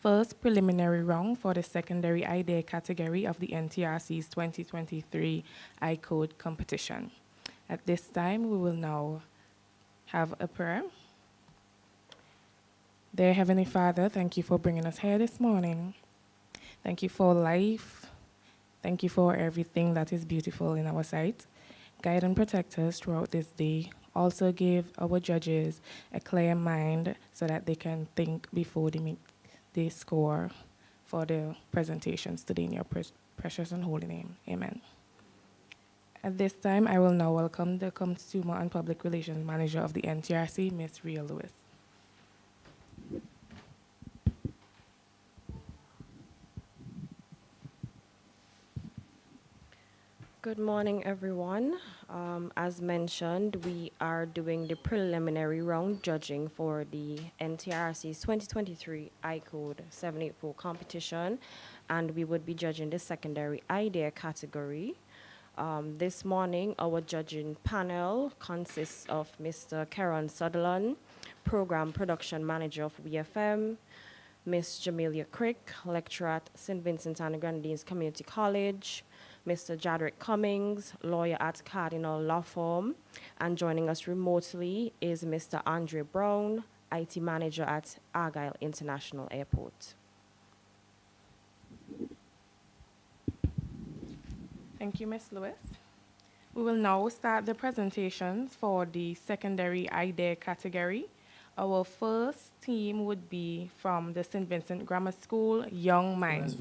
first preliminary round for the secondary idea category of the NTRC's 2023 ICode competition. At this time, we will now have a prayer. Dear Heavenly Father, thank you for bringing us here this morning. Thank you for life. Thank you for everything that is beautiful in our sight. Guide and protect us throughout this day. Also give our judges a clear mind so that they can think before they make the score for the presentations today in your precious and holy name. Amen. At this time, I will now welcome the Consumer and Public Relations Manager of the NTRC, Ms. Rhea Lewis. Good morning, everyone. As mentioned, we are doing the preliminary round judging for the NTRC's 2023 ICode784 competition, and we would be judging the secondary idea category. This morning, our judging panel consists of Mr. Karen Sutherland, Program Production Manager of WFM, Ms. Jamelia Crick, Lecturer at St. Vincent and the Grenadines Community College, Mr. Jadrick Cummings, lawyer at Cardinal Law Firm, and joining us remotely is Mr. Andre Brown, IT manager at Argyle International Airport. Thank you, Ms. Lewis. We will now start the presentations for the secondary idea category. Our first team would be from the St. Vincent Grammar School, Young Minds.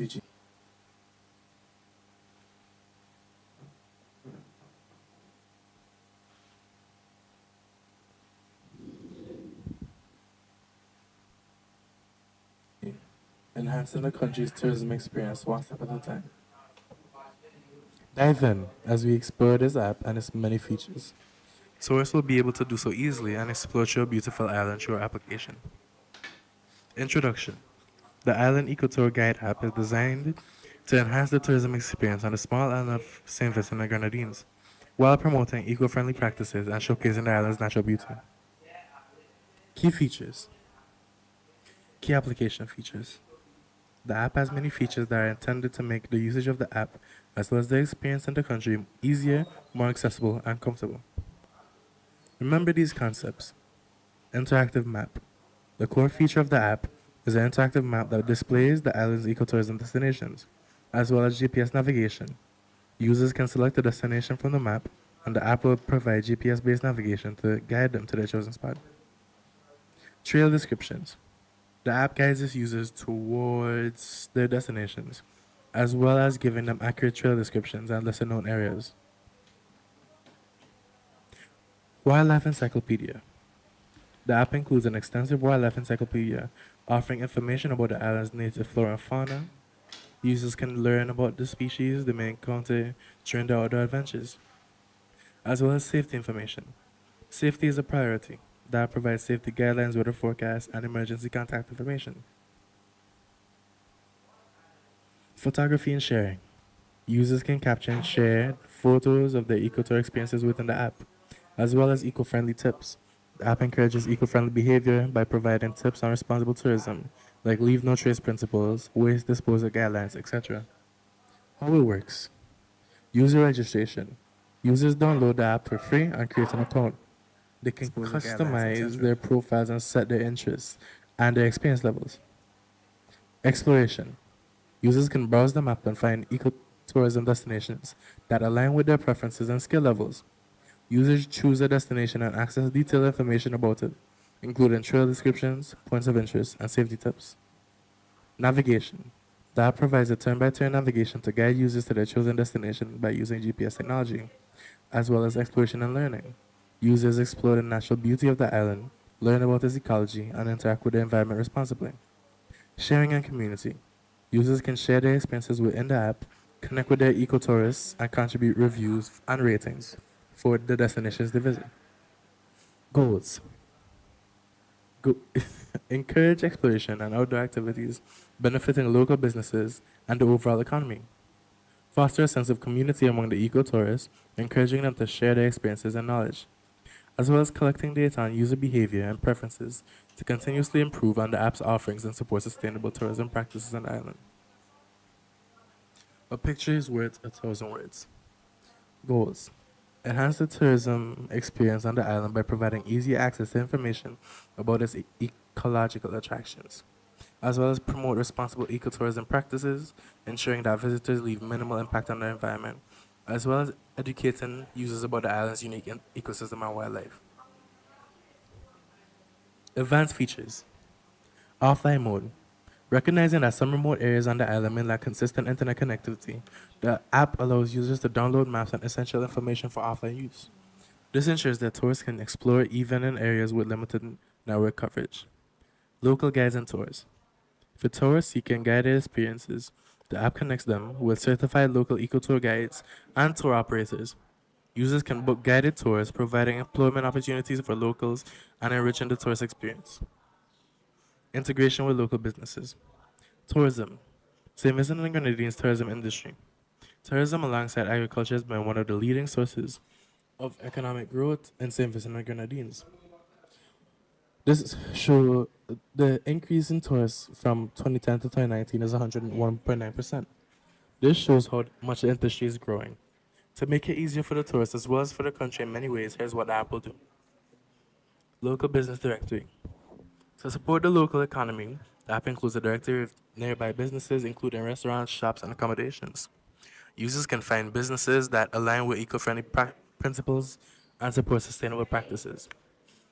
Enhancing the country's tourism experience one step at a time. Dive in as we explore this app and its many features. Tourists will be able to do so easily and explore your beautiful island through our application. Introduction. The Island Eco-Tour Guide app is designed to enhance the tourism experience on the small island of St. Vincent and Grenadines, while promoting eco-friendly practices and showcasing the island's natural beauty. Key features. Key application features. The app has many features that are intended to make the usage of the app, as well as the experience in the country, easier, more accessible, and comfortable. Remember these concepts. Interactive map. The core feature of the app is an interactive map that displays the island's ecotourism destinations, as well as GPS navigation. Users can select a destination from the map, and the app will provide GPS-based navigation to guide them to their chosen spot. Trail descriptions. The app guides its users towards their destinations, as well as giving them accurate trail descriptions and lesser-known areas. Wildlife Encyclopedia. The app includes an extensive wildlife encyclopedia offering information about the island's native flora and fauna. Users can learn about the species they may encounter during their outdoor adventures, as well as safety information. Safety is a priority. The app provides safety guidelines, weather forecasts, and emergency contact information. Photography and sharing. Users can capture and share photos of their eco-tour experiences within the app, as well as eco-friendly tips. The app encourages eco-friendly behavior by providing tips on responsible tourism, like leave no trace principles, waste disposal guidelines, etc. How it works. User registration. Users download the app for free and create an account. They can customize their profiles and set their interests and their experience levels. Exploration. Users can browse the map and find ecotourism destinations that align with their preferences and skill levels. Users choose a destination and access detailed information about it, including trail descriptions, points of interest, and safety tips. Navigation. The app provides a turn-by-turn navigation to guide users to their chosen destination by using GPS technology, as well as exploration and learning. Users explore the natural beauty of the island, learn about its ecology, and interact with the environment responsibly. Sharing and community. Users can share their experiences within the app, connect with their ecotourists, and contribute reviews and ratings for the destinations they visit. Goals. Encourage exploration and outdoor activities benefiting local businesses and the overall economy. Foster a sense of community among the ecotourists, encouraging them to share their experiences and knowledge. as well as collecting data on user behavior and preferences to continuously improve on the app's offerings and support sustainable tourism practices on the island. A picture is worth 1,000 words. Goals. Enhance the tourism experience on the island by providing easy access to information about its ecological attractions, as well as promote responsible ecotourism practices, ensuring that visitors leave minimal impact on their environment, as well as educating users about the island's unique ecosystem and wildlife. Advanced features. Offline mode. Recognizing that some remote areas on the island may lack consistent internet connectivity, the app allows users to download maps and essential information for offline use. This ensures that tourists can explore even in areas with limited network coverage. Local guides and tours. For tourists seeking guided experiences, the app connects them with certified local eco-tour guides and tour operators. Users can book guided tours, providing employment opportunities for locals and enriching the tourist experience. Integration with local businesses. Tourism. St. Vincent and Grenadines tourism industry. Tourism alongside agriculture has been one of the leading sources of economic growth in St. Vincent and Grenadines. This show the increase in tourists from 2010 to 2019 is 101.9%. This shows how much the industry is growing. To make it easier for the tourists as well as for the country in many ways, here's what the app will do. Local business directory. To support the local economy, the app includes a directory of nearby businesses, including restaurants, shops, and accommodations. Users can find businesses that align with eco-friendly principles and support sustainable practices.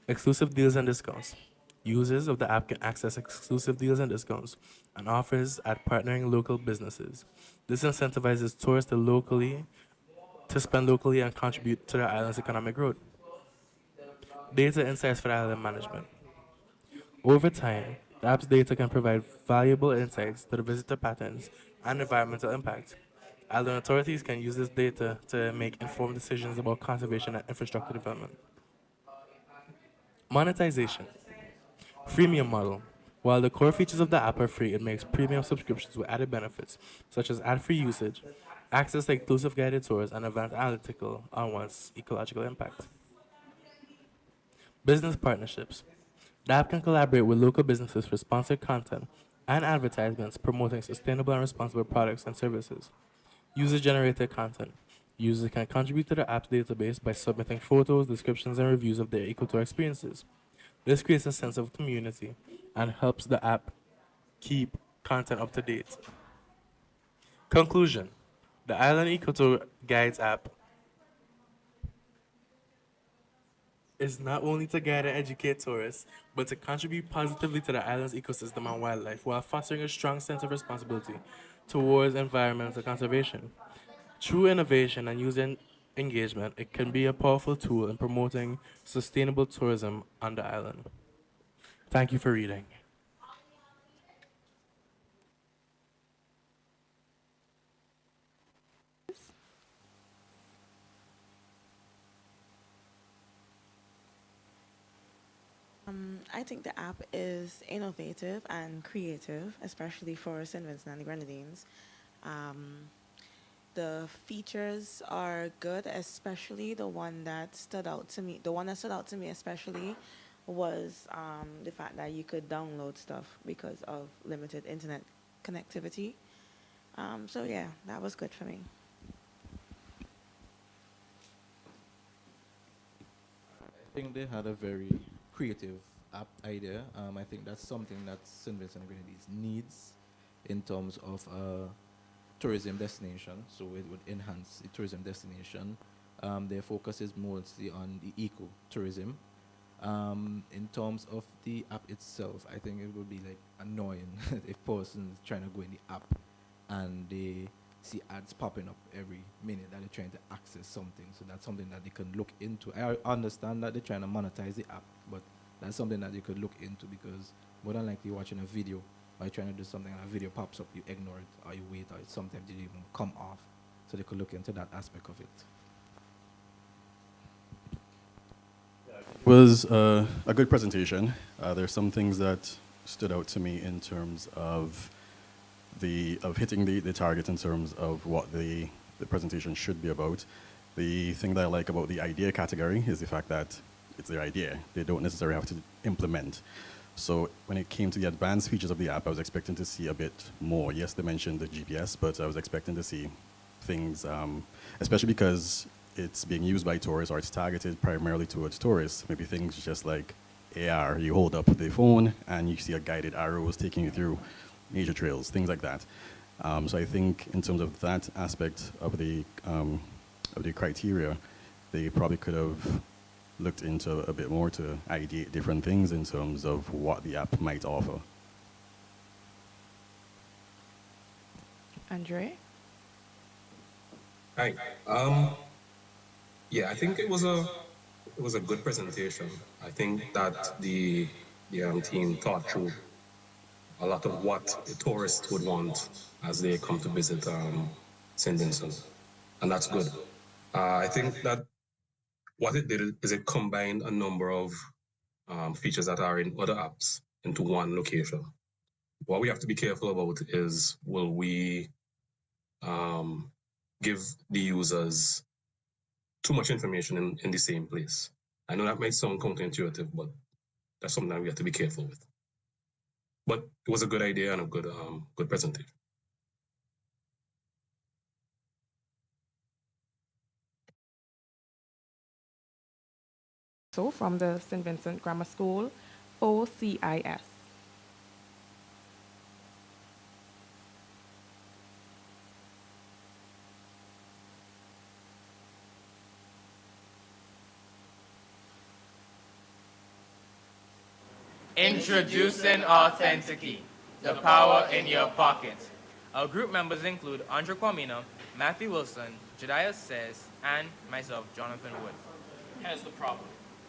Exclusive deals and discounts. Users of the app can access exclusive deals and discounts and offers at partnering local businesses. This incentivizes tourists to spend locally and contribute to the island's economic growth. Data insights for the island management. Over time, the app's data can provide valuable insights to the visitor patterns and environmental impact. Island authorities can use this data to make informed decisions about conservation and infrastructure development. Monetization. Freemium model. While the core features of the app are free, it makes premium subscriptions with added benefits, such as ad-free usage, access to exclusive guided tours, and advanced analytical on one's ecological impact. Business partnerships. The app can collaborate with local businesses for sponsored content and advertisements promoting sustainable and responsible products and services. User-generated content. Users can contribute to the app's database by submitting photos, descriptions, and reviews of their ecotour experiences. This creates a sense of community and helps the app keep content up to date. Conclusion. The Island Ecotour Guides app is not only to guide and educate tourists, but to contribute positively to the island's ecosystem and wildlife while fostering a strong sense of responsibility towards environmental conservation. Through innovation and user engagement, it can be a powerful tool in promoting sustainable tourism on the island. Thank you for reading. I think the app is innovative and creative, especially for St. Vincent and the Grenadines. The features are good, especially the one that stood out to me. The one that stood out to me especially was the fact that you could download stuff because of limited internet connectivity. So yeah, that was good for me. I think they had a very creative app idea. I think that's something that St. Vincent and Grenadines needs in terms of tourism destination. So it would enhance the tourism destination. Their focus is mostly on the eco-tourism. In terms of the app itself, I think it would be like annoying if persons trying to go in the app and they see ads popping up every minute that they're trying to access something. So that's something that they can look into. I understand that they're trying to monetize the app, but that's something that you could look into, because more than likely you're watching a video or you're trying to do something and a video pops up, you ignore it or you wait, or sometimes you even come off. So they could look into that aspect of it. It was a good presentation. There's some things that stood out to me in terms of hitting the target in terms of what the presentation should be about. The thing that I like about the idea category is the fact that it's their idea. They don't necessarily have to implement. So when it came to the advanced features of the app, I was expecting to see a bit more. Yes, they mentioned the GPS, but I was expecting to see things, especially because it's being used by tourists, or it's targeted primarily towards tourists. Maybe things just like AR, you hold up the phone and you see a guided arrows taking you through nature trails, things like that. So I think in terms of that aspect of the criteria, they probably could have looked into a bit more to ideate different things in terms of what the app might offer. Andre? Hi. Yeah, I think it was a good presentation. I think that the team thought through a lot of what the tourists would want as they come to visit St. Vincent, and that's good. I think that what it did is it combined a number of features that are in other apps into one location. What we have to be careful about is, will we give the users too much information in the same place? I know that might sound counterintuitive, but that's something that we have to be careful with. But it was a good idea and a good presentation. So from the St. Vincent Grammar School for CIS. Introducing Authenticity, the power in your pocket. Our group members include Entrepreneurship, Matthew Wilson, Jediah Says, and myself, Jonathan Wood. Here's the problem.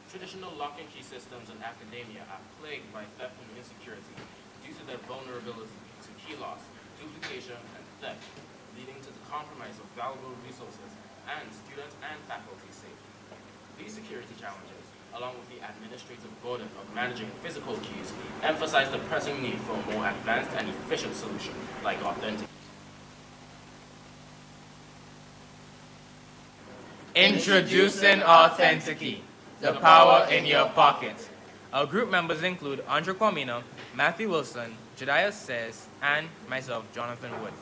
Traditional lock and key systems in academia are plagued by theft and insecurity due to their vulnerability to key loss, duplication, and theft, leading to the compromise of valuable resources and student and faculty safety. These security challenges, along with the administrative burden of managing physical keys, emphasize the pressing need for a more advanced and efficient solution like Authentic. Introducing Authenticity, the power in your pocket. Our group members include Entrepreneurship, Matthew Wilson, Jediah Says, and myself, Jonathan Wood.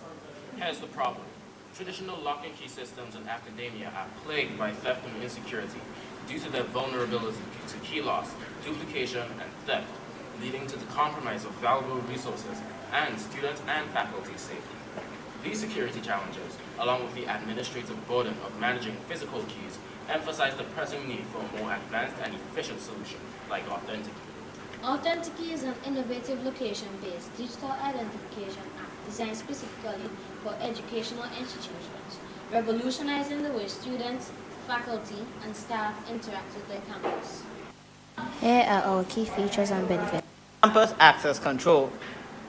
Here's the problem. Traditional lock and key systems in academia are plagued by theft and insecurity due to their vulnerability to key loss, duplication, and theft, leading to the compromise of valuable resources and student and faculty safety. These security challenges, along with the administrative burden of managing physical keys, emphasize the pressing need for a more advanced and efficient solution like Authentic. Authenticity is an innovative location-based digital identification app designed specifically for educational institutions, revolutionizing the way students, faculty, and staff interact with their campus. Here are our key features and benefits. Campus access control.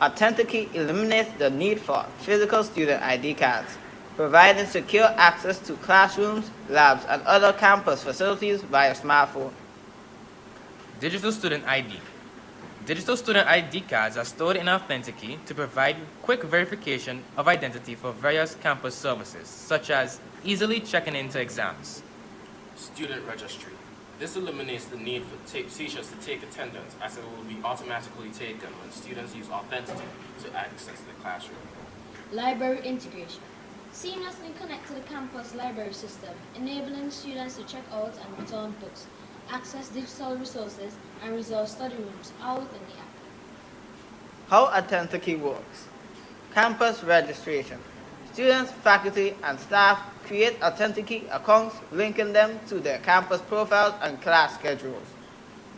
Authenticity eliminates the need for physical student ID cards, providing secure access to classrooms, labs, and other campus facilities via smartphone. Digital Student ID. Digital Student ID cards are stored in Authenticity to provide quick verification of identity for various campus services, such as easily checking into exams. Student registry. This eliminates the need for teachers to take attendance, as it will be automatically taken when students use Authenticity to access the classroom. Library integration. Seamlessly connect to the campus library system, enabling students to check out and return books, access digital resources, and reserve study rooms all within the app. How Authenticity works. Campus registration. Students, faculty, and staff create Authenticity accounts, linking them to their campus profiles and class schedules.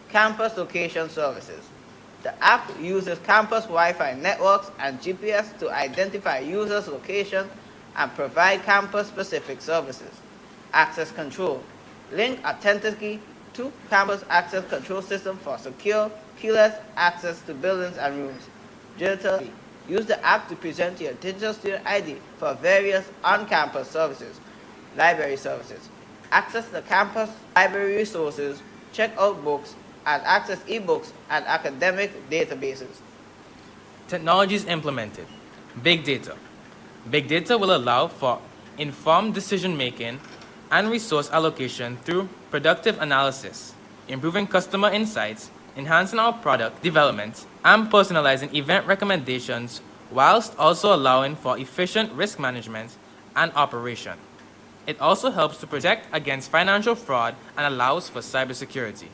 Campus location services. The app uses campus Wi-Fi networks and GPS to identify users' location and provide campus-specific services. Access control. Link Authenticity to campus access control system for secure, keyless access to buildings and rooms. Digital. Use the app to present your digital student ID for various on-campus services. Library services. Access the campus library resources, check out books, and access ebooks and academic databases. Technologies implemented. Big data. Big data will allow for informed decision-making and resource allocation through productive analysis. improving customer insights, enhancing our product development, and personalizing event recommendations, whilst also allowing for efficient risk management and operation. It also helps to protect against financial fraud and allows for cybersecurity.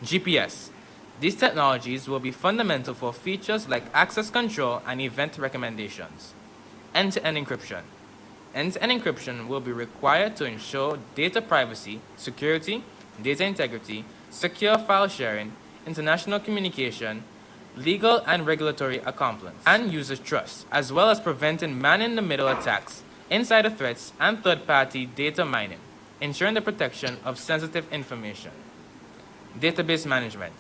GPS. These technologies will be fundamental for features like access control and event recommendations. End-to-end encryption. End-to-end encryption will be required to ensure data privacy, security, data integrity, secure file sharing, international communication, legal and regulatory compliance, and user trust, as well as preventing man-in-the-middle attacks, insider threats, and third-party data mining, ensuring the protection of sensitive information. Database management.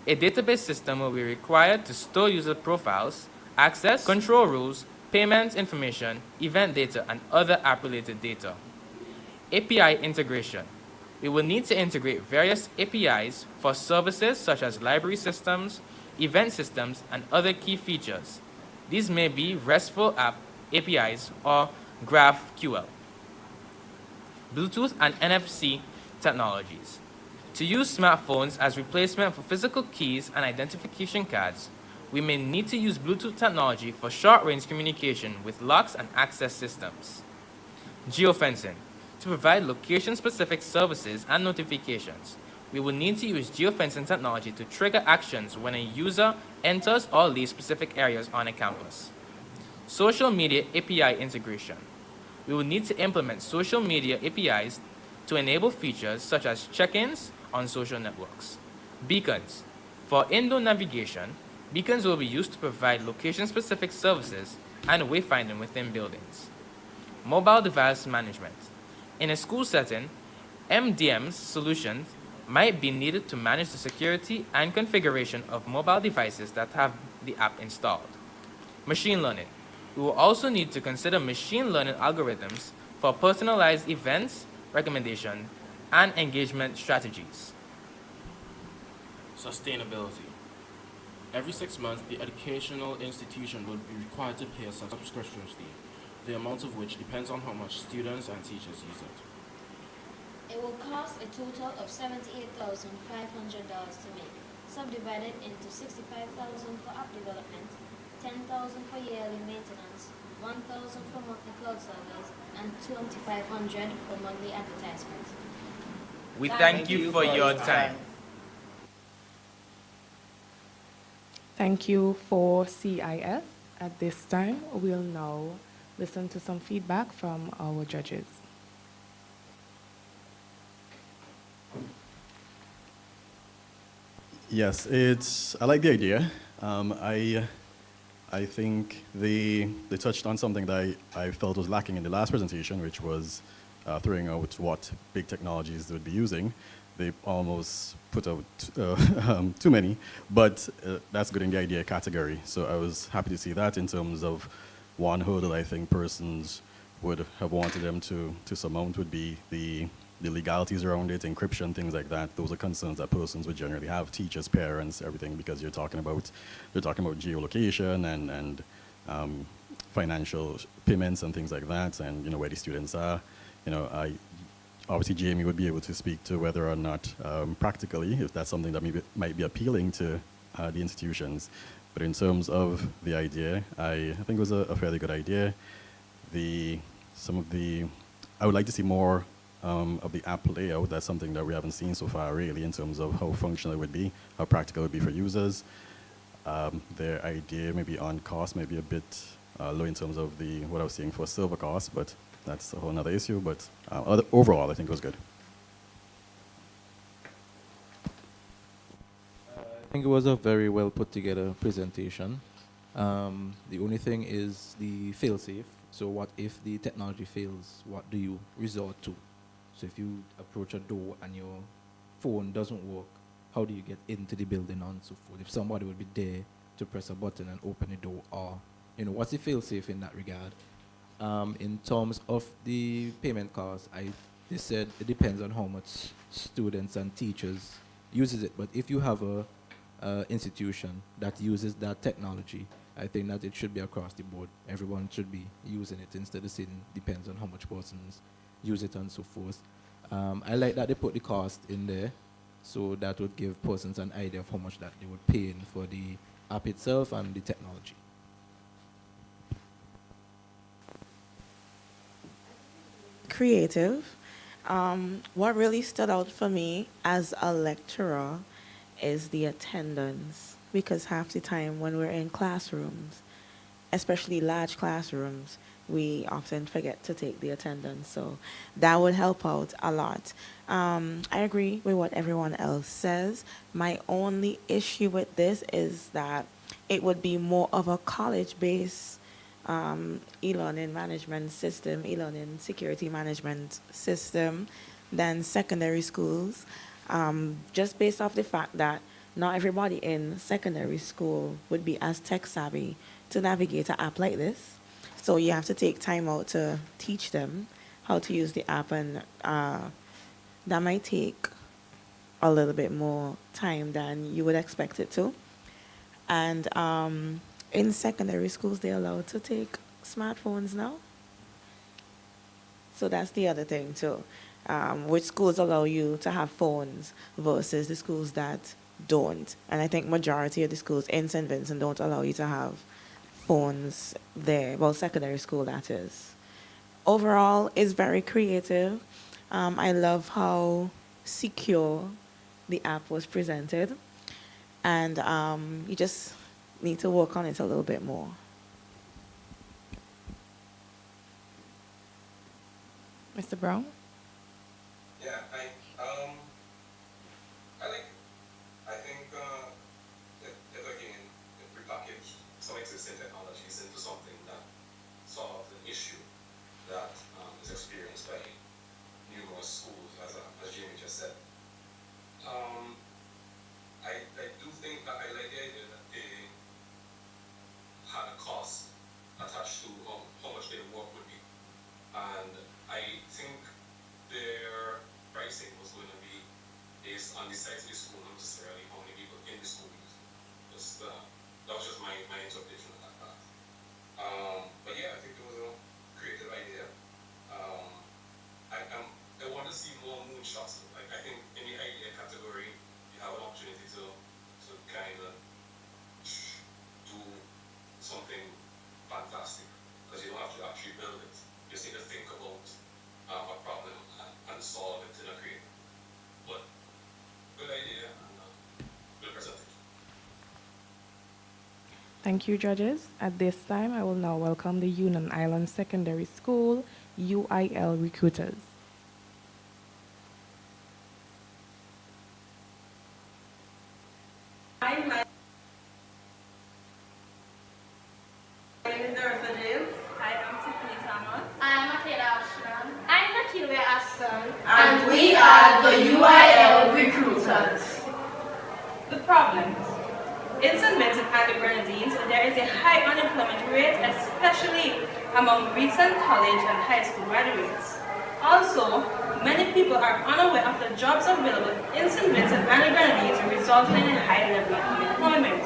A database system will be required to store user profiles, access, control rules, payment information, event data, and other app-related data. API integration. We will need to integrate various APIs for services such as library systems, event systems, and other key features. These may be RESTful app APIs or GraphQL. Bluetooth and NFC technologies. To use smartphones as replacement for physical keys and identification cards, we may need to use Bluetooth technology for short-range communication with locks and access systems. Geofencing. To provide location-specific services and notifications, we will need to use geofencing technology to trigger actions when a user enters or leaves specific areas on a campus. Social media API integration. We will need to implement social media APIs to enable features such as check-ins on social networks. Beacons. For indoor navigation, beacons will be used to provide location-specific services and wayfinding within buildings. Mobile device management. In a school setting, MDM's solutions might be needed to manage the security and configuration of mobile devices that have the app installed. Machine learning. We will also need to consider machine learning algorithms for personalized events, recommendation, and engagement strategies. Sustainability. Every 6 months, the educational institution will be required to pay a subscription fee, the amount of which depends on how much students and teachers use it. It will cost a total of $78,500 to make, subdivided into $65,000 for app development, $10,000 for yearly maintenance, $1,000 for monthly cloud servers, and $2,500 for monthly advertisements. We thank you for your time. Thank you for CIS. At this time, we'll now listen to some feedback from our judges. Yes, I like the idea. I think they touched on something that I felt was lacking in the last presentation, which was throwing out what big technologies they would be using. They almost put out too many, but that's good in the idea category. So I was happy to see that in terms of one hurdle I think persons would have wanted them to surmount would be the legalities around it, encryption, things like that. Those are concerns that persons would generally have, teachers, parents, everything, because you're talking about geolocation and financial payments and things like that, and where the students are. Obviously Jamie would be able to speak to whether or not practically, if that's something that might be appealing to the institutions. But in terms of the idea, I think it was a fairly good idea. I would like to see more of the app layout. That's something that we haven't seen so far really, in terms of how functional it would be, how practical it would be for users. Their idea maybe on cost may be a bit low in terms of what I was seeing for server costs, but that's a whole other issue. But overall, I think it was good. I think it was a very well put together presentation. The only thing is the fail-safe. So what if the technology fails? What do you resort to? So if you approach a door and your phone doesn't work, how do you get into the building and so forth? If somebody would be there to press a button and open the door, or what's the fail-safe in that regard? In terms of the payment costs, they said it depends on how much students and teachers uses it. But if you have a institution that uses that technology, I think that it should be across the board. Everyone should be using it instead of saying depends on how much persons use it and so forth. I like that they put the cost in there. So that would give persons an idea of how much that they would pay in for the app itself and the technology. Creative. What really stood out for me as a lecturer is the attendance, because half the time when we're in classrooms, especially large classrooms, we often forget to take the attendance. So that would help out a lot. I agree with what everyone else says. My only issue with this is that it would be more of a college-based e-learning management system, e-learning security management system than secondary schools, just based off the fact that not everybody in secondary school would be as tech savvy to navigate an app like this. So you have to take time out to teach them how to use the app, and that might take a little bit more time than you would expect it to. And in secondary schools, they're allowed to take smartphones now. So that's the other thing too. Which schools allow you to have phones versus the schools that don't. And I think majority of the schools in St. Vincent don't allow you to have phones there. Well, secondary school, that is. Overall, it's very creative. I love how secure the app was presented. And you just need to work on it a little bit more. Mr. Brown? Yeah, I think if again, if we package some existing technologies into something that solves an issue that is experienced by numerous schools, as Jamie just said, I do think that I like the idea that they had a cost attached to how much their work would be. And I think their pricing was going to be based on the size of the school, not necessarily how many people in the school use it. That was just my interpretation of that part. But yeah, I think it was a creative idea. I want to see more moonshots. Like, I think in the idea category, you have an opportunity to kind of do something fantastic, because you don't have to actually build it. You just need to think about a problem and solve it in a creative. But good idea and good presentation. Thank you, judges. At this time, I will now welcome the Union Island Secondary School U.I.L. recruiters. And we are the U.I.L. recruiters. The problems. In St. Vincent and the Grenadines, there is a high unemployment rate, especially among recent college and high school graduates. Also, many people are unaware of the jobs available in St. Vincent and the Grenadines, resulting in a high level of unemployment.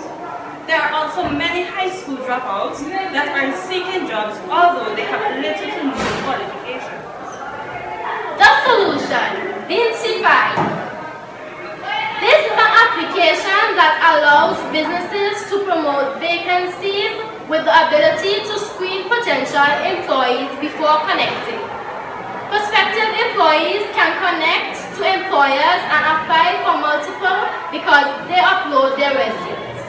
There are also many high school dropouts that are seeking jobs, although they have little to no qualifications. The solution, Vincytwang. This is an application that allows businesses to promote vacancies with the ability to screen potential employees before connecting. Prospective employees can connect to employers and apply for multiple because they upload their resumes.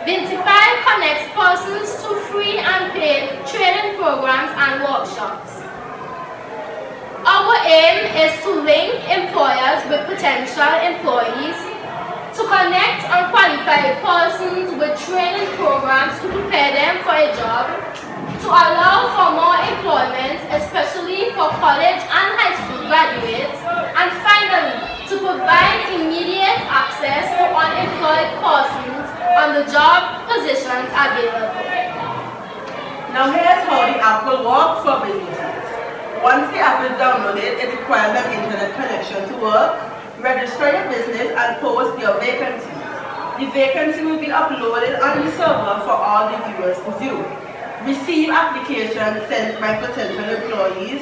Vincytwang connects persons to free and paid training programs and workshops. Our aim is to link employers with potential employees, to connect unqualified persons with training programs to prepare them for a job, to allow for more employment, especially for college and high school graduates, and finally, to provide immediate access to unemployed persons on the job positions available. Now here's how the app will work for businesses. Once the app is downloaded, it requires an internet connection to work, register your business, and post your vacancies. The vacancy will be uploaded on the server for all the viewers to view. Receive applications sent by potential employees,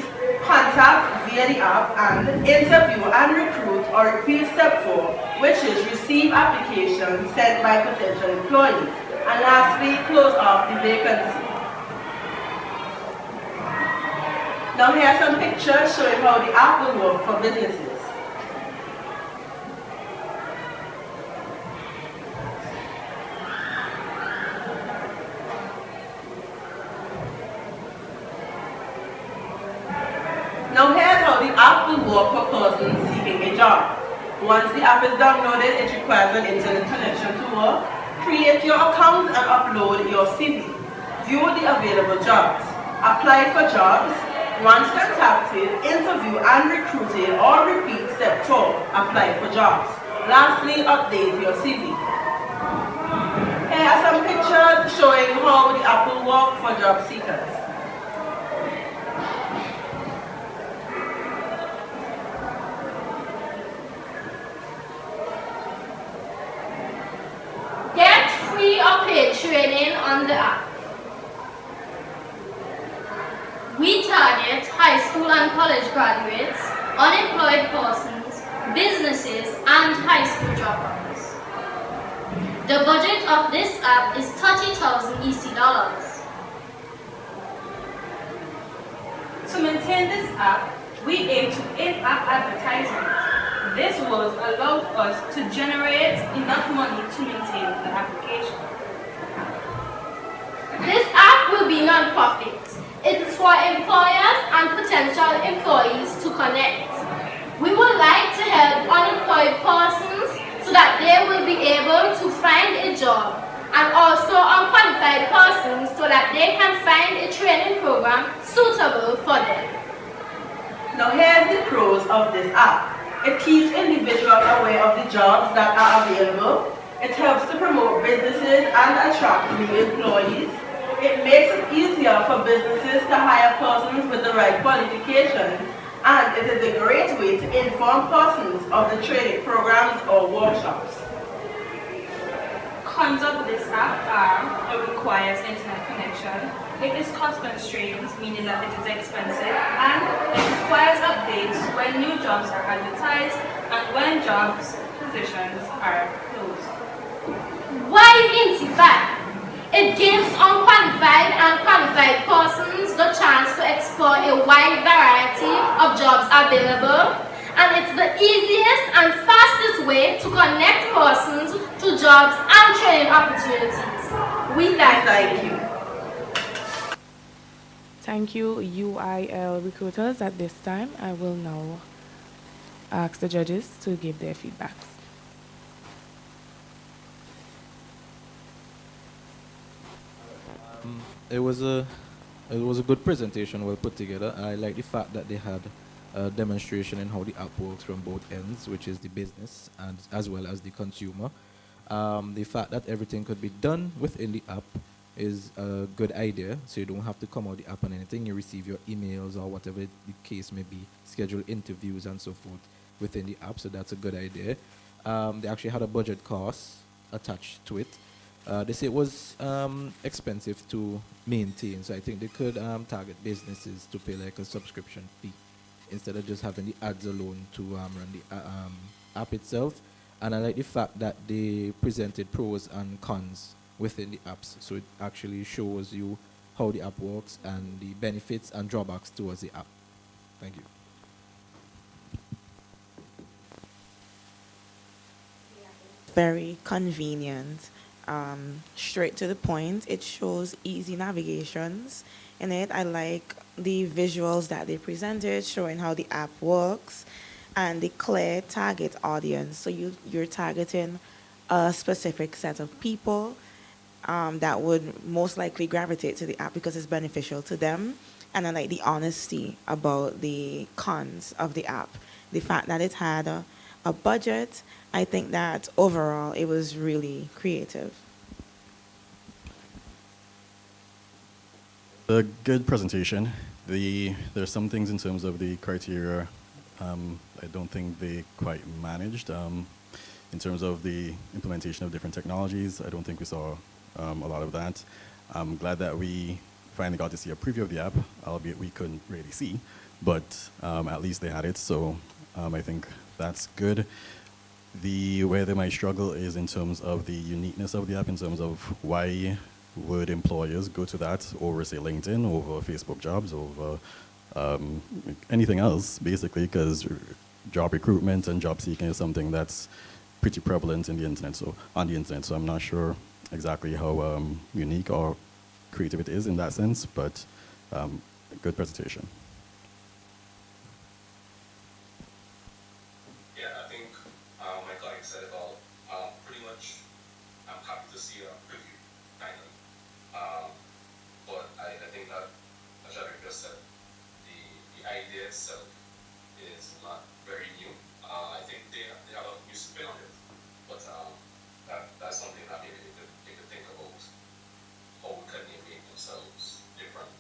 contact via the app, and interview and recruit or repeat step 4, which is receive applications sent by potential employees. And lastly, close off the vacancy. Now here are some pictures showing how the app will work for businesses. Now here's how the app will work for persons seeking a job. Once the app is downloaded, it requires an internet connection to work. Create your account and upload your CV. View the available jobs. Apply for jobs. Once contacted, interview and recruited or repeat step 4, apply for jobs. Lastly, update your CV. Here are some pictures showing how the app will work for job seekers. Get free or paid training on the app. We target high school and college graduates, unemployed persons, businesses, and high school dropouts. The budget of this app is 30,000 EC dollars. To maintain this app, we aim to in-app advertisement. This will allow us to generate enough money to maintain the application. This app will be non-profit. It is for employers and potential employees to connect. We would like to help unemployed persons so that they will be able to find a job, and also unqualified persons so that they can find a training program suitable for them. Now here's the pros of this app. It keeps individuals aware of the jobs that are available. It helps to promote businesses and attract new employees. It makes it easier for businesses to hire persons with the right qualifications, and it is a great way to inform persons of the training programs or workshops. Cons of this app are: it requires internet connection, it is cost constrained, meaning that it is expensive, and it requires updates when new jobs are advertised and when jobs positions are closed. Why Vincytwang? It gives unqualified and qualified persons the chance to explore a wide variety of jobs available, and it's the easiest and fastest way to connect persons to jobs and training opportunities. We thank you. Thank you, U.I.L recruiters. At this time, I will now ask the judges to give their feedbacks. It was a good presentation, well put together. I like the fact that they had a demonstration in how the app works from both ends, which is the business and as well as the consumer. The fact that everything could be done within the app is a good idea, so you don't have to come out the app and anything. You receive your emails or whatever the case may be, schedule interviews and so forth within the app, so that's a good idea. They actually had a budget cost attached to it. They say it was expensive to maintain, so I think they could target businesses to pay like a subscription fee instead of just having the ads alone to run the app itself. And I like the fact that they presented pros and cons within the apps, so it actually shows you how the app works and the benefits and drawbacks towards the app. Thank you. Very convenient. Straight to the point. It shows easy navigations in it. I like the visuals that they presented showing how the app works and the clear target audience. So you're targeting a specific set of people that would most likely gravitate to the app because it's beneficial to them. And I like the honesty about the cons of the app. The fact that it had a budget, I think that overall it was really creative. A good presentation. There's some things in terms of the criteria I don't think they quite managed. In terms of the implementation of different technologies, I don't think we saw a lot of that. I'm glad that we finally got to see a preview of the app, albeit we couldn't really see. but at least they had it, so I think that's good. Where they might struggle is in terms of the uniqueness of the app, in terms of why would employers go to that over, say, LinkedIn, over Facebook jobs, over anything else, basically, because job recruitment and job seeking is something that's pretty prevalent in the internet, on the internet. So I'm not sure exactly how unique or creative it is in that sense, but good presentation. Yeah, I think my colleague said it all. Pretty much, I'm happy to see a preview, finally. But I think that, as Jarek just said, the idea itself is not very new. I think they have a new spin on it, but that's something that maybe they could think about how can they make themselves different.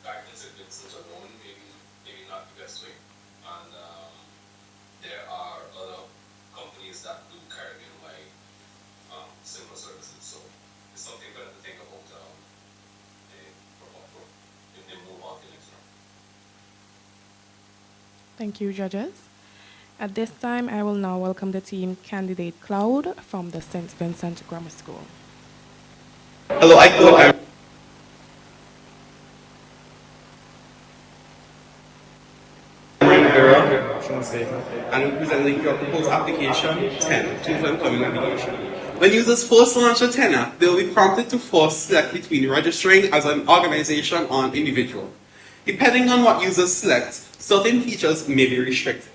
Guidance alone, maybe not the best way, and there are other companies that do Caribbean-wide similar services, so it's something for them to think about if they move on to the next round. Thank you, judges. At this time, I will now welcome the team candidate Cloud from the St. Vincent Grammar School. Hello, ICode. And we present the proposed application 10, Tools for Employment Navigation. When users first launch a tenure, they will be prompted to first select between registering as an organization or an individual. Depending on what users select, certain features may be restricted.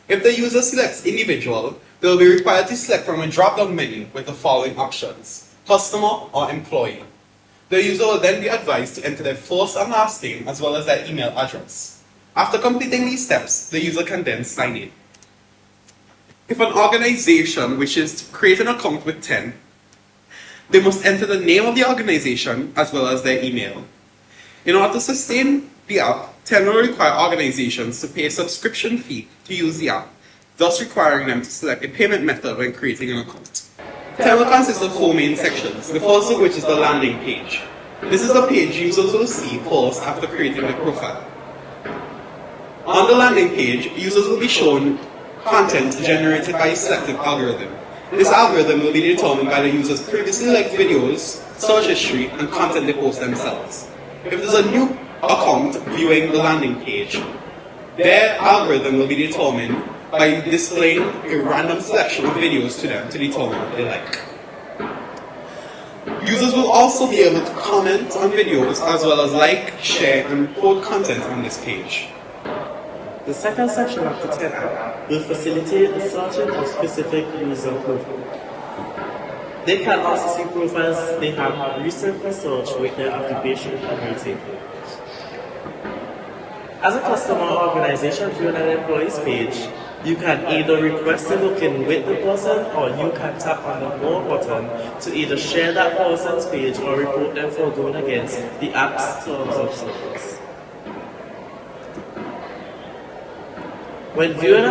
If the user selects individual, they will be required to select from a drop-down menu with the following options: customer or employee. The user will then be advised to enter their first and last name as well as their email address. After completing these steps, the user can then sign in. If an organization wishes to create an account with 10, they must enter the name of the organization as well as their email. In order to sustain the app, 10 will require organizations to pay a subscription fee to use the app, thus requiring them to select a payment method when creating an account. 10 will consist of 4 main sections, the first of which is the landing page. This is the page users will see first after creating their profile. On the landing page, users will be shown content generated by a selective algorithm. This algorithm will be determined by the user's previously liked videos, search history, and content they post themselves. If there's a new account viewing the landing page, their algorithm will be determined by displaying a random selection of videos to them to determine what they like. Users will also be able to comment on videos as well as like, share, and quote content on this page. The second section of the 10 app will facilitate the searching of specific user profiles. They can also see profiles they have recently searched with their occupation and rating. As a customer or organization viewing an employee's page, you can either request a booking with the person, or you can tap on the More button to either share that person's page or report them for going against the app's terms of service. When viewing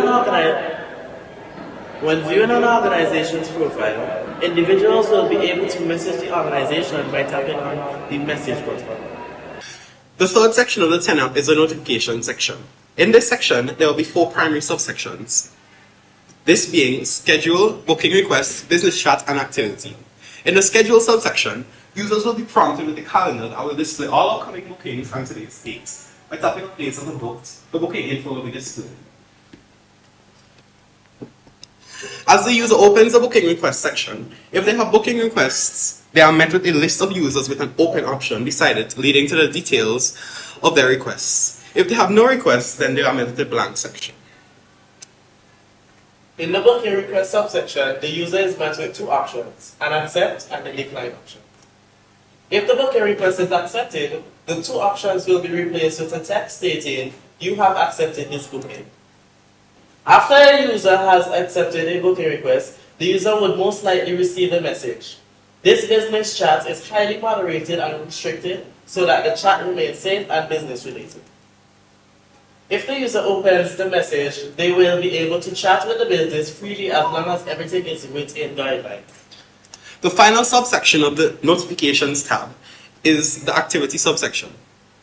an organization's profile, individuals will be able to message the organization by tapping on the message button. The third section of the 10 app is the notification section. In this section, there will be 4 primary subsections. This being schedule, booking requests, business chat, and activity. In the schedule subsection, users will be prompted with a calendar that will display all upcoming bookings and today's dates. By tapping on dates of the booked, the booking info will be displayed. As the user opens the booking request section, if they have booking requests, they are met with a list of users with an open option beside it, leading to the details of their requests. If they have no requests, then they are met with a blank section. In the booking request subsection, the user is met with 2 options, an accept and a decline option. If the booking request is accepted, the 2 options will be replaced with a text stating, "You have accepted this booking." After a user has accepted a booking request, the user would most likely receive a message. This business chat is highly moderated and restricted so that the chat remains safe and business related. If the user opens the message, they will be able to chat with the business freely as long as everything is within guidelines. The final subsection of the notifications tab is the activity subsection.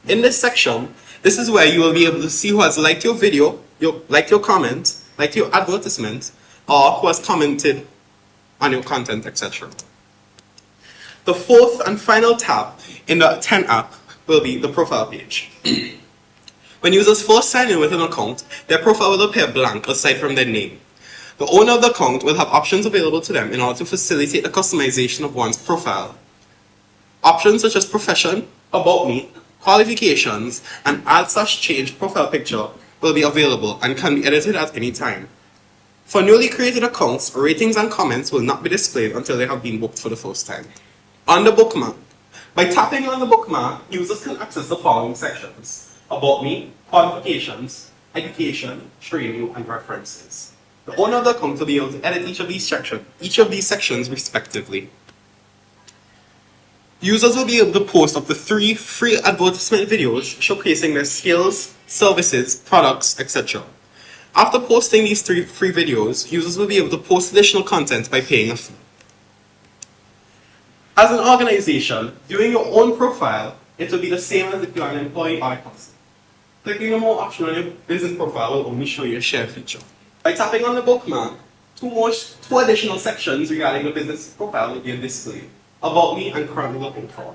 In this section, This is where you will be able to see who has liked your video, liked your comment, liked your advertisement, or who has commented on your content, etc. The fourth and final tab in the 10 app will be the profile page. When users first sign in with an account, their profile will appear blank aside from their name. The owner of the account will have options available to them in order to facilitate the customization of one's profile. Options such as profession, about me, qualifications, and add/change profile picture will be available and can be edited at any time. For newly created accounts, ratings and comments will not be displayed until they have been booked for the first time. On the bookmark, by tapping on the bookmark, users can access the following sections: about me, qualifications, education, training, and references. The owner of the account will be able to edit each of these sections respectively. Users will be able to post up to 3 free advertisement videos showcasing their skills, services, products, etc. After posting these 3 free videos, users will be able to post additional content by paying a fee. As an organization, doing your own profile, it will be the same as if you are an employee or a customer. Clicking the more option on your business profile will only show you a share feature. By tapping on the bookmark, 2 additional sections regarding the business profile will be displayed: about me and currently looking for.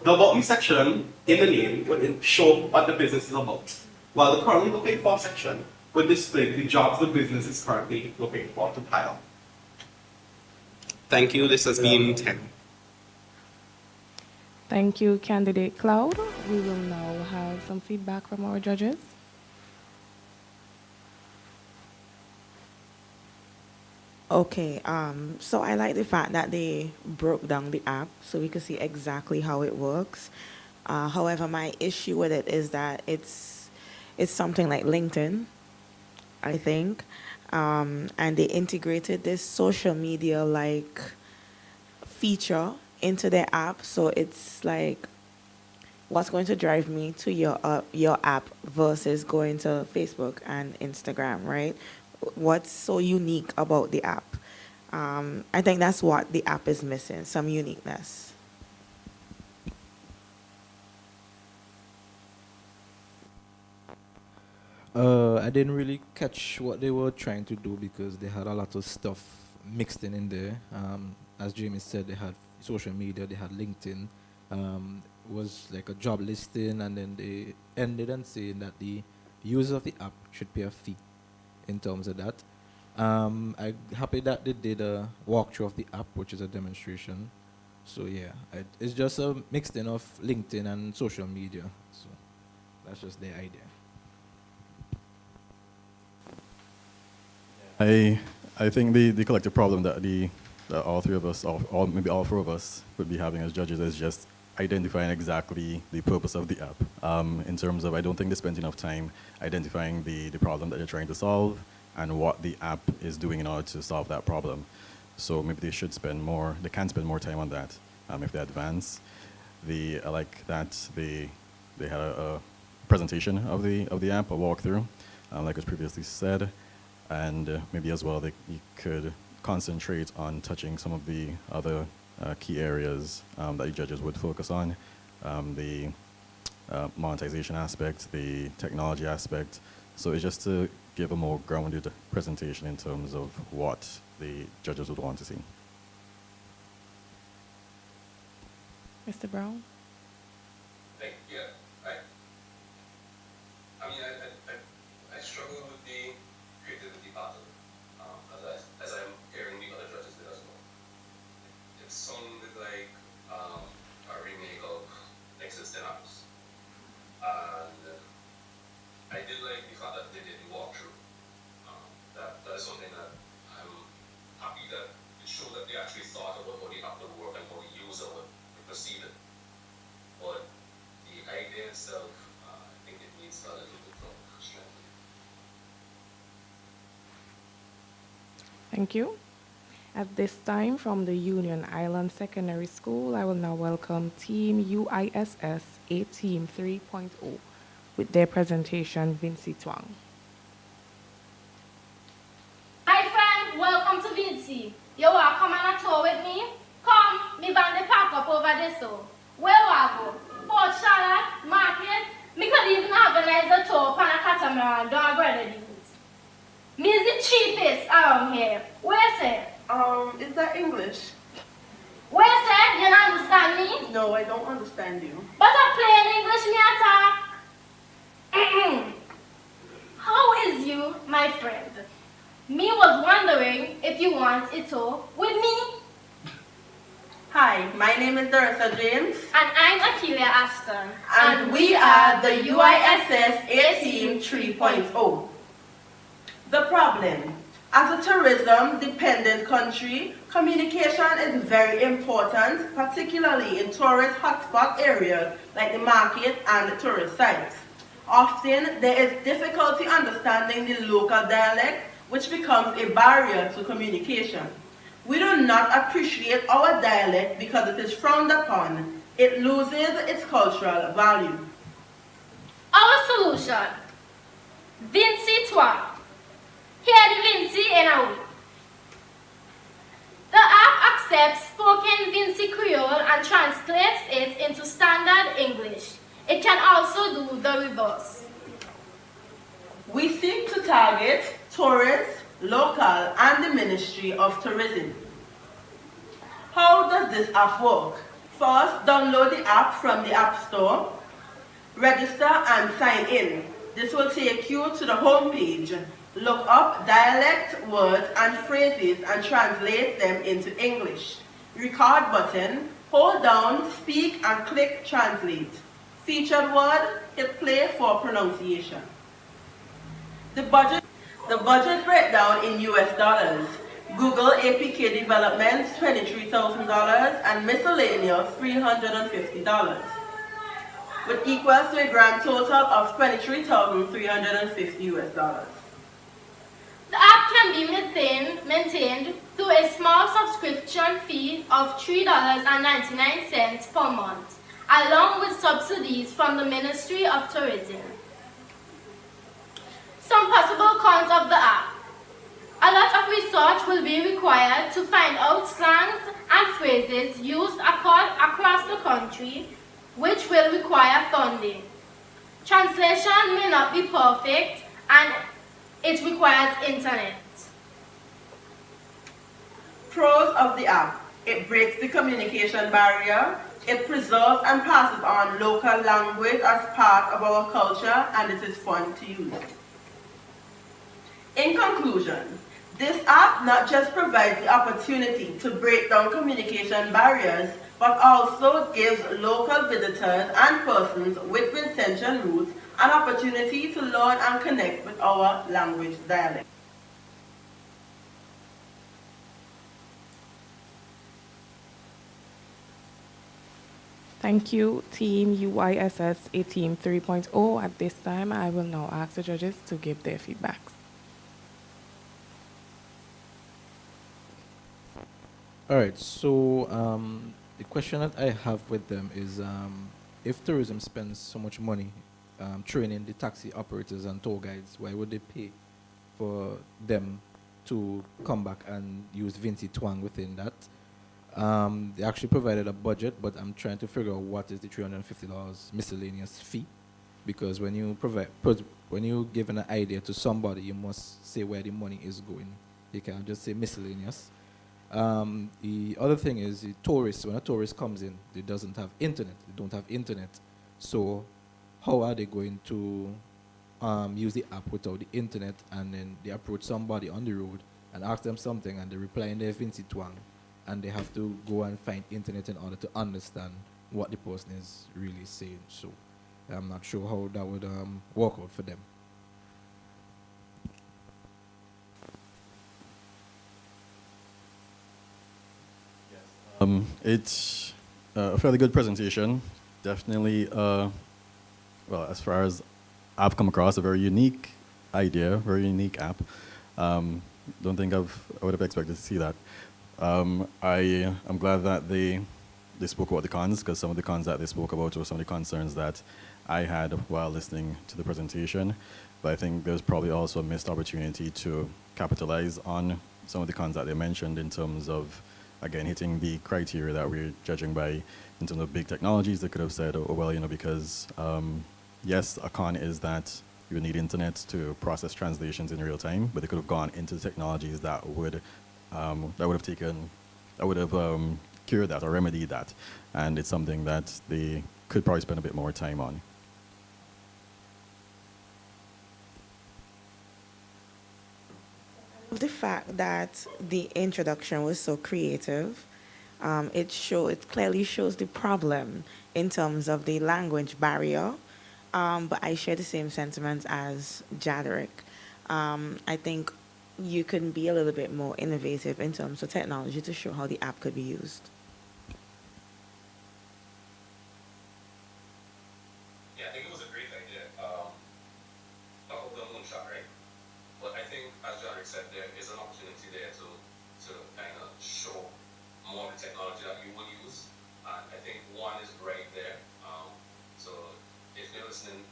The about me section in the name would show what the business is about, while the currently looking for section would display the jobs the business is currently looking for to hire. Thank you. This has been 10. Thank you, Candidate Cloud. We will now have some feedback from our judges. Okay, so I like the fact that they broke down the app so we could see exactly how it works. However, my issue with it is that it's something like LinkedIn, I think, and they integrated this social media like feature into their app, so it's like what's going to drive me to your app versus going to Facebook and Instagram, right? What's so unique about the app? I think that's what the app is missing, some uniqueness. I didn't really catch what they were trying to do because they had a lot of stuff mixed in there. As Jamie said, they had social media, they had LinkedIn. Was like a job listing, and then they ended on saying that the user of the app should pay a fee in terms of that. I'm happy that they did a walkthrough of the app, which is a demonstration. So yeah, it's just a mixed in of LinkedIn and social media. So that's just the idea. I think the collective problem that all 3 of us, or maybe all 4 of us, would be having as judges is just identifying exactly the purpose of the app. In terms of, I don't think they spent enough time identifying the problem that they're trying to solve and what the app is doing in order to solve that problem. So maybe they should spend more, they can spend more time on that if they advance. I like that they had a presentation of the app, a walkthrough, like was previously said, and maybe as well you could concentrate on touching some of the other key areas that the judges would focus on, the monetization aspect, the technology aspect. So it's just to give a more grounded presentation in terms of what the judges would want to see. Mr. Brown? Yeah, I mean, I struggle with the creativity part of it, as I'm hearing the other judges did as well. It sounded like a remake of existing apps. And I did like the fact that they did the walkthrough. That is something that I'm happy that it showed that they actually thought about how the app would work and how the user would perceive it. But the idea itself, I think it needs a little bit of strength. Thank you. At this time, from the Union Island Secondary School, I will now welcome Team UISS, A Team 3.0, with their presentation, Vincytwang. Hi friend, welcome to Vincy. You want to come on a tour with me? Come, me van the park up over there so. Where we go? Port Charlotte, Market, me could even have around here. Where's it? Is that English? Where's it? You don't understand me? No, I don't understand you. But I play in English, me attack. How is you, my friend? Me was wondering if you want it all with me. Hi, my name is Darissa James. And I'm Akeelia Ashton. And we are the U.I.S.S. A Team 3.0. The problem. As a tourism-dependent country, communication is very important, particularly in tourist hotspot areas like the market and the tourist sites. Often, there is difficulty understanding the local dialect, which becomes a barrier to communication. We do not appreciate our dialect because it is frowned upon. It loses its cultural value. Our solution. Vincytwang. Here the Vincy in a week. The app accepts spoken Vincy Creole and translates it into standard English. It can also do the reverse. We seek to target tourists, local, and the Ministry of Tourism. How does this app work? First, download the app from the App Store, register and sign in. This will take you to the home page. Look up dialect, words, and phrases and translate them into English. Record button, hold down, speak, and click translate. Featured word, hit play for pronunciation. The budget breakdown in US dollars. Google APK development, $23,000, and miscellaneous, $350, which equals to a grand total of $23,350 US. The app can be maintained through a small subscription fee of $3.99 per month, along with subsidies from the Ministry of Tourism. Some possible cons of the app. A lot of research will be required to find out slangs and phrases used across the country, which will require funding. Translation may not be perfect, and it requires internet. Pros of the app. It breaks the communication barrier. It preserves and passes on local language as part of our culture, and it is fun to use. In conclusion, this app not just provides the opportunity to break down communication barriers, but also gives local visitors and persons with Vincentian roots an opportunity to learn and connect with our language dialect. Thank you, Team U.I.S.S. A Team 3.0. At this time, I will now ask the judges to give their feedbacks. All right, so the question that I have with them is if tourism spends so much money training the taxi operators and tour guides, why would they pay for them to come back and use Vincytwang within that? They actually provided a budget, but I'm trying to figure out what is the $350 miscellaneous fee, because when you give an idea to somebody, you must say where the money is going. You can't just say miscellaneous. The other thing is the tourists. When a tourist comes in, they doesn't have internet. They don't have internet. So how are they going to use the app without the internet? And then they approach somebody on the road and ask them something, and they reply in their Vincytwang, and they have to go and find internet in order to understand what the person is really saying. So I'm not sure how that would work out for them. It's a fairly good presentation. Definitely, well, as far as I've come across, a very unique idea, very unique app. Don't think I would have expected to see that. I'm glad that they spoke about the cons, because some of the cons that they spoke about were some of the concerns that I had while listening to the presentation. But I think there's probably also a missed opportunity to capitalize on some of the cons that they mentioned in terms of, again, hitting the criteria that we're judging by in terms of big technologies. They could have said, oh, well, because yes, a con is that You would need internet to process translations in real time, but they could have gone into technologies that would have cured that or remedied that. And it's something that they could probably spend a bit more time on. The fact that the introduction was so creative, it clearly shows the problem in terms of the language barrier. But I share the same sentiments as Jaderick. I think you can be a little bit more innovative in terms of technology to show how the app could be used. Yeah, I think it was a great idea. Not of the moonshot, right? But I think, as Jaderick said, there is an opportunity there to kind of show more of the technology that you will use. And I think one is right there. So if you're listening,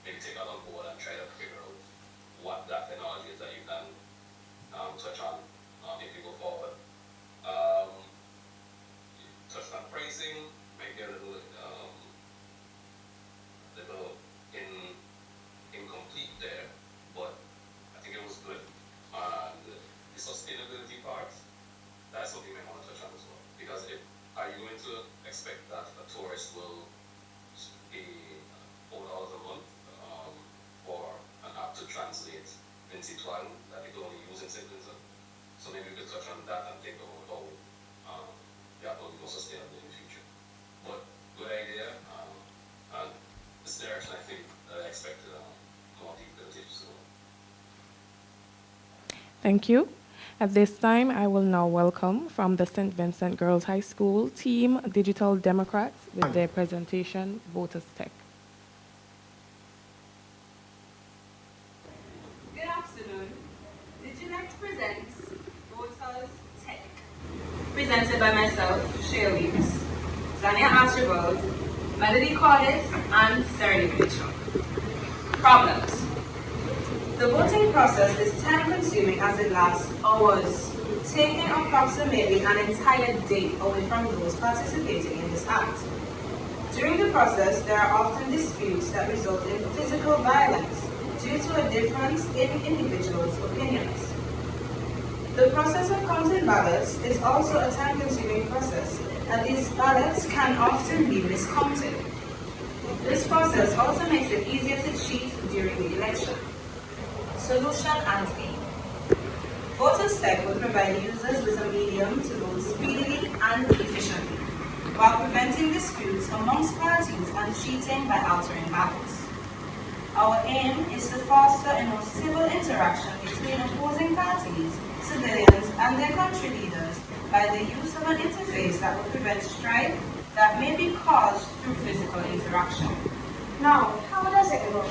maybe take that on board and try to figure out what that technology is that you can touch on if you go forward. You touched on pricing, might be a little incomplete there, but I think it was good. And the sustainability part, that's something you might want to touch on as well. Because are you going to expect that a tourist will pay $4 a month for an app to translate Vincytwang that they can only use in St. Vincent? So maybe we could touch on that and think about how the app will be more sustainable in the future. But good idea, and this direction I think I expected more deep into. So. Thank you. At this time, I will now welcome from the St. Vincent Girls High School team, Digital Democrats, with their presentation, Voters Tech. Good afternoon. DigiNet presents Voters Tech. Presented by myself, Shirley, Zania Archibald, Melody Cordes, and Serenity Mitchell. Problems. The voting process is time-consuming as it lasts hours, taking approximately an entire day away from those participating in this act. During the process, there are often disputes that result in physical violence due to a difference in individuals' opinions. The process of counting ballots is also a time-consuming process, and these ballots can often be miscounted. This process also makes it easier to cheat during the election. Solution and aim. Voters Tech will provide users with a medium to vote speedily and efficiently, while preventing disputes amongst parties and cheating by altering ballots. Our aim is to foster a more civil interaction between opposing parties, civilians, and their country leaders by the use of an interface that will prevent strife that may be caused through physical interaction. Now, how does it work?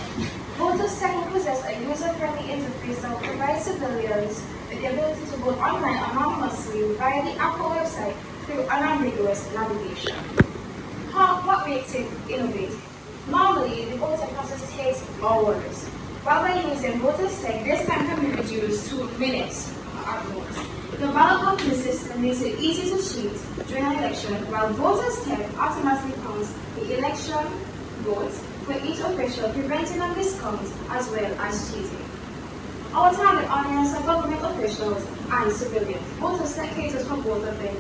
Voters Tech will possess a user-friendly interface that will provide civilians with the ability to vote online anonymously via the Apple website through unambiguous navigation. What makes it innovative? Normally, the voting process takes hours, while by using Voters Tech, this time can be reduced to minutes at most. The ballot counting system makes it easy to cheat during an election, while Voters Tech automatically counts the election votes for each official, preventing a miscount as well as cheating. Our target audience are government officials and civilians. Voters Tech caters for both of them.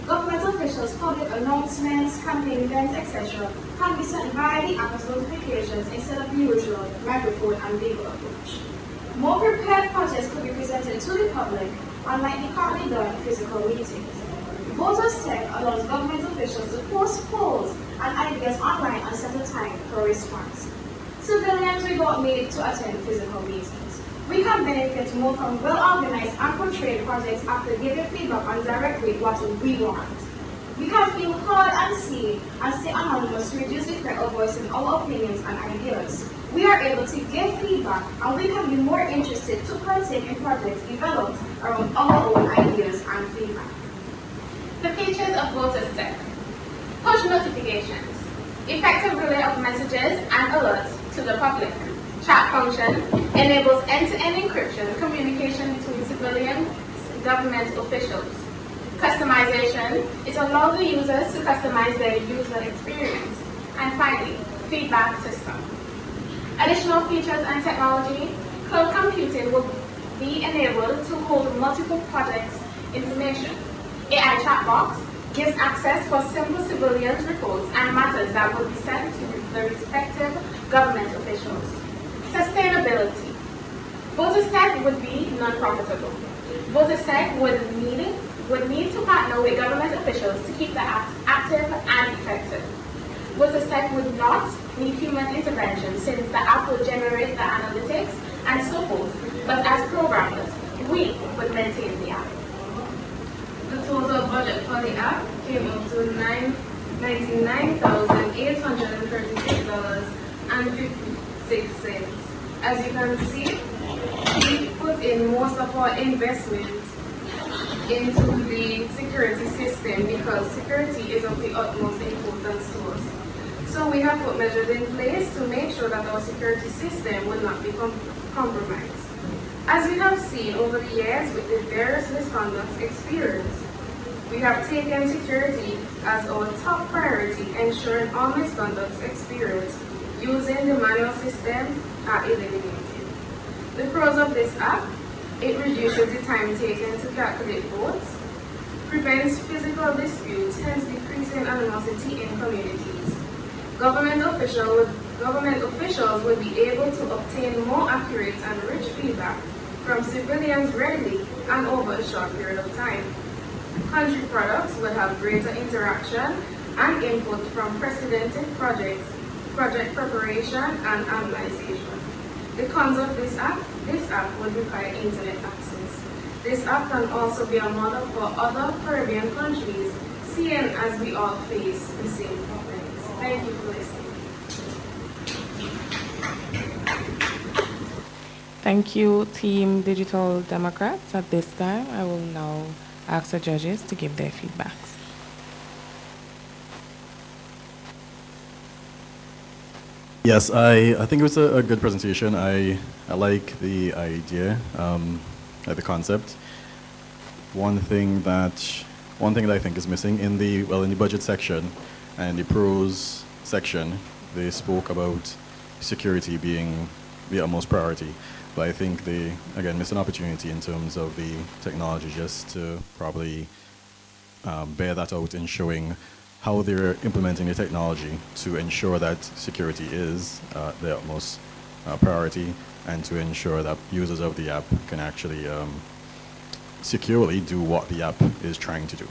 Government officials, public announcements, campaign events, etc. can be sent via the app as notifications instead of the usual microphone and video approach. More prepared projects could be presented to the public, unlike the currently done physical meetings. Voters Tech allows government officials to post polls and ideas online and set a time for response. Civilians we don't need to attend physical meetings. We can benefit more from well-organized and portrayed projects after giving feedback on directly what we want. We can feel heard and seen and stay anonymous to reduce the threat of voicing our opinions and ideas. We are able to give feedback and we can be more interested to partake in projects developed around our own ideas and feedback. The features of Voters Tech. Push notifications. Effective relay of messages and alerts to the public. Chat function enables end-to-end encryption communication between civilian government officials. Customization. It allows the users to customize their user experience. And finally, feedback system. Additional features and technology. Cloud computing will be enabled to hold multiple projects information. AI chat box gives access for simple civilians reports and matters that will be sent to the respective government officials. Sustainability. VotersTech would be non-profitable. VotersTech would need to partner with government officials to keep the act active and effective. VotersTech would not need human intervention since the app would generate the analytics and so forth, but as programmers, we would maintain the app. The total budget for the app came up to $99,836.56. As you can see, we put in most of our investment into the security system because security is of the utmost importance to us. So we have put measures in place to make sure that our security system will not be compromised. As we have seen over the years with the various misconducts experienced, we have taken security as our top priority, ensuring all misconducts experienced using the manual system are eliminated. The pros of this app: it reduces the time taken to calculate votes, prevents physical disputes, hence decreasing animosity in communities. Government officials will be able to obtain more accurate and rich feedback from civilians readily and over a short period of time. Country products will have greater interaction and input from precedented projects, project preparation and analyzation. The cons of this app would require internet access. This app can also be a model for other Caribbean countries, seeing as we all face the same problems. Thank you for listening. Thank you, Team Digital Democrats. At this time, I will now ask the judges to give their feedbacks. Yes, I think it was a good presentation. I like the idea, like the concept. One thing that I think is missing in the budget section and the pros section, they spoke about security being the utmost priority. But I think they, again, missed an opportunity in terms of the technology just to probably bear that out in showing how they're implementing the technology to ensure that security is the utmost priority and to ensure that users of the app can actually securely do what the app is trying to do.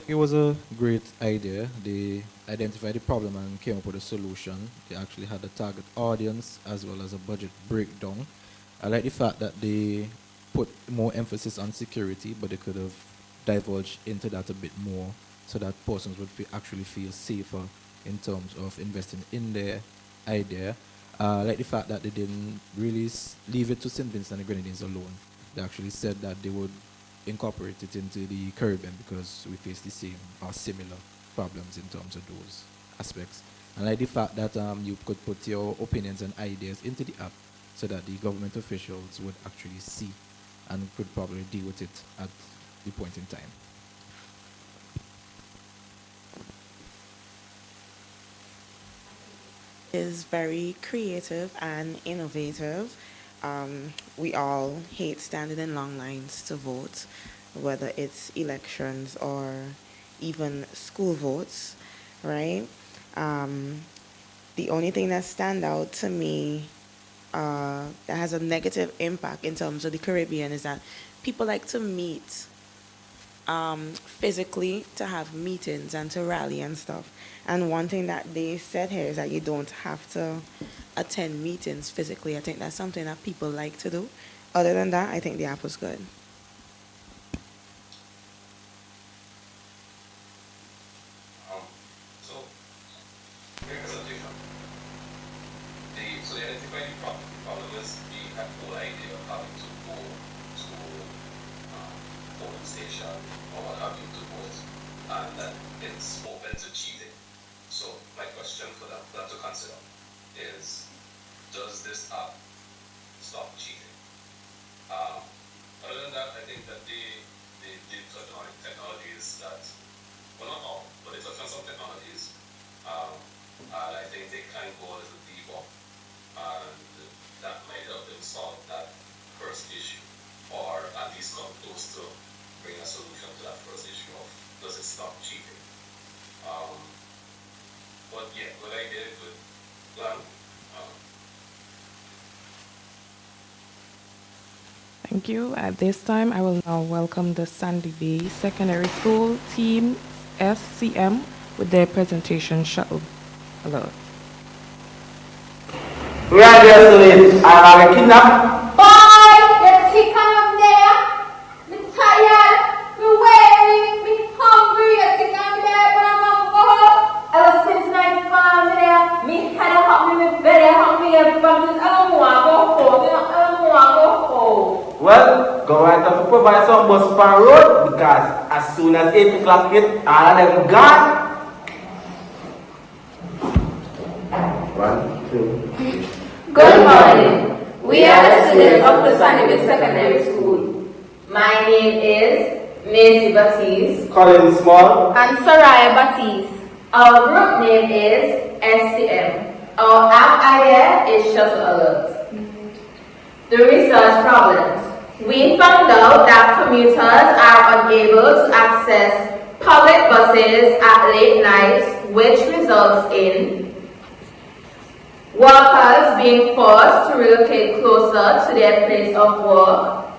It was a great idea. They identified the problem and came up with a solution. They actually had a target audience as well as a budget breakdown. I like the fact that they put more emphasis on security, but they could have divulged into that a bit more so that persons would actually feel safer in terms of investing in their idea. I like the fact that they didn't really leave it to St. Vincent and the Grenadines alone. They actually said that they would incorporate it into the Caribbean because we face the same or similar problems in terms of those aspects. And I like the fact that you could put your opinions and ideas into the app so that the government officials would actually see and could probably deal with it at the point in time. Is very creative and innovative. We all hate standing in long lines to vote, whether it's elections or even school votes, right? The only thing that stands out to me that has a negative impact in terms of the Caribbean is that people like to meet physically, to have meetings and to rally and stuff. And one thing that they said here is that you don't have to attend meetings physically. I think that's something that people like to do. Other than that, I think the app was good. So they identified the problem is the whole idea of having to go to polling station or what have you to vote, and that it's open to cheating. So my question for that to consider is, does this app stop cheating? Other than that, I think that they did touch on technologies that, well, not all, but they touched Thank you. At this time, I will now welcome the Sandy Bay Secondary School Team SCM with their presentation shuttle. Hello. We are just doing a kidnap. Boy, let's see come up there. I'm tired, I'm weary, I'm hungry, let's see come there, but I'm not go home. Ever since 95 there, me kind of hungry, me very hungry, everybody says, I don't want to go home, I don't want to go home. Well, go right off to provide some bus per road because as soon as 8 o'clock hit, all of them gone. 1, 2, 3. Good morning. We are the students of the Canouan Secondary School. My name is Macy Baptiste, Colin Small, and Soraya Baptiste. Our group name is SCM. Our app idea is Shuttle Alert. The research problems. We found out that commuters are unable to access public buses at late nights, which results in workers being forced to relocate closer to their place of work.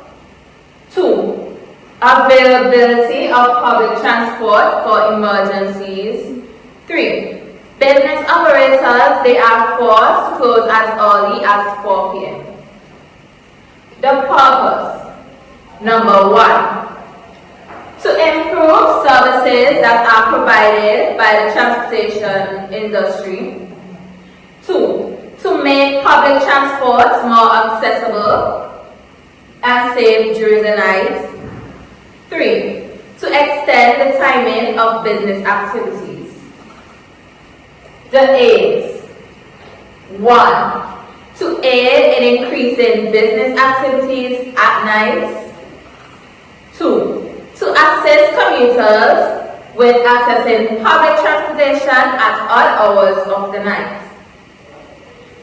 2. Availability of public transport for emergencies. 3. Business operators, they are forced to close as early as 4 p.m. The purpose. Number 1. To improve services that are provided by the transportation industry. 2. To make public transport more accessible and safe during the night. 3. To extend the timing of business activities. The aims. 1. To aid in increasing business activities at night. 2. To assist commuters with accessing public transportation at odd hours of the night.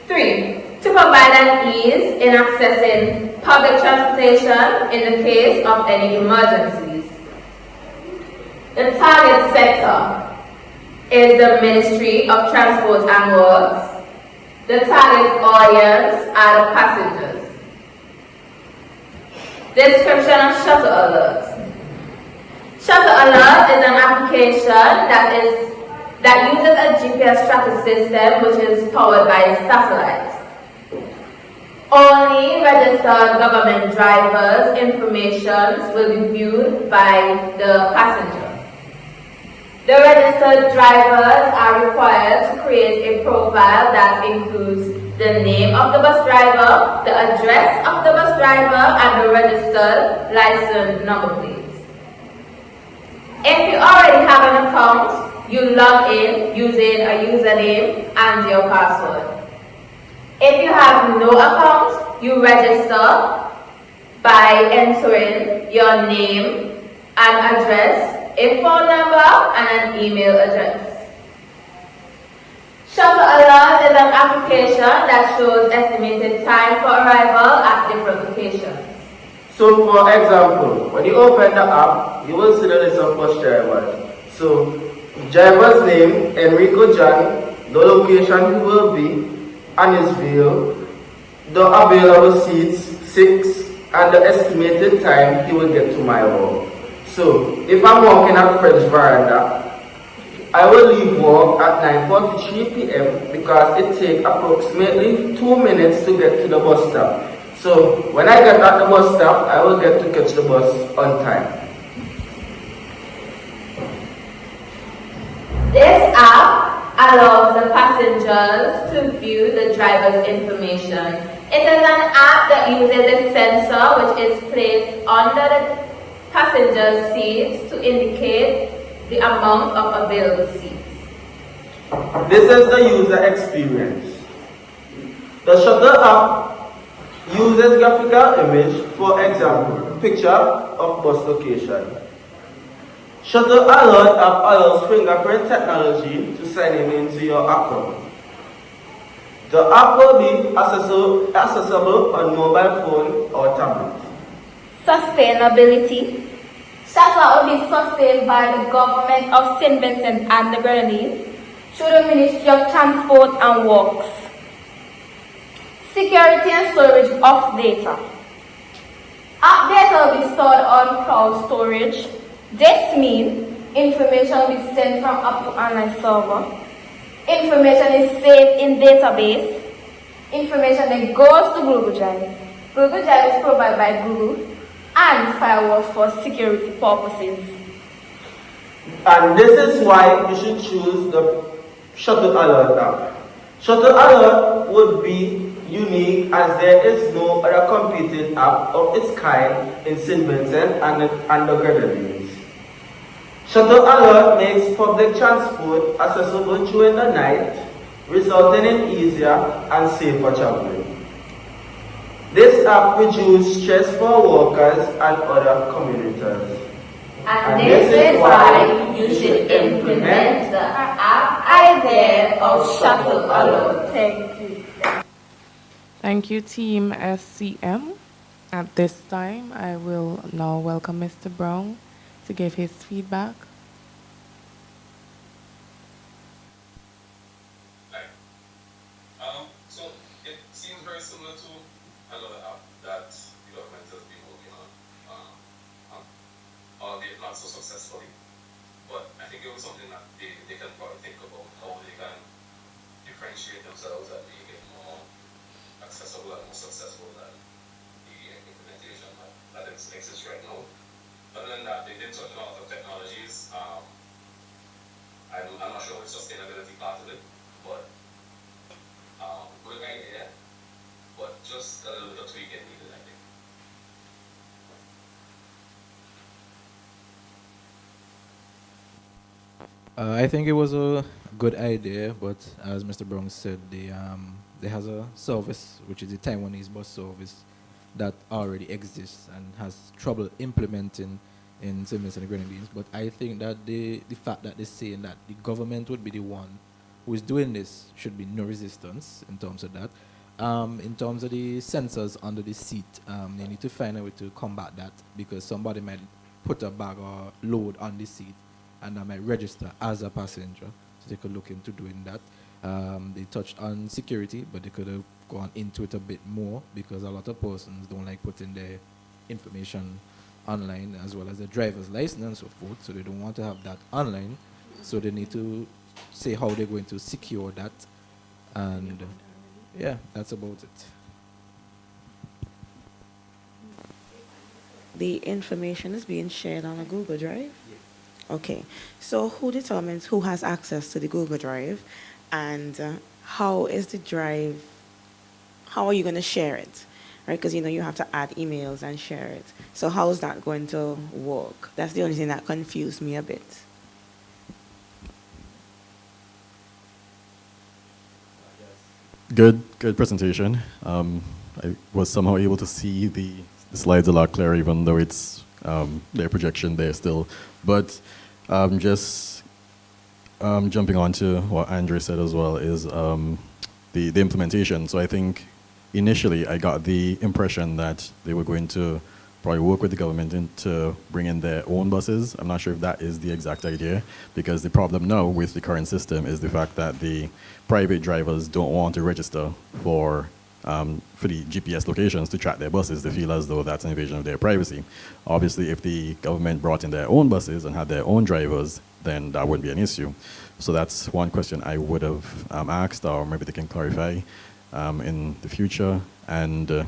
3. To provide an ease in accessing public transportation in the case of any emergencies. The target sector is the Ministry of Transport and Works. The target audience are the passengers. Description of Shuttle Alert. Shuttle Alert is an application that uses a GPS tracker system which is powered by satellites. Only registered government drivers' information will be viewed by the passenger. The registered drivers are required to create a profile that includes the name of the bus driver, the address of the bus driver, and the registered license number plate. If you already have an account, you log in using a username and your password. If you have no account, you register by entering your name and address, a phone number, and an email address. Shuttle Alert is an application that shows estimated time for arrival at different locations. So for example, when you open the app, you will see the list of bus drivers. So driver's name, Enrico John, the location he will be, Annisville, the available seats, 6, and the estimated time he will get to my work. So if I'm walking at French Veranda, I will leave work at 9:43 p.m. because it takes approximately 2 minutes to get to the bus stop. So when I get at the bus stop, I will get to catch the bus on time. This app allows the passengers to view the driver's information. It is an app that uses a sensor which is placed under the passenger seats to indicate the amount of available seats. This is the user experience. The Shuttle app uses graphical image, for example, picture of bus location. Shuttle Alert app allows fingerprint technology to sign into your account. The app will be accessible on mobile phone or tablet. Sustainability. Shuttle will be sustained by the government of St. Vincent and the Grenadines through the Ministry of Transport and Works. Security and storage of data. App data will be stored on cloud storage. This means information will be sent from up to online server. Information is saved in database. Information then goes to Google Drive. Google Drive is provided by Google and firewall for security purposes. And this is why you should choose the Shuttle Alert app. Shuttle Alert would be unique as there is no other competing app of its kind in St. Vincent and the Grenadines. Shuttle Alert makes public transport accessible during the night, resulting in easier and safer traveling. This app reduces stress for workers and other commuters. And this is why you should implement the app idea of Shuttle Alert. Thank you. Thank you, Team SCM. At this time, I will now welcome Mr. Brown to give his feedback. So it seems very similar to another app that the government has been working on, albeit not so successfully. But I think it was something that they can probably think about how they can differentiate themselves and make it more accessible and more successful than the implementation that exists right now. Other than that, they did touch on a lot of technologies. I'm not sure what sustainability part of it, but good idea, but just a little bit of tweaking needed, I think. I think it was a good idea, but as Mr. Brown said, there has a service, which is the Taiwanese bus service, that already exists and has trouble implementing in St. Vincent and the Grenadines. But I think that the fact that they're saying that the government would be the one who is doing this should be no resistance in terms of that. In terms of the sensors under the seat, they need to find a way to combat that, because somebody might put a bag or load on the seat and that might register as a passenger. So they could look into doing that. They touched on security, but they could have gone into it a bit more, because a lot of persons don't like putting their information online, as well as their driver's license and so forth, so they don't want to have that online. So they need to say how they're going to secure that, and yeah, that's about it. The information is being shared on a Google Drive? Okay, so who determines who has access to the Google Drive, and how is the drive, how are you going to share it? Right, because you have to add emails and share it. So how is that going to work? That's the only thing that confused me a bit. Good presentation. I was somehow able to see the slides a lot clearer, even though it's their projection there still. But just jumping on to what Andre said as well is the implementation. So I think initially I got the impression that they were going to probably work with the government to bring in their own buses. I'm not sure if that is the exact idea, because the problem now with the current system is the fact that the private drivers don't want to register for the GPS locations to track their buses. They feel as though that's an invasion of their privacy. Obviously, if the government brought in their own buses and had their own drivers, then that wouldn't be an issue. So that's one question I would have asked, or maybe they can clarify in the future. And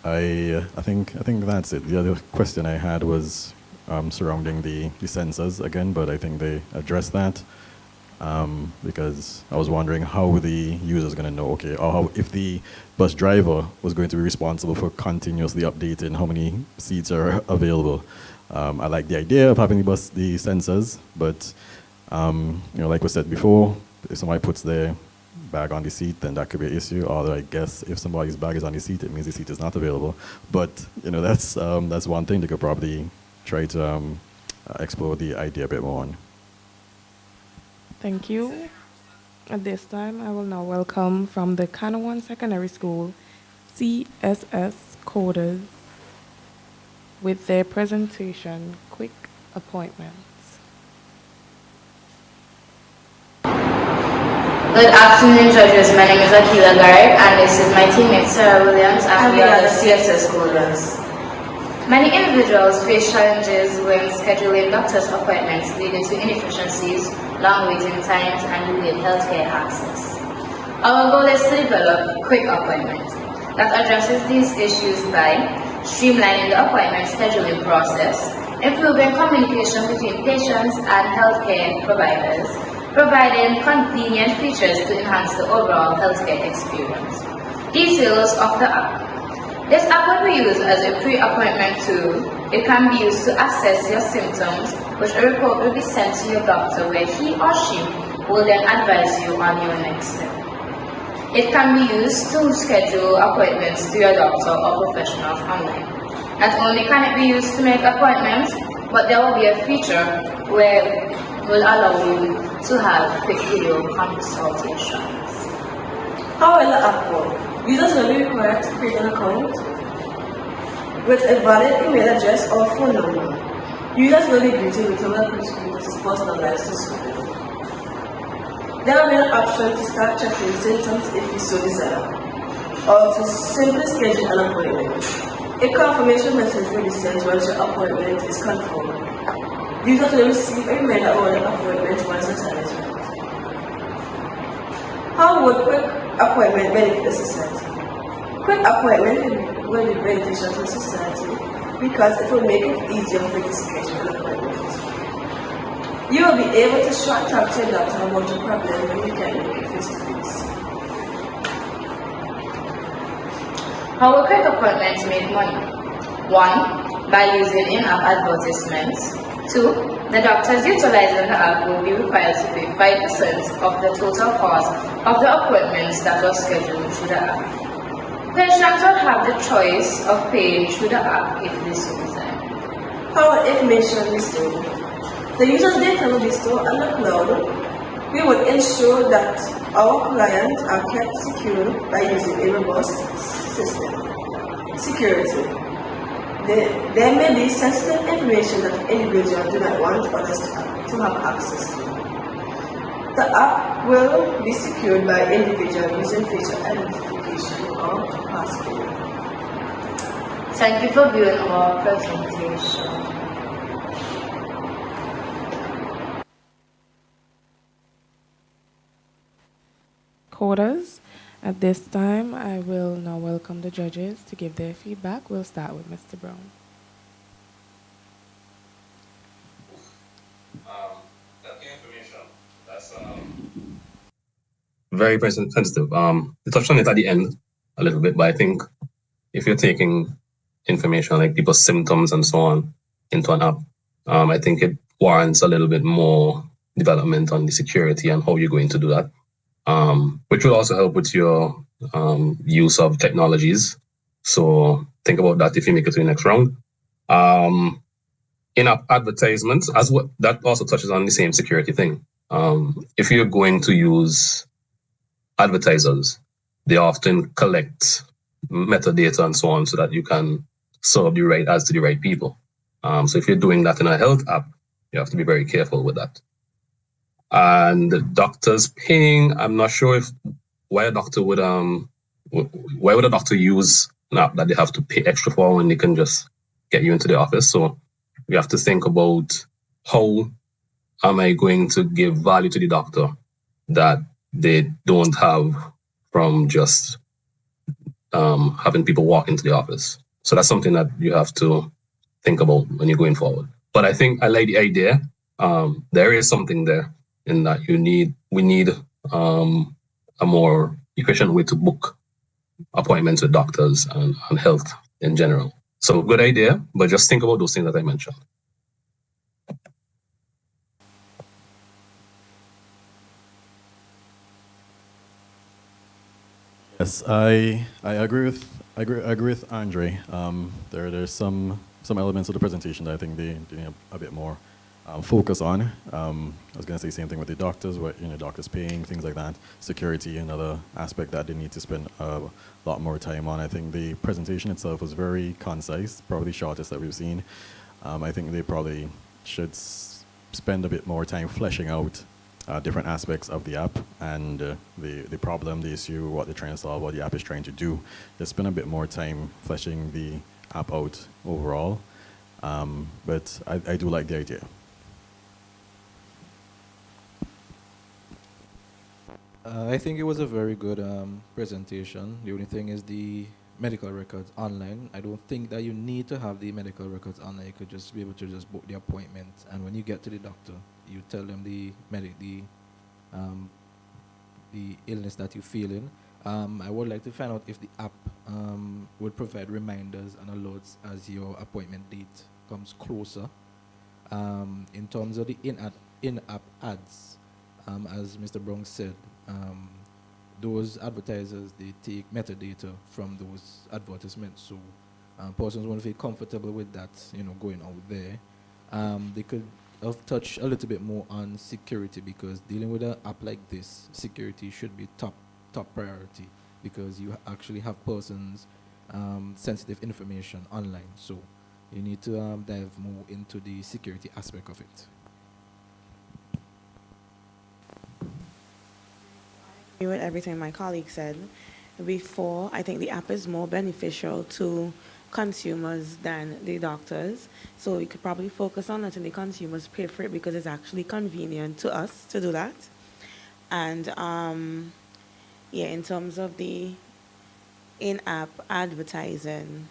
I think that's it. The other question I had was surrounding the sensors again, but I think they addressed that. Because I was wondering how the user is going to know, okay, or how, if the bus driver was going to be responsible for continuously updating how many seats are available. I like the idea of having the sensors, but like we said before, if somebody puts their bag on the seat, then that could be an issue. Or I guess if somebody's bag is on the seat, it means the seat is not available. But that's one thing they could probably try to explore the idea a bit more on. Thank you. At this time, I will now welcome from the Canouan Secondary School, CSS Coders, with their presentation, Quick Appointments. Good afternoon, judges. My name is Akila Garrett, and this is my teammate Sarah Williams, and we are the CSS Coders. Many individuals face challenges when scheduling doctor's appointments, leading to inefficiencies, long waiting times, and delayed healthcare access. Our goal is to develop quick appointments that addresses these issues by streamlining the appointment scheduling process, improving communication between patients and healthcare providers, providing convenient features to enhance the overall healthcare experience. Details of the app. This app will be used as a pre-appointment tool. It can be used to assess your symptoms, which a report will be sent to your doctor where he or she will then advise you on your next step. It can be used to schedule appointments to your doctor or professionals online. Not only can it be used to make appointments, but there will be a feature where it will allow you to have quick video consultations. How will the app work? Users will be required to create an account with a valid email address or phone number. Users will be greeted with a welcome screen that is personalized to school. There will be an option to start checking symptoms if you so desire, or to simply schedule an appointment. A confirmation message will be sent once your appointment is confirmed. Users will receive a reminder about the appointment once the time is right. How would quick appointment benefit the society? Quick appointment will be beneficial to the society because it will make it easier for you to schedule an appointment. You will be able to short talk to your doctor about your problem when you can make it face to face. How will quick appointments make money? 1. By using in-app advertisements. 2. The doctors utilizing the app will be required to pay 5% of the total cost of the appointments that were scheduled through the app. Patients will have the choice of paying through the app if they so desire. How will information be stored? The user's data will be stored on the cloud. We would ensure that our clients are kept secure by using a robust system. Security. There may be sensitive information that individuals do not want others to have access to. The app will be secured by individuals using facial identification or passcode. Thank you for viewing our presentation. Coders, at this time, I will now welcome the judges to give their feedback. We'll start with Mr. Brown. That information, that's very, very sensitive. We touched on it at the end a little bit, but I think if you're taking information like people's symptoms and so on into an app, I think it warrants a little bit more development on the security and how you're going to do that, which will also help with your use of technologies. So think about that if you make it to the next round. In-app advertisements, that also touches on the same security thing. If you're going to use advertisers, they often collect metadata and so on so that you can serve the right ads to the right people. So if you're doing that in a health app, you have to be very careful with that. And the doctors paying, I'm not sure why a doctor would why would a doctor use an app that they have to pay extra for when they can just get you into the office? So we have to think about how am I going to give value to the doctor that they don't have from just having people walk into the office. So that's something that you have to think about when you're going forward. But I think I like the idea. There is something there in that we need a more efficient way to book appointments with doctors and health in general. So good idea, but just think about those things that I mentioned. Yes, I agree with Andre. There's some elements of the presentation that I think they need a bit more focus on. I was going to say the same thing with the doctors, what doctors paying, things like that. Security, another aspect that they need to spend a lot more time on. I think the presentation itself was very concise, probably the shortest that we've seen. I think they probably should spend a bit more time fleshing out different aspects of the app and the problem, the issue, what they're trying to solve, what the app is trying to do. They spend a bit more time fleshing the app out overall, but I do like the idea. I think it was a very good presentation. The only thing is the medical records online. I don't think that you need to have the medical records online. You could just be able to just book the appointment, and when you get to the doctor, you tell them the illness that you're feeling. I would like to find out if the app would provide reminders and alerts as your appointment date comes closer. In terms of the in-app ads, as Mr. Brown said, those advertisers, they take metadata from those advertisements, so persons want to feel comfortable with that, going out there. They could have touched a little bit more on security, because dealing with an app like this, security should be top priority, because you actually have persons' sensitive information online, so you need to dive more into the security aspect of it. With everything my colleague said before, I think the app is more beneficial to consumers than the doctors. So we could probably focus on letting the consumers pay for it, because it's actually convenient to us to do that. And yeah, in terms of the in-app advertising,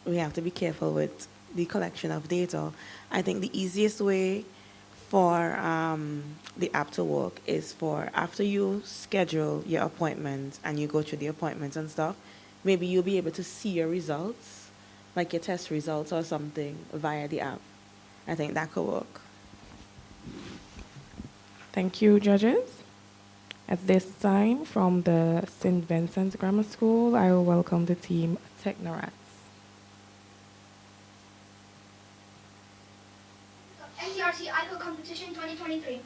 we have to be careful with the collection of data. I think the easiest way for the app to work is for after you schedule your appointment and you go through the appointments and stuff, maybe you'll be able to see your results, like your test results or something, via the app. I think that could work. Thank you, judges. At this time, from the St. Vincent Grammar School, I will welcome the team Technorats. NCRC ICode Competition 2023.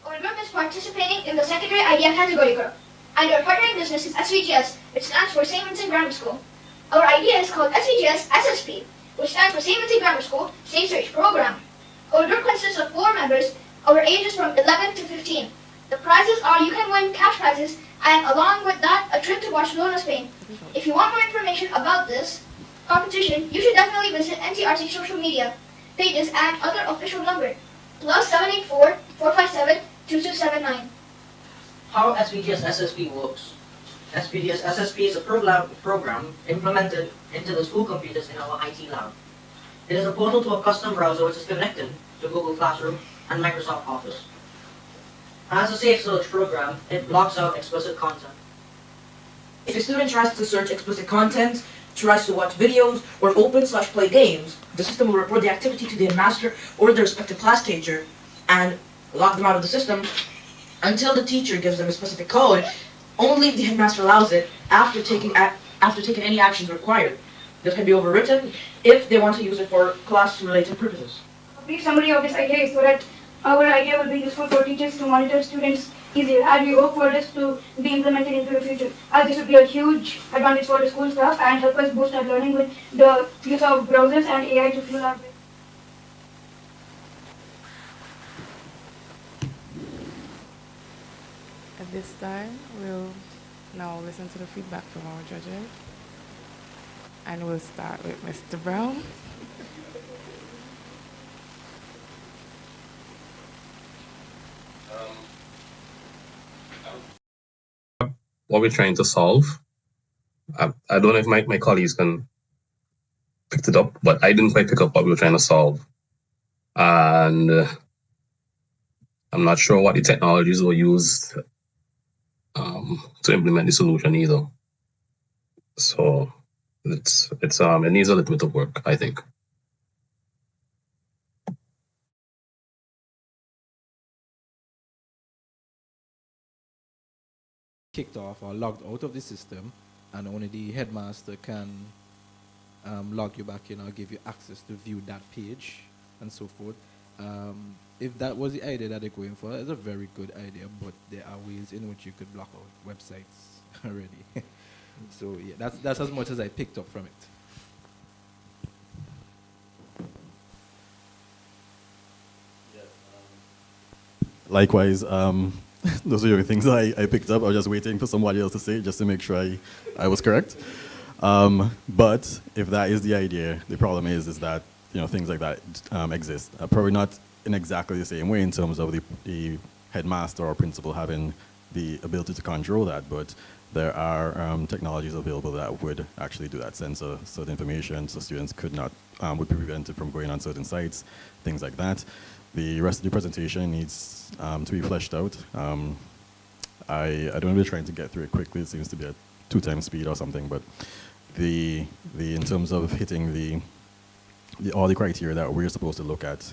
Our group is participating in the Secondary Idea category group, and our partnering business is SVGS, which stands for St. Vincent Grammar School. Our idea is called SVGS SSP, which stands for St. Vincent Grammar School Safe Search Program. Our group consists of 4 members. Our age is from 11 to 15. The prizes are you can win cash prizes, and along with that, a trip to Barcelona, Spain. If you want more information about this competition, you should definitely visit NCRC social media pages and other official number, +784 457 2279. How SPGS SSP works. SPGS SSP is a program implemented into the school computers in our IT lab. It is a portal to a custom browser which is connected to Google Classroom and Microsoft Office. As a safe search program, it blocks out explicit content. If a student tries to search explicit content, tries to watch videos, or open/play games, the system will report the activity to the headmaster or the respective class teacher and lock them out of the system until the teacher gives them a specific code. Only the headmaster allows it after taking any actions required. This can be overwritten if they want to use it for class-related purposes. A brief summary of this idea is so that our idea will be useful for teachers to monitor students easier, and we hope for this to be implemented into the future, as this would be a huge advantage for the school staff and help us boost our learning with the use of browsers and AI to fuel our brain. At this time, we'll now listen to the feedback from our judges. And we'll start with Mr. Brown. What we're trying to solve, I don't know if my colleagues can pick it up, but I didn't quite pick up what we were trying to solve. And I'm not sure what the technologies were used to implement the solution either. So it needs a little bit of work, I think. Kicked off or logged out of the system, and only the headmaster can log you back in or give you access to view that page and so forth. If that was the idea that they're going for, it's a very good idea, but there are ways in which you could block out websites already. So yeah, that's as much as I picked up from it. Likewise, those are the things I picked up. I was just waiting for somebody else to say it just to make sure I was correct. But if that is the idea, the problem is that things like that exist. Probably not in exactly the same way in terms of the headmaster or principal having the ability to control that, but there are technologies available that would actually do that, censor certain information so students would be prevented from going on certain sites, things like that. The rest of the presentation needs to be fleshed out. I don't know if trying to get through it quickly. It seems to be at 2 times speed or something, but in terms of hitting all the criteria that we're supposed to look at,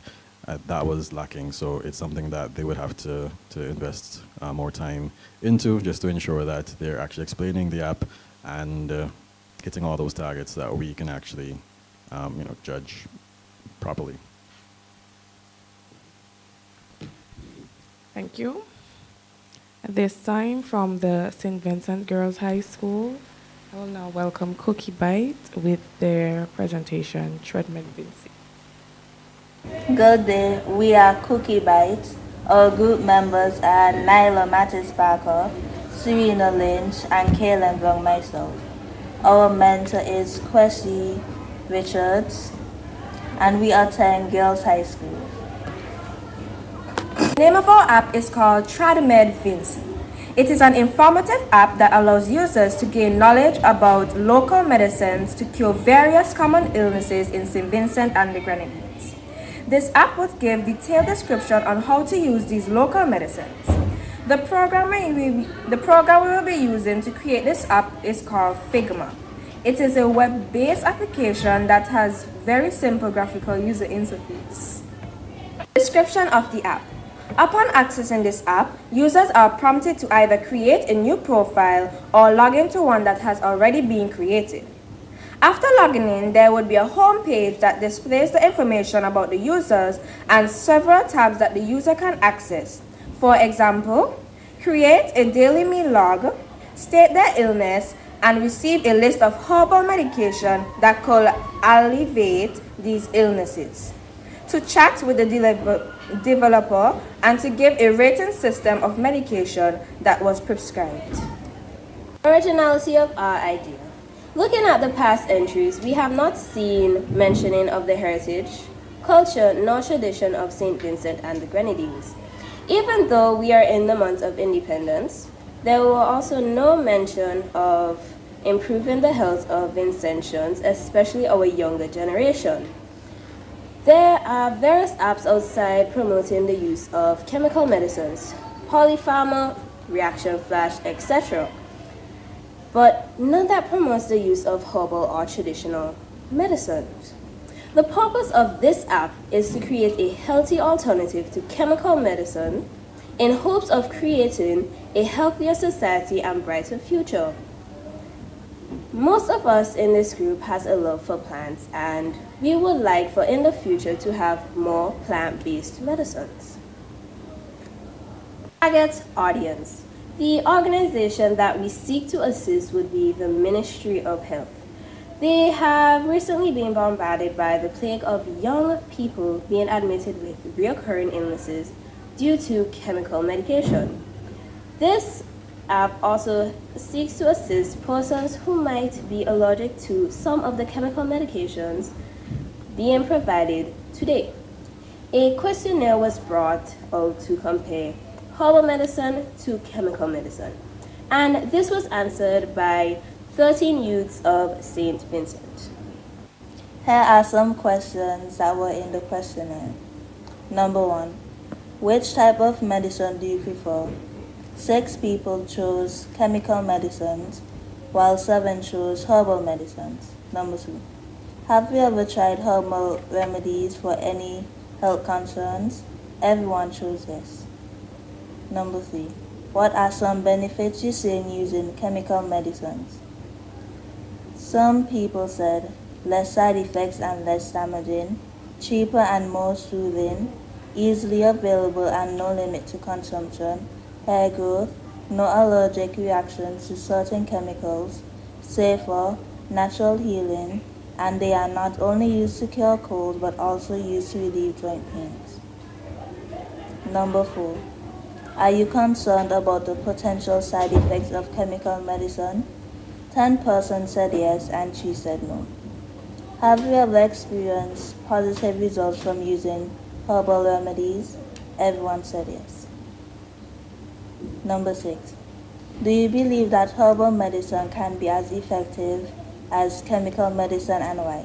that was lacking. So it's something that they would have to invest more time into, just to ensure that they're actually explaining the app and hitting all those targets that we can actually judge properly. Thank you. At this time, from the St. Vincent Girls High School, I will now welcome Cookie Byte with their presentation, Treadmill Vincy. Good day, we are Cookie Byte. Our group members are Nyla Mattis Parker, Serena Lynch, and Kaylin Brown myself. Our mentor is Kwesi Richards, and we attend Girls High School. The name of our app is called Treadmill Vincy. It is an informative app that allows users to gain knowledge about local medicines to cure various common illnesses in St. Vincent and the Grenadines. This app would give detailed description on how to use these local medicines. The program we will be using to create this app is called Figma. It is a web-based application that has very simple graphical user interface. Description of the app. Upon accessing this app, users are prompted to either create a new profile or log into one that has already been created. After logging in, there would be a home page that displays the information about the users and several tabs that the user can access. For example, create a daily meal log, state their illness, and receive a list of herbal medication that could alleviate these illnesses. To chat with the developer and to give a rating system of medication that was prescribed. Originality of our idea. Looking at the past entries, we have not seen mentioning of the heritage, culture, nor tradition of St. Vincent and the Grenadines. Even though we are in the month of independence, there were also no mention of improving the health of Vincentians, especially our younger generation. There are various apps outside promoting the use of chemical medicines, polypharma, reaction flash, etc., but none that promotes the use of herbal or traditional medicines. The purpose of this app is to create a healthy alternative to chemical medicine in hopes of creating a healthier society and brighter future. Most of us in this group has a love for plants, and we would like for in the future to have more plant-based medicines. Target audience. The organization that we seek to assist would be the Ministry of Health. They have recently been bombarded by the plague of young people being admitted with recurring illnesses due to chemical medication. This app also seeks to assist persons who might be allergic to some of the chemical medications being provided today. A questionnaire was brought out to compare herbal medicine to chemical medicine, and this was answered by 13 youths of St. Vincent. Here are some questions that were in the questionnaire. Number 1. Which type of medicine do you prefer? 6 people chose chemical medicines, while 7 chose herbal medicines. Number 2. Have you ever tried herbal remedies for any health concerns? Everyone chose yes. Number 3. What are some benefits you see in using chemical medicines? Some people said less side effects and less damaging, cheaper and more soothing, easily available and no limit to consumption, hair growth, no allergic reactions to certain chemicals, safer, natural healing, and they are not only used to cure cold but also used to relieve joint pains. Number 4. Are you concerned about the potential side effects of chemical medicine? 10% said yes and 3 said no. Have you ever experienced positive results from using herbal remedies? Everyone said yes. Number 6. Do you believe that herbal medicine can be as effective as chemical medicine and why?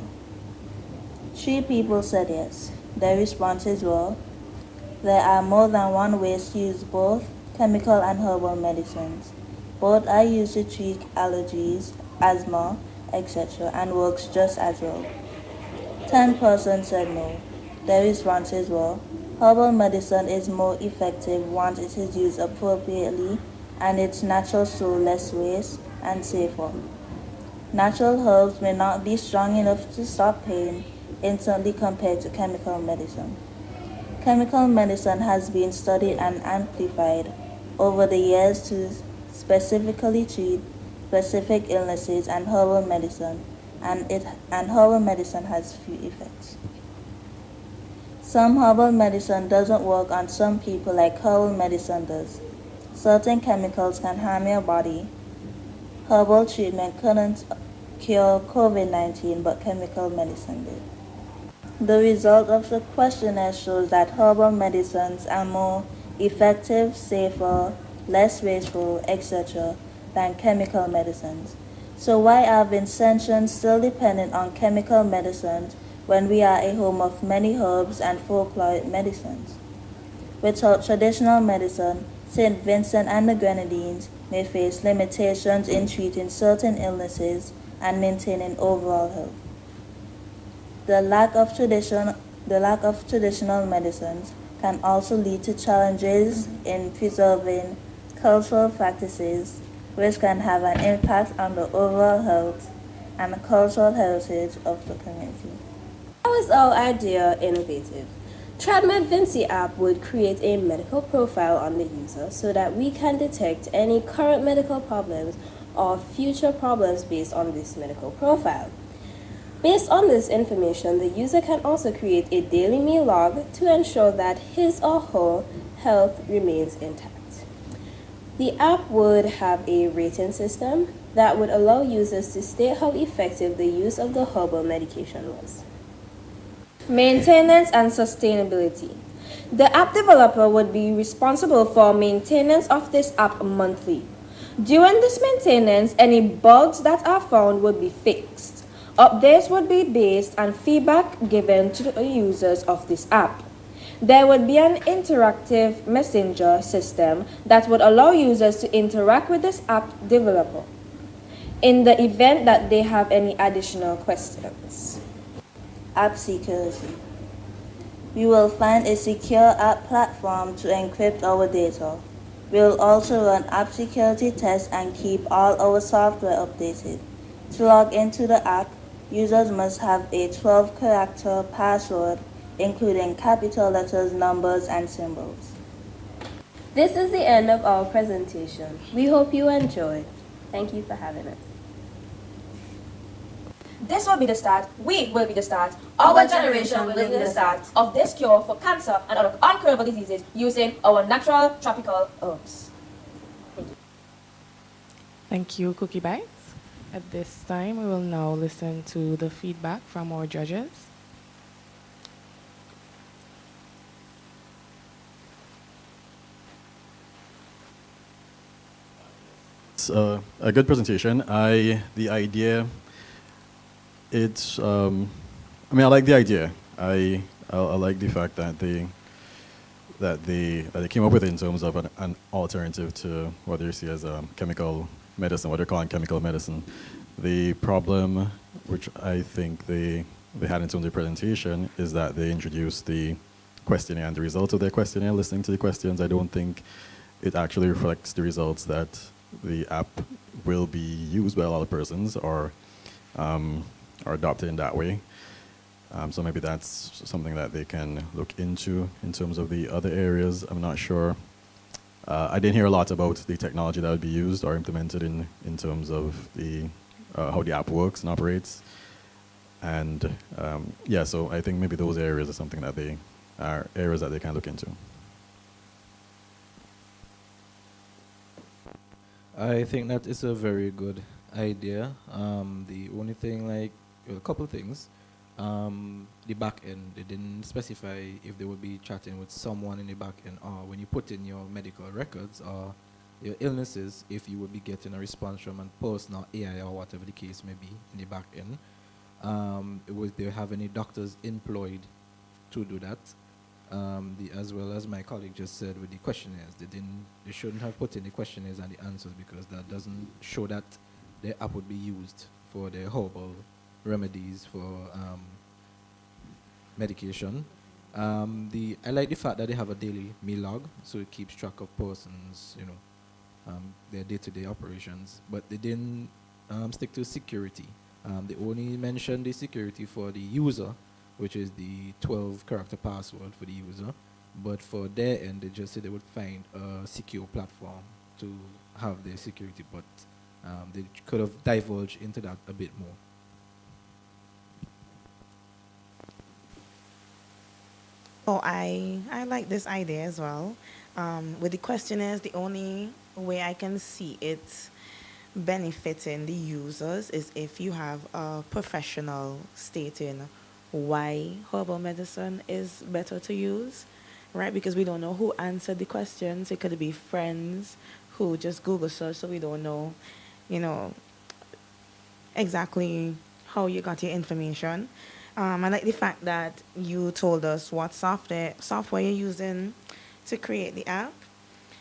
3 people said yes. Their responses were, there are more than one way to use both chemical and herbal medicines. Both are used to treat allergies, asthma, etc. and works just as well. 10% said no. Their responses were, herbal medicine is more effective once it is used appropriately and it's natural, so less waste and safer. Natural herbs may not be strong enough to stop pain instantly compared to chemical medicine. Chemical medicine has been studied and amplified over the years to specifically treat specific illnesses and herbal medicine, and herbal medicine has few effects. Some herbal medicine doesn't work on some people like herbal medicine does. Certain chemicals can harm your body. Herbal treatment couldn't cure COVID-19, but chemical medicine did. The result of the questionnaire shows that herbal medicines are more effective, safer, less wasteful, etc. than chemical medicines. So why are Vincentians still dependent on chemical medicines when we are a home of many herbs and folkloric medicines? Without traditional medicine, St. Vincent and the Grenadines may face limitations in treating certain illnesses and maintaining overall health. The lack of traditional medicines can also lead to challenges in preserving cultural practices, which can have an impact on the overall health and cultural heritage of the community. How is our idea innovative? TradMed Vincy app would create a medical profile on the user so that we can detect any current medical problems or future problems based on this medical profile. Based on this information, the user can also create a daily meal log to ensure that his or her health remains intact. The app would have a rating system that would allow users to state how effective the use of the herbal medication was. Maintenance and sustainability. The app developer would be responsible for maintenance of this app monthly. During this maintenance, any bugs that are found would be fixed. Updates would be based on feedback given to the users of this app. There would be an interactive messenger system that would allow users to interact with this app developer in the event that they have any additional questions. App security. We will find a secure app platform to encrypt our data. We will also run app security tests and keep all our software updated. To log into the app, users must have a 12-character password, including capital letters, numbers, and symbols. This is the end of our presentation. We hope you enjoyed. Thank you for having us. This will be the start, we will be the start, our generation will be the start of this cure for cancer and other uncurable diseases using our natural tropical herbs. Thank you, Cookie Bites. At this time, we will now listen to the feedback from our judges. It's a good presentation. The idea, it's, I like the idea. I like the fact that they came up with it in terms of an alternative to what you see as chemical medicine, what they're calling chemical medicine. The problem, which I think they had in terms of the presentation, is that they introduced the questionnaire and the results of their questionnaire. Listening to the questions, I don't think it actually reflects the results that the app will be used by a lot of persons or adopted in that way. So maybe that's something that they can look into in terms of the other areas. I'm not sure. I didn't hear a lot about the technology that would be used or implemented in terms of the how the app works and operates. And yeah, so I think maybe those areas are something that they are areas that they can look into. I think that is a very good idea. The only thing, like, well, a couple things. The back end, they didn't specify if they would be chatting with someone in the back end, or when you put in your medical records or your illnesses, if you would be getting a response from a person or AI or whatever the case may be in the back end. Would they have any doctors employed to do that? As well as my colleague just said with the questionnaires, they shouldn't have put in the questionnaires and the answers, because that doesn't show that the app would be used for the herbal remedies for medication. I like the fact that they have a daily meal log, so it keeps track of persons, their day-to-day operations. But they didn't stick to security. They only mentioned the security for the user, which is the 12-character password for the user. But for their end, they just said they would find a secure platform to have their security, but they could have divulged into that a bit more. Oh, I like this idea as well. With the questionnaires, the only way I can see it benefiting the users is if you have a professional stating why herbal medicine is better to use, right? Because we don't know who answered the questions. It could be friends who just Google search, so we don't know, exactly how you got your information. I like the fact that you told us what software you're using to create the app.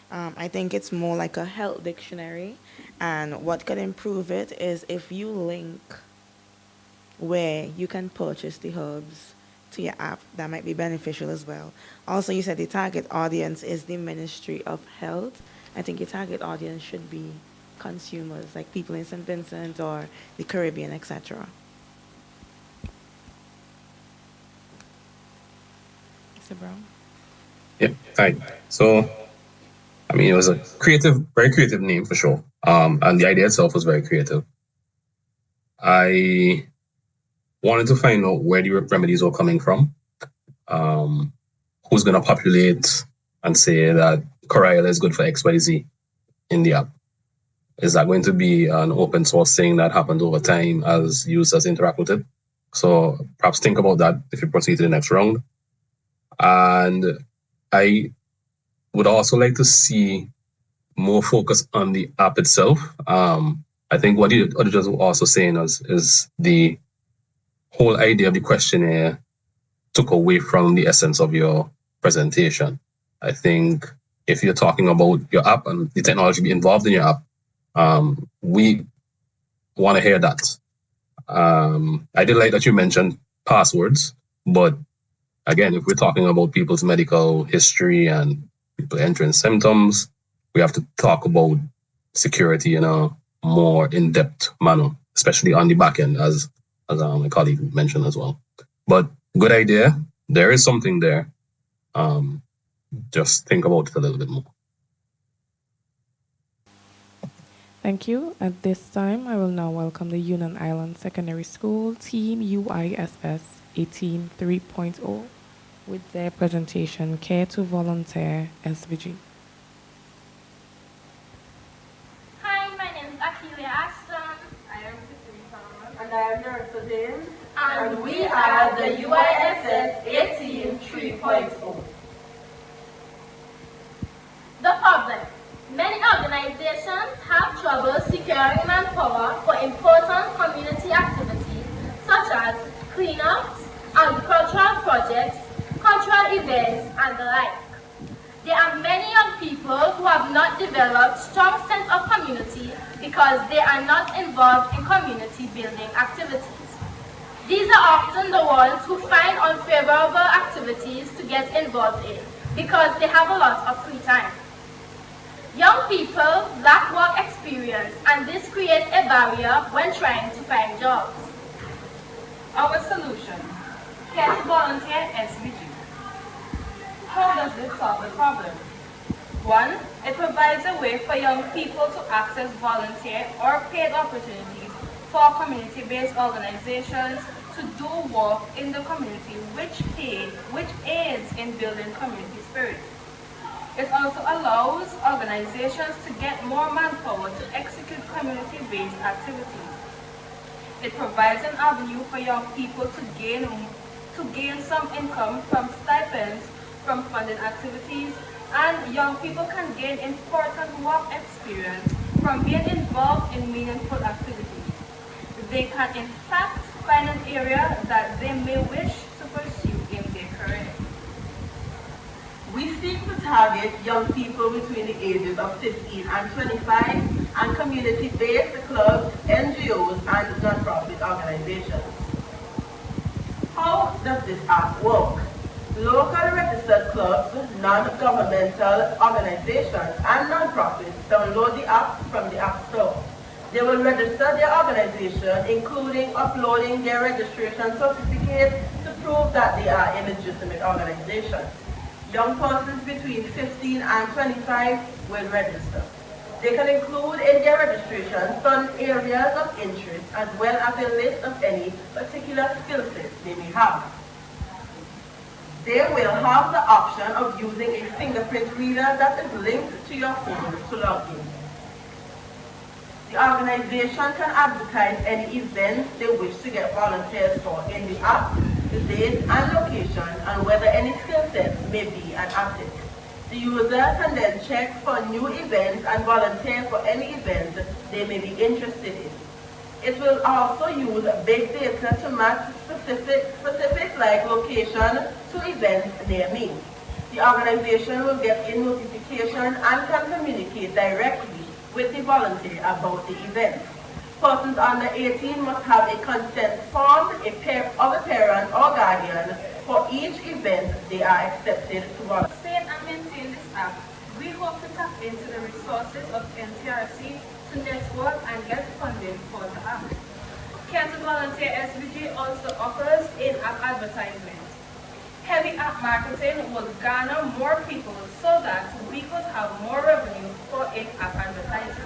I think it's more like a health dictionary, and what could improve it is if you link where you can purchase the herbs to your app. That might be beneficial as well. Also, you said the target audience is the Ministry of Health. I think your target audience should be consumers, like people in St. Vincent or the Caribbean, etc. Mr. Brown? Yep, hi. So, it was a very creative name for sure. And the idea itself was very creative. I wanted to find out where the remedies were coming from. Who's going to populate and say that Coriolis is good for XYZ in the app? Is that going to be an open source thing that happens over time as users interact with it? So perhaps think about that if you proceed to the next round. And I would also like to see more focus on the app itself. I think what the auditors were also saying is the whole idea of the questionnaire took away from the essence of your presentation. I think if you're talking about your app and the technology be involved in your app, we want to hear that. I did like that you mentioned passwords, but again, if we're talking about people's medical history and people entering symptoms, we have to talk about security in a more in-depth manner, especially on the back end, as my colleague mentioned as well. But good idea. There is something there. Just think about it a little bit more. Thank you. At this time, I will now welcome the Union Island Secondary School Team U.I.S.S. 18.3.0 with their presentation, Care to Volunteer SVG. Hi, my name is Akeelia Ashton. I am Tiffany Thomas. And I am Nerissa James. And we are the U.I.S.S. 18.3.0. The problem. Many organizations have trouble securing manpower for important community activities such as cleanups, agricultural projects, cultural events, and the like. There are many young people who have not developed strong sense of community because they are not involved in community building activities. These are often the ones who find unfavorable activities to get involved in because they have a lot of free time. Young people lack work experience, and this creates a barrier when trying to find jobs. Our solution, Care to Volunteer SVG. How does this solve the problem? 1. It provides a way for young people to access volunteer or paid opportunities for community-based organizations to do work in the community which aids in building community spirit. It also allows organizations to get more manpower to execute community-based activities. It provides an avenue for young people to gain some income from stipends from funded activities, and young people can gain important work experience from being involved in meaningful activities. They can in fact find an area that they may wish to pursue in their career. We seek to target young people between the ages of 15 and 25 and community-based clubs, NGOs, and non-profit organizations. How does this app work? Local registered clubs, non-governmental organizations, and non-profits download the app from the App Store. They will register their organization, including uploading their registration certificate to prove that they are a legitimate organization. Young persons between 15 and 25 will register. They can include in their registration some areas of interest as well as a list of any particular skill sets they may have. They will have the option of using a fingerprint reader that is linked to your phone to log in. The organization can advertise any events they wish to get volunteers for in the app, the date and location, and whether any skill set may be an asset. The user can then check for new events and volunteer for any event they may be interested in. It will also use big data to match specific like location to events near me. The organization will get a notification and can communicate directly with the volunteer about the event. Persons under 18 must have a consent form of a parent or guardian for each event they are accepted to volunteer. Sustain and maintain this app, we hope to tap into the resources of NTRC to network and get funding for the app. Care to Volunteer SVG also offers in-app advertisement. Heavy app marketing will garner more people so that we could have more revenue for in-app advertising.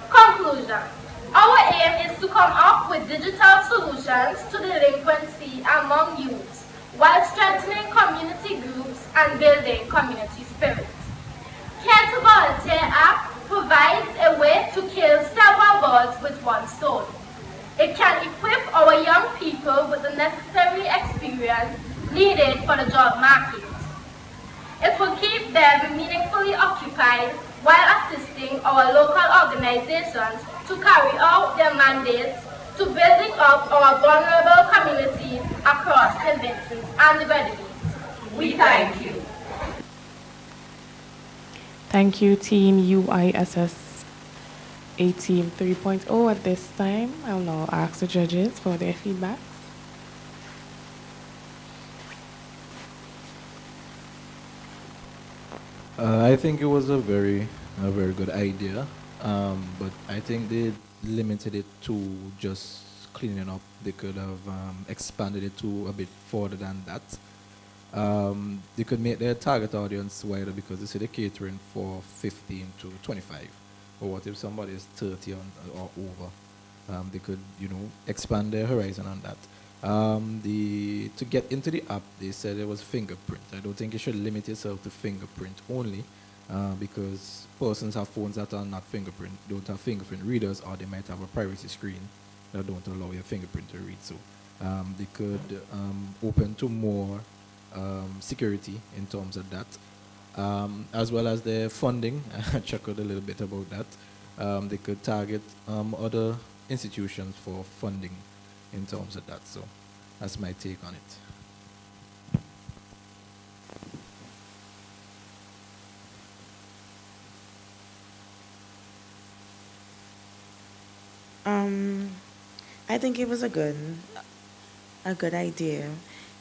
Conclusion. Our aim is to come up with digital solutions to delinquency among youths while strengthening community groups and building community spirit. Care to Volunteer app provides a way to kill several birds with one stone. It can equip our young people with the necessary experience needed for the job market. It will keep them meaningfully occupied while assisting our local organizations to carry out their mandates to building up our vulnerable communities across St. Vincent and the Grenadines. We thank you. Thank you, Team UISS A Team 3.0. At this time, I'll now ask the judges for their feedback. I think it was a very good idea, but I think they limited it to just cleaning up. They could have expanded it to a bit further than that. They could make their target audience wider because they say they're catering for 15 to 25. But what if somebody is 30 or over? They could, expand their horizon on that. To get into the app, they said it was fingerprint. I don't think you should limit yourself to fingerprint only, because persons have phones that are not don't have fingerprint readers, or they might have a privacy screen that don't allow your fingerprint to read. So they could open to more security in terms of that, as well as their funding. I chuckled a little bit about that. They could target other institutions for funding in terms of that. So that's my take on it. I think it was a good idea.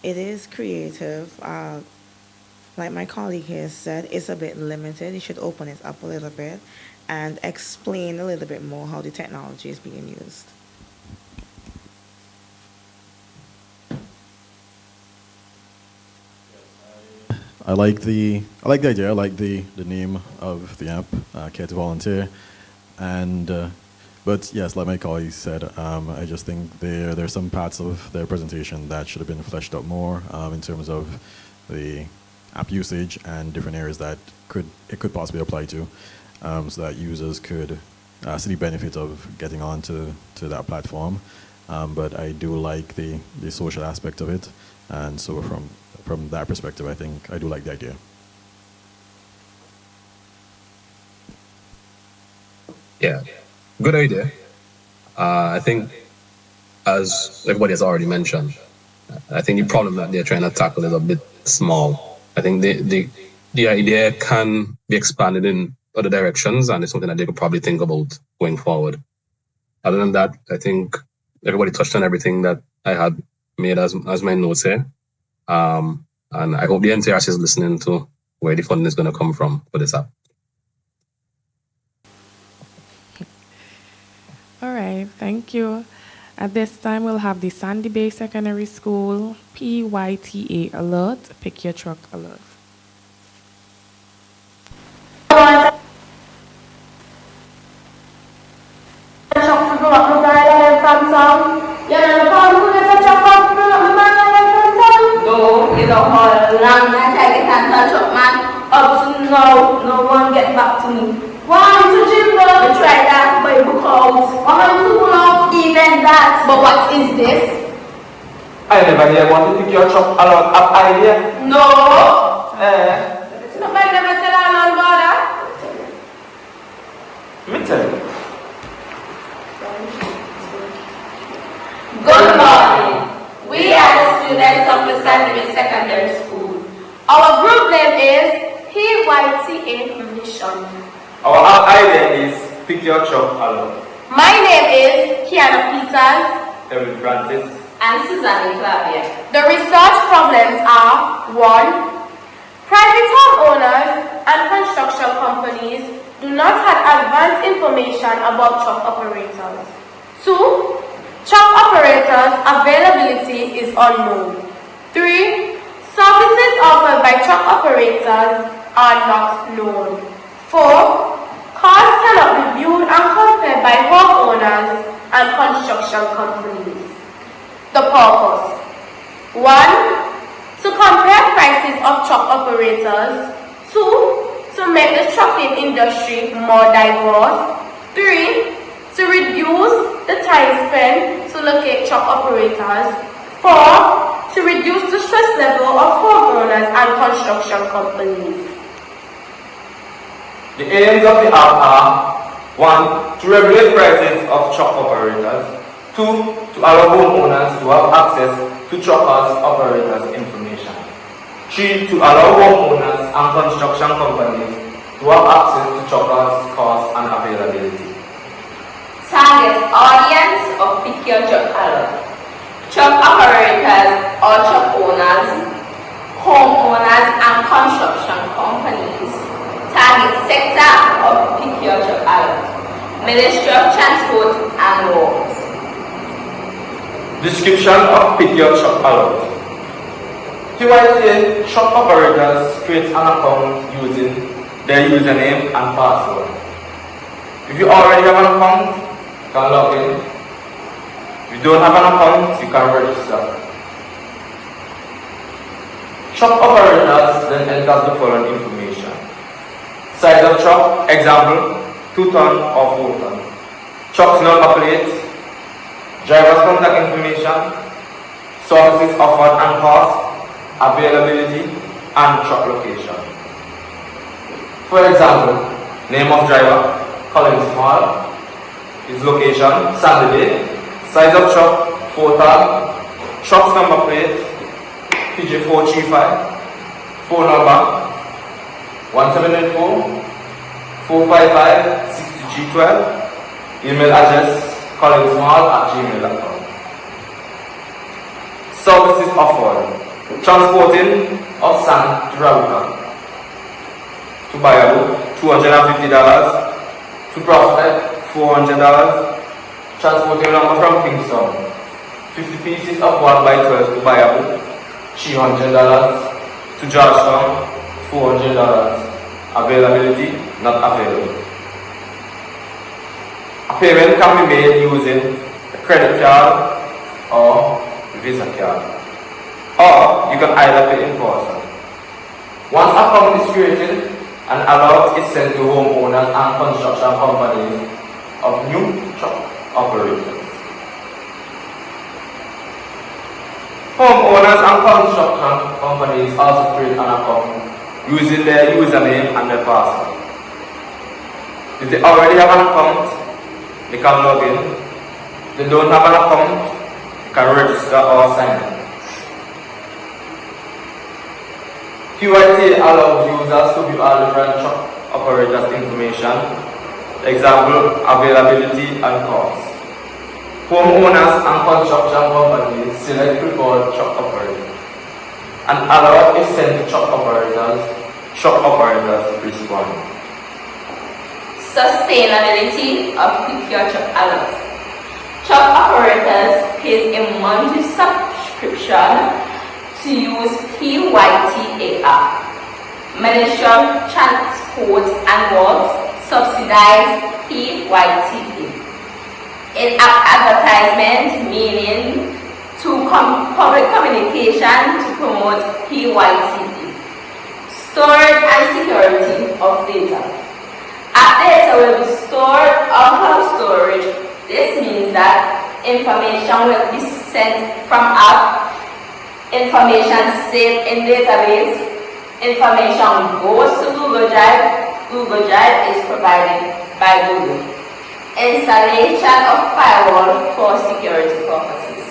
It is creative. Like my colleague here said, it's a bit limited. You should open it up a little bit and explain a little bit more how the technology is being used. I like the idea. I like the name of the app, Care to Volunteer, and but yes, like my colleague said, I just think there's some parts of their presentation that should have been fleshed out more in terms of the app usage and different areas that it could possibly apply to, so that users could see the benefit of getting onto that platform. But I do like the social aspect of it, and so from that perspective, I think I do like the idea. Yeah, good idea. I think, as everybody has already mentioned, I think the problem that they're trying to tackle is a bit small. I think the idea can be expanded in other directions, and it's something that they could probably think about going forward. Other than that, I think everybody touched on everything that I had made as my notes here. And I hope the NCRC is listening to where the funding is going to come from for this app. All right, thank you. At this time, we'll have the Sandy Bay Secondary School PYTA alert, pick your truck alert. No, you don't hold long that I get and touch up, man. Up to now, no one get back to me. Why to gym though? I tried that, but it book out. Why to pull out? Even that. But what is this? I never hear want to pick your truck along up idea. No. Nobody never tell Alan about that. Me tell you. Good morning. We are the students of Vincentian Secondary School. Our group name is PYTA Mission. Our idea is pick your truck along. My name is Kiana Peters, Evan Francis, and Suzanne Clavia. The research problems are 1. Private homeowners and construction companies do not have advanced information about truck operators. 2. Truck operators' availability is unknown. 3. Services offered by truck operators are not known. 4. Costs cannot be viewed and compared by homeowners and construction companies. The purpose: 1. To compare prices of truck operators. 2. To make the trucking industry more diverse. 3. To reduce the time spent to locate truck operators. 4. To reduce the stress level of homeowners and construction companies. The aims of the app are 1. To regulate prices of truck operators. 2. To allow homeowners to have access to truckers' operators' information. 3. To allow homeowners and construction companies to have access to truckers' costs and availability. Target audience of pick your truck alert. Truck operators or truck owners, homeowners and construction companies. Target sector of pick your truck alert. Ministry of Transport and Roads. Description of pick your truck alert. PYTA truck operators create an account using their username and password. If you already have an account, you can log in. If you don't have an account, you can register. Truck operators then enter the following information. Size of truck, example, 2 ton or 4 ton. Truck's number plate, driver's contact information, services offered and cost, availability, and truck location. For example, name of driver, Colin Small, his location, Sandy Bay, size of truck, 4 ton, truck's number plate, PJ435, phone number, 174-455-62G12, email address, collinsmall@gmail.com. Services offered, transporting of sand to Rabuka, to Bayabo, $250, to Prospect, $400, transporting lumber from Kingston, 50 pieces of 1x12 to Bayabo, $300, to Georgetown, $400, availability, not available. A payment can be made using a credit card or Visa card, or you can either pay in person. Once a account is created, an alert is sent to homeowners and construction companies of new truck operators. Homeowners and construction companies also create an account using their username and their password. If they already have an account, they can log in. If they don't have an account, they can register or sign in. PYTA allows users to view all different truck operators' information, example, availability and cost. Homeowners and construction companies select preferred truck operators. An alert is sent to truck operators respond. Sustainability of Secure Truck Alert. Truck operators pay a monthly subscription to use PYTA app. Many truck transports and works subsidize PYTA. In-app advertisement, meaning to public communication to promote PYTA. Storage and security of data. App data will be stored out of storage. This means that information will be sent from app, information saved in database, information goes to Google Drive. Google Drive is provided by Google. Installation of firewall for security purposes.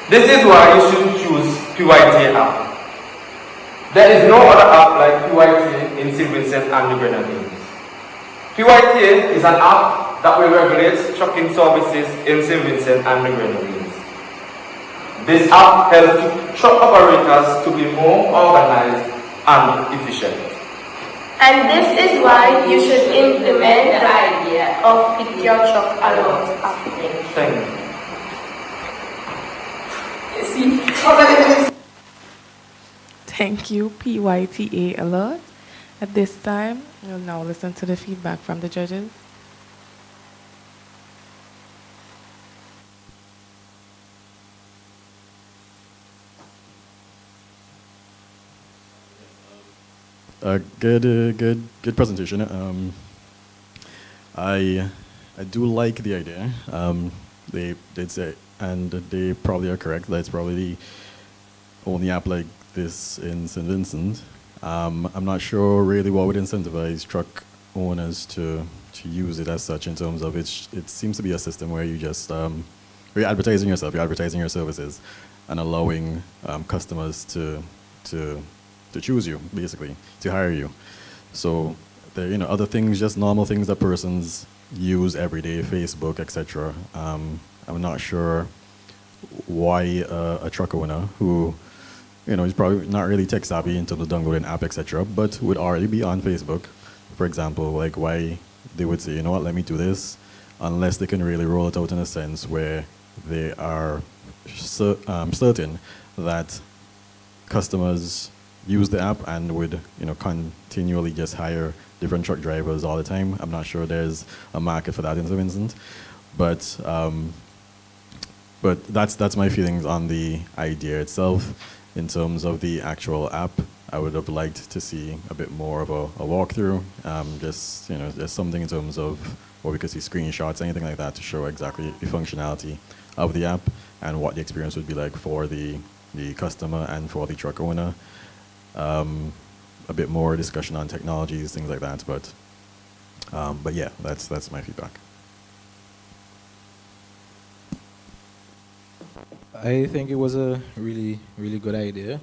This is why you should choose PYTA app. There is no other app like PYTA in St. Vincent and the Grenadines. PYTA is an app that will regulate trucking services in St. Vincent and the Grenadines. This app helps truck operators to be more organized and efficient. And this is why you should implement the idea of Secure Truck Alert application. Thank you, PYTA Alert. At this time, we'll now listen to the feedback from the judges. Good presentation. I do like the idea. They did say, and they probably are correct, that it's probably the only app like this in St. Vincent. I'm not sure really what would incentivize truck owners to use it as such, in terms of it seems to be a system where you just you're advertising yourself, you're advertising your services, and allowing customers to choose you, basically, to hire you. So there are other things, just normal things that persons use every day, Facebook, etc. I'm not sure why a truck owner who is probably not really tech savvy in terms of downloading app, etc., but would already be on Facebook, for example, like why they would say, you know what, let me do this, unless they can really roll it out in a sense where they are certain that customers use the app and would continually just hire different truck drivers all the time. I'm not sure there's a market for that in some instance, but that's my feelings on the idea itself. In terms of the actual app, I would have liked to see a bit more of a walkthrough, just something in terms of where we could see screenshots, anything like that, to show exactly the functionality of the app and what the experience would be like for the customer and for the truck owner. A bit more discussion on technologies, things like that, but yeah, that's my feedback. I think it was a really, really good idea.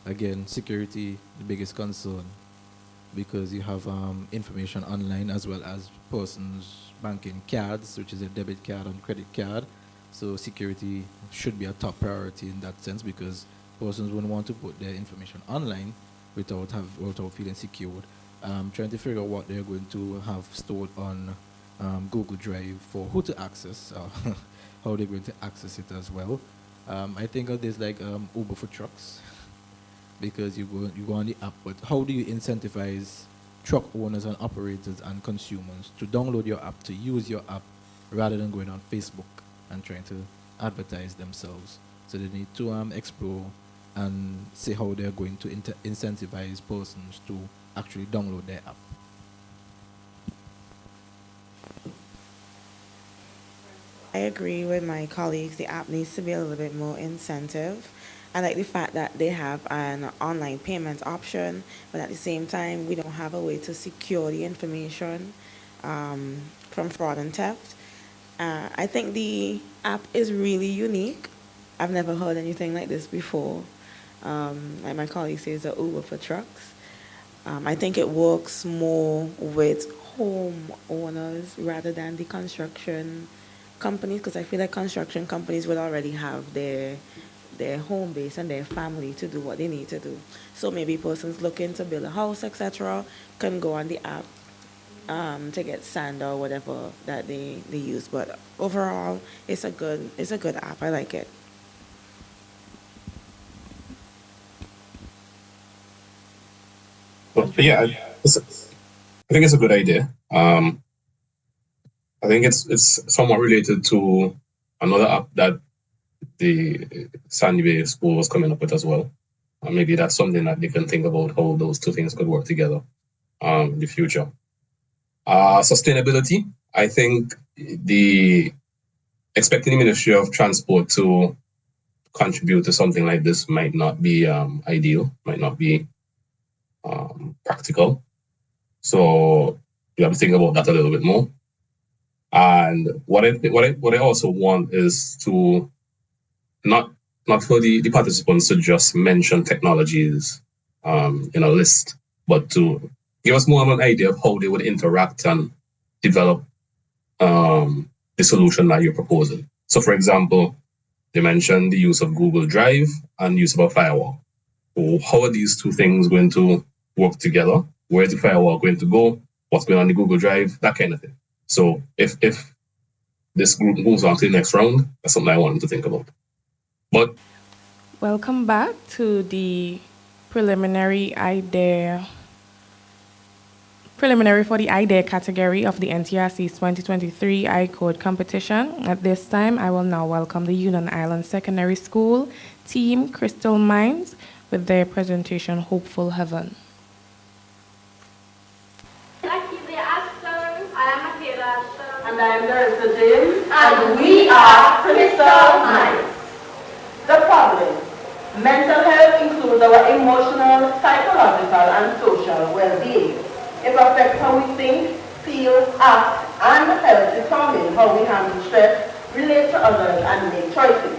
Again, security, the biggest concern, because you have information online as well as persons' banking cards, which is a debit card and credit card. So security should be a top priority in that sense, because persons wouldn't want to put their information online without feeling secured. Trying to figure out what they're going to have stored on Google Drive for who to access, how they're going to access it as well. I think of this like Uber for trucks, because you go on the app, but how do you incentivize truck owners and operators and consumers to download your app, to use your app, rather than going on Facebook and trying to advertise themselves? So they need to explore and see how they're going to incentivize persons to actually download their app. I agree with my colleagues. The app needs to be a little bit more incentive. I like the fact that they have an online payment option, but at the same time, we don't have a way to secure the information from fraud and theft. I think the app is really unique. I've never heard anything like this before. Like my colleague says, the Uber for trucks. I think it works more with home owners rather than the construction companies, because I feel like construction companies would already have their home base and their family to do what they need to do. So maybe persons looking to build a house, etc., can go on the app to get sand or whatever that they use. But overall, it's a good app. I like it. But yeah, I think it's a good idea. I think it's somewhat related to another app that the Sandy Bay School was coming up with as well. Maybe that's something that they can think about how those two things could work together in the future. Sustainability, I think expecting the Ministry of Transport to contribute to something like this might not be ideal, might not be practical. So you have to think about that a little bit more. And what I also want is to not for the participants to just mention technologies in a list, but to give us more of an idea of how they would interact and develop the solution that you're proposing. So for example, they mentioned the use of Google Drive and use of a firewall. So how are these two things going to work together? Where's the firewall going to go? What's going on the Google Drive? That kind of thing. So if this group moves on to the next round, that's something I wanted to think about. But welcome back to the preliminary for the idea category of the NTRC's 2023 ICode competition. At this time, I will now welcome the Union Island Secondary School team, Crystal Minds, with their presentation, Hopeful Heaven. And I am Larissa James, and we are Crystal Minds. The problem: mental health includes our emotional, psychological, and social well-being. It affects how we think, feel, act, and helps determine how we handle stress, relate to others, and make choices.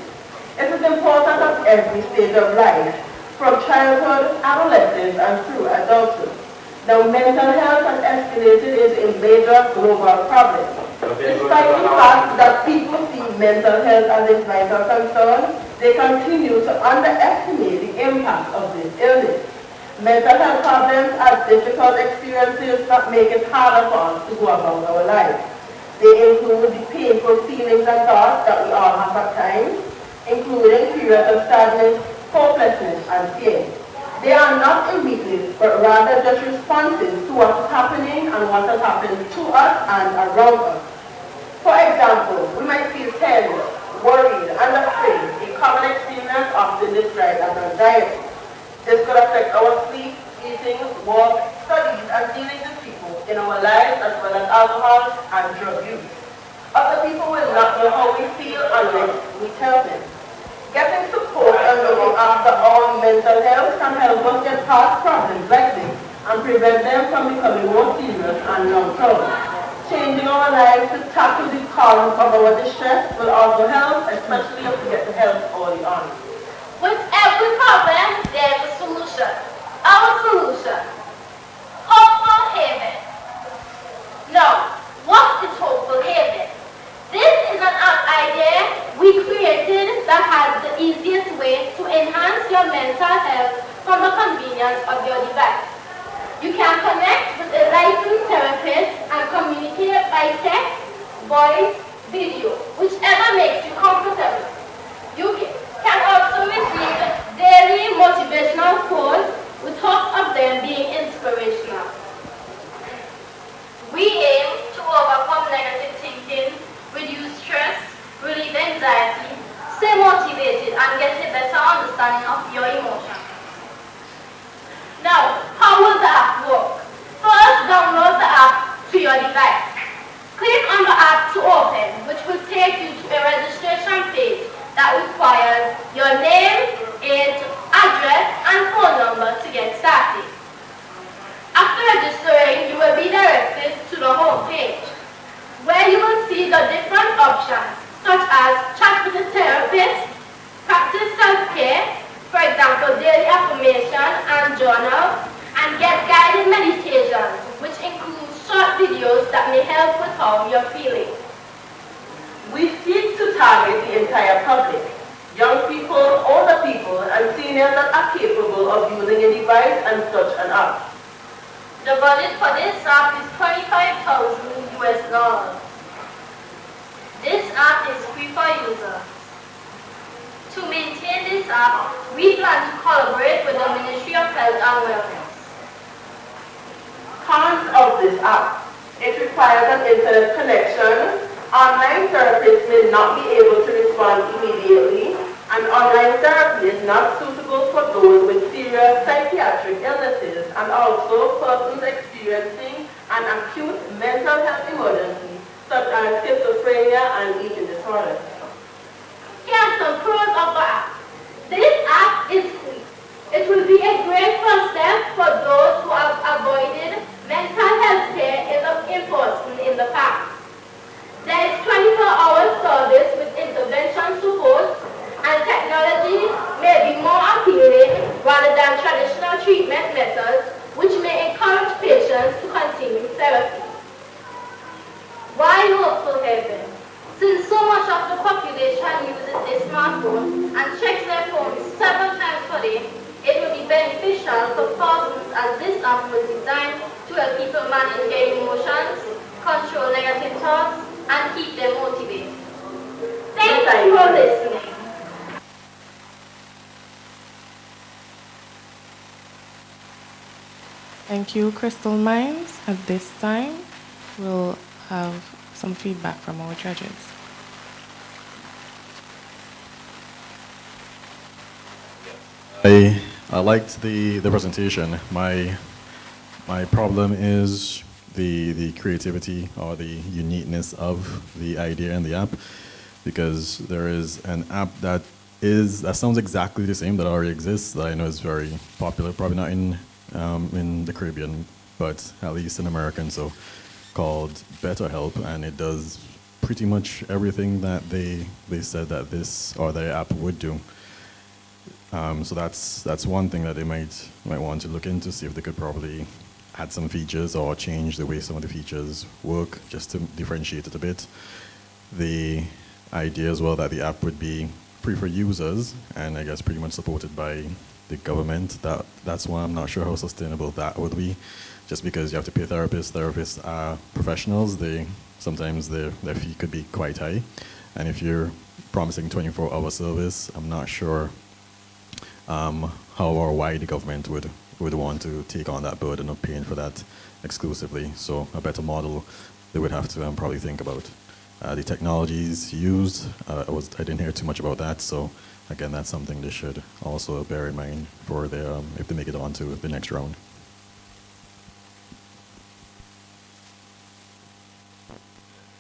It is important at every stage of life, from childhood, adolescence, and through adulthood. Now, mental health has escalated into a major global problem. Despite the fact that people see mental health as a vital concern, they continue to underestimate the impact of this illness. Mental health problems are difficult experiences that make it harder for us to go about our lives. They include the painful feelings and thoughts that we all have at times, including periods of sadness, hopelessness, and fear. They are not a weakness, but rather just responses to what's happening and what has happened to us and around us. For example, we might feel tense, worried, and afraid, a common experience often described as anxiety. This could affect our sleep, eating, work, studies, and dealing with people in our lives, as well as alcohol and drug use. Other people will not know how we feel unless we tell them. Getting support and looking after our mental health can help us get past problems like this and prevent them from becoming more serious and long-term. Changing our lives to tackle the cause of our distress will also help, especially if we get the help early on. With every problem, there's a solution. Our solution: Hopeful Haven. Now, what is Hopeful Haven? This is an app idea we created that has the easiest way to enhance your mental health from the convenience of your device. You can connect with a licensed therapist and communicate by text, voice, video, whichever makes you comfortable. You can also receive daily motivational quotes with half of them being inspirational. We aim to overcome negative thinking, reduce stress, relieve anxiety, stay motivated, and get a better understanding of your emotions. short videos that may help with how you're feeling. We seek to target the entire public, young people, older people, and seniors that are capable of using a device and such an app. The budget for this app is $25,000 US. This app is free for users. To maintain this app, we plan to collaborate with the Ministry of Health and Wellness. Cons of this app. It requires an internet connection. Online therapists may not be able to respond immediately, and online therapy is not suitable for those with serious psychiatric illnesses and also persons experiencing an acute mental health emergency, such as schizophrenia and eating disorders. Here are some pros of the app. This app is free. It will be a great first step for those who have avoided mental health care in person in the past. There is 24-hour service with intervention support, and technology may be more appealing rather than traditional treatment methods, which may encourage patients to continue therapy. Why hopeful heaven? Since so much of the population uses a smartphone and checks their phones several times per day, it will be beneficial for thousands, as this app was designed to help people manage their emotions, control negative thoughts, and keep them motivated. Thank you for listening. Thank you, Crystal Mines. At this time, we'll have some feedback from our judges. I liked the presentation. My problem is the creativity or the uniqueness of the idea and the app, because there is an app that sounds exactly the same that already exists, that I know is very popular, probably not in the Caribbean, but at least in America, so called BetterHelp, and it does pretty much everything that they said that this or their app would do. So that's one thing that they might want to look into, see if they could probably add some features or change the way some of the features work, just to differentiate it a bit. The idea as well that the app would be free for users, and I guess pretty much supported by the government, that's why I'm not sure how sustainable that would be, just because you have to pay therapists. Therapists are professionals. Sometimes their fee could be quite high, and if you're promising 24-hour service, I'm not sure how or why the government would want to take on that burden of paying for that exclusively. So a better model they would have to probably think about. The technologies used, I didn't hear too much about that, so again, that's something they should also bear in mind for their, if they make it on to the next round.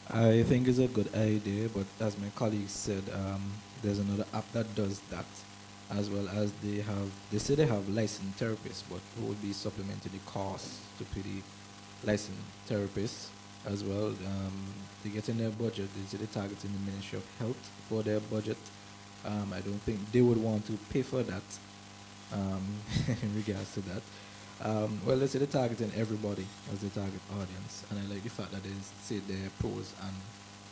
I think it's a good idea, but as my colleague said, there's another app that does that, as well as they say they have licensed therapists, but who would be supplementing the cost to pay the licensed therapists as well. They get in their budget, they say they're targeting the Ministry of Health for their budget. I don't think they would want to pay for that in regards to that. Well, let's say they're targeting everybody as their target audience, and I like the fact that they say their pros and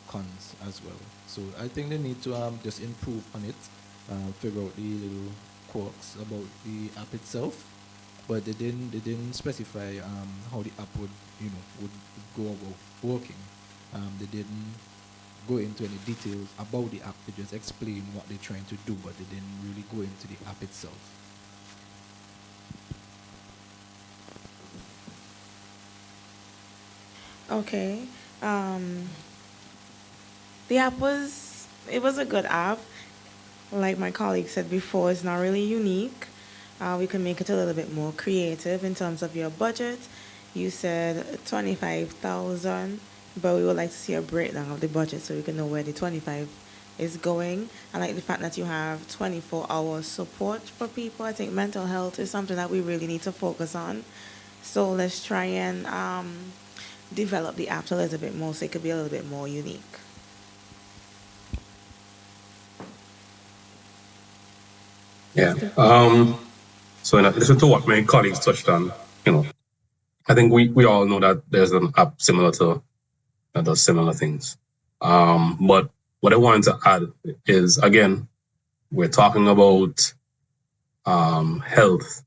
cons as well. So I think they need to just improve on it, figure out the little quirks about the app itself, but they didn't specify how the app would go about working. They didn't go into any details about the app. They just explain what they're trying to do, but they didn't really go into the app itself. Okay. The app was a good app. Like my colleague said before, it's not really unique. We can make it a little bit more creative in terms of your budget. You said 25,000, but we would like to see a breakdown of the budget so we can know where the 25 is going. I like the fact that you have 24-hour support for people. I think mental health is something that we really need to focus on. So let's try and develop the app a little bit more so it could be a little bit more unique. Yeah. So in addition to what my colleagues touched on, I think we all know that there's an app similar to that does similar things. But what I wanted to add is, again, we're talking about health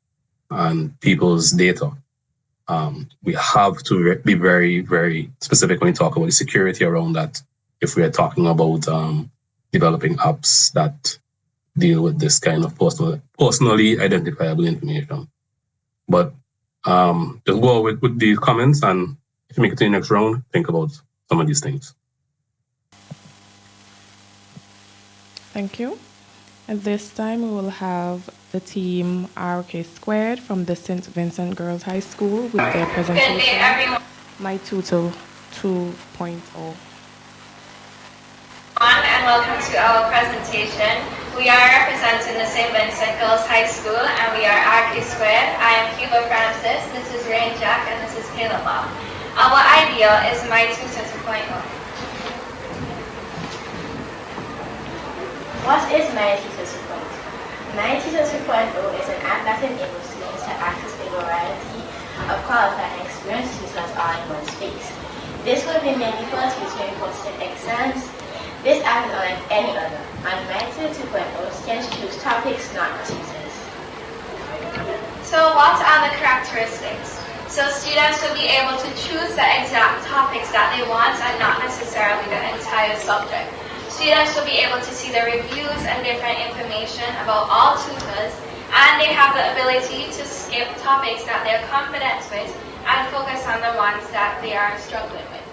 and people's data. We have to be very, very specific when we talk about the security around that if we are talking about developing apps that deal with this kind of personally identifiable information. But just go with these comments, and if you make it to the next round, think about some of these things. Thank you. At this time, we will have the team RK Squared from the St. Vincent Girls High School with their presentation, Good day, everyone. My Tutor 2.0. And welcome to our presentation. We are representing the St. Vincent Girls High School, and we are RK Squared. I am Cuba Francis, this is Rain Jack, and this is Caleb Bob. Our idea is My Tutor 2.0. What is My Tutor 2.0? My Tutor 2.0 is an app that enables students to access a variety of qualified and experienced tutors all in one space. This will be mainly for tutoring for state exams. This app is unlike any other. On My Tutor 2.0, students choose topics, not tutors. So what are the characteristics? So students will be able to choose the exact topics that they want and not necessarily the entire subject. Students will be able to see the reviews and different information about all tutors, and they have the ability to skip topics that they're confident with and focus on the ones that they are struggling with.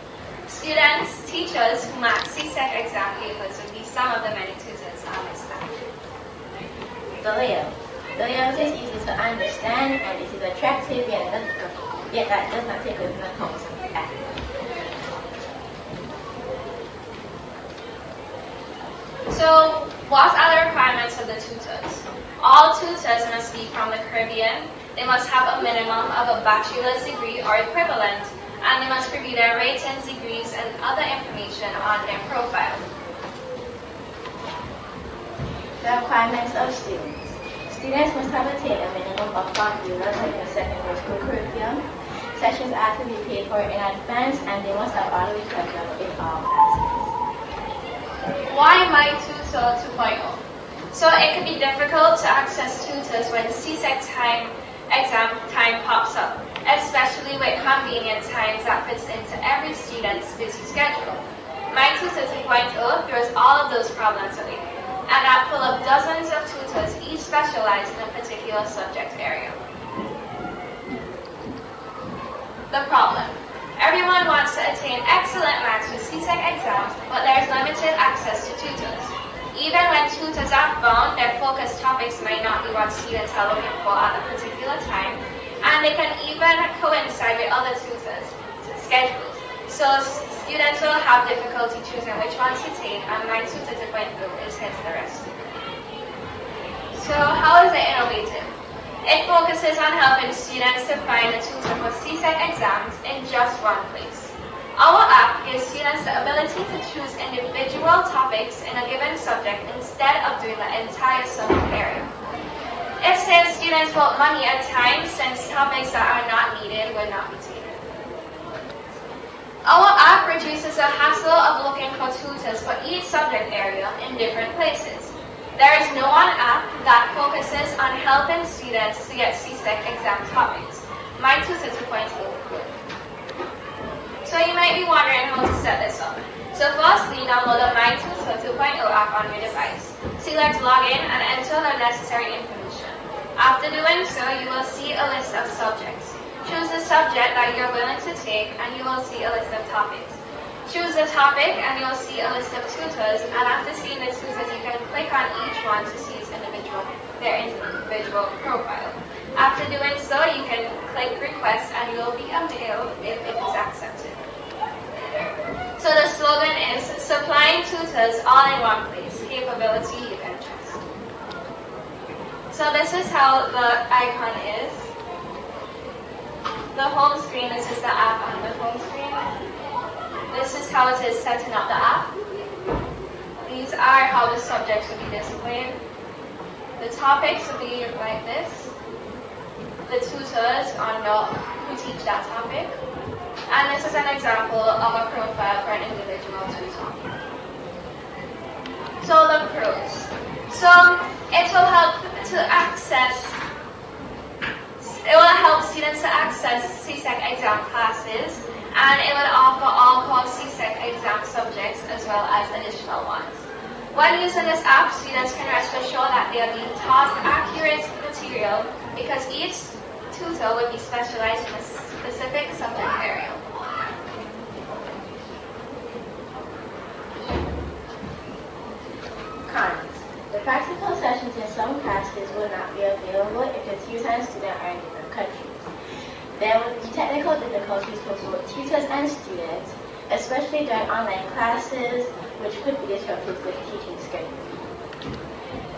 Students, teachers who mark CSEC exam papers would be some of the many tutors on this app. The layout. The layout is easy to understand and it is attractive, yet that does not take into account the app. So, what are the requirements of the tutors? All tutors must be from the Caribbean. They must have a minimum of a bachelor's degree or equivalent, and they must review their ratings, degrees, and other information on their profile. The requirements of students. Students must have attained a minimum of formulas in the secondary school curriculum. Sessions are to be paid for in advance, and they must have all the curriculum in all classes. Why My Tutor 2.0? So it can be difficult to access tutors when CSEC exam time pops up, especially with convenient times that fits into every student's busy schedule. My Tutor 2.0 throws all of those problems away. An app full of dozens of tutors, each specialized in a particular subject area. The problem. Everyone wants to attain excellent marks with CSEC exams, but there is limited access to tutors. Even when tutors are found, their focus topics might not be what students are looking for at a particular time, and they can even coincide with other tutors' schedules. So students will have difficulty choosing which ones to take, and My Tutor 2.0 is here to the rescue. So how is it innovative? It focuses on helping students to find a tutor for CSEC exams in just one place. Our app gives students the ability to choose individual topics in a given subject instead of doing the entire subject area. It saves students both money and time, since topics that are not needed will not be taken. Our app reduces the hassle of looking for tutors for each subject area in different places. There is no one app that focuses on helping students to get CSEC exam topics. My Tutor 2.0 could. So you might be wondering how to set this up. So firstly, download the My Tutor 2.0 app on your device. Select Login and enter the necessary information. After doing so, you will see a list of subjects. Choose the subject that you're willing to take, and you will see a list of topics. Choose the topic and you'll see a list of tutors, and after seeing the tutors you can click on each one to see their individual profile. After doing so you can click request and you will be mailed if it is accepted. So the slogan is supplying tutors all in one place, capability you can trust. So this is how the icon is. The home screen, this is the app on the home screen. This is how it is setting up the app. These are how the subjects will be displayed. The topics will be like this. The tutors under who teach that topic. And this is an example of a profile for an individual tutor. So the pros. So it will help students to access CSEC exam classes, and it will offer all core CSEC exam subjects as well as additional ones. When using this app, students can rest assured that they are being taught accurate material because each tutor will be specialized in a specific subject area. Cons. The practical sessions in some classes will not be available if the tutor and student are in different countries. There will be technical difficulties for both tutors and students, especially during online classes, which could be disruptive to the teaching schedule.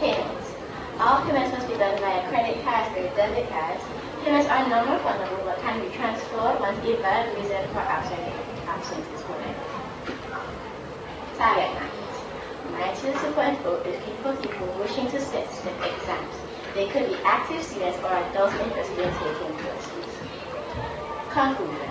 Payments. All payments must be done via credit cards or debit cards. Payments are non-refundable but can be transferred once a valid reason for absence is provided. Target market. ICode 2.0 is for people wishing to sit exams. They could be active students or adults interested in taking courses. Conclusion.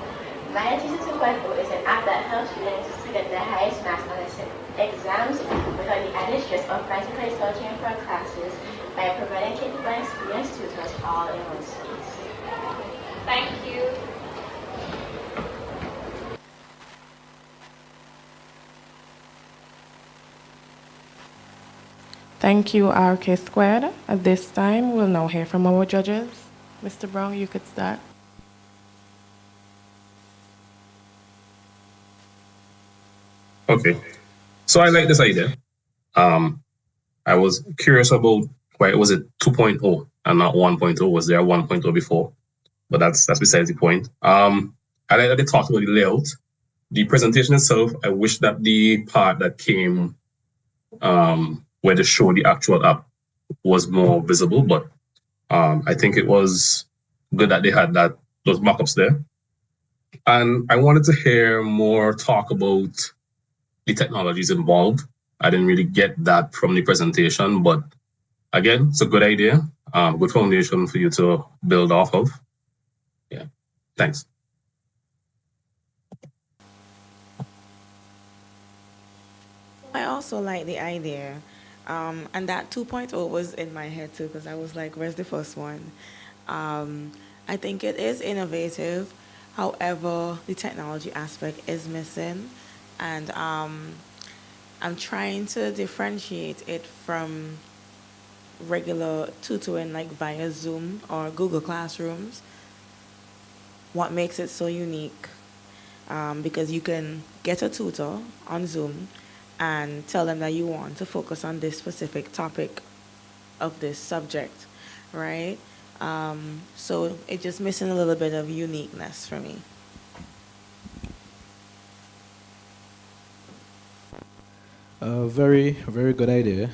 ICode 2.0 is an app that helps students to get the highest marks on the exams without the added stress of frantically searching for classes by providing capable and experienced tutors all in one space. Thank you. Thank you, RK Squared. At this time, we'll now hear from our judges. Mr. Brown, you could start. Okay, so I like this idea. I was curious about why was it 2.0 and not 1.0. Was there a 1.0 before? But that's besides the point. I like that they talked about the layout. The presentation itself, I wish that the part that came where they show the actual app was more visible, but I think it was good that they had those mock-ups there. And I wanted to hear more talk about the technologies involved. I didn't really get that from the presentation, but again, it's a good idea, good foundation for you to build off of. Yeah, thanks. I also like the idea. And that 2.0 was in my head too, because I was like, where's the first one? I think it is innovative. However, the technology aspect is missing. And I'm trying to differentiate it from regular tutoring like via Zoom or Google Classrooms. What makes it so unique? Because you can get a tutor on Zoom and tell them that you want to focus on this specific topic of this subject, right? So it's just missing a little bit of uniqueness for me. Very, very good idea.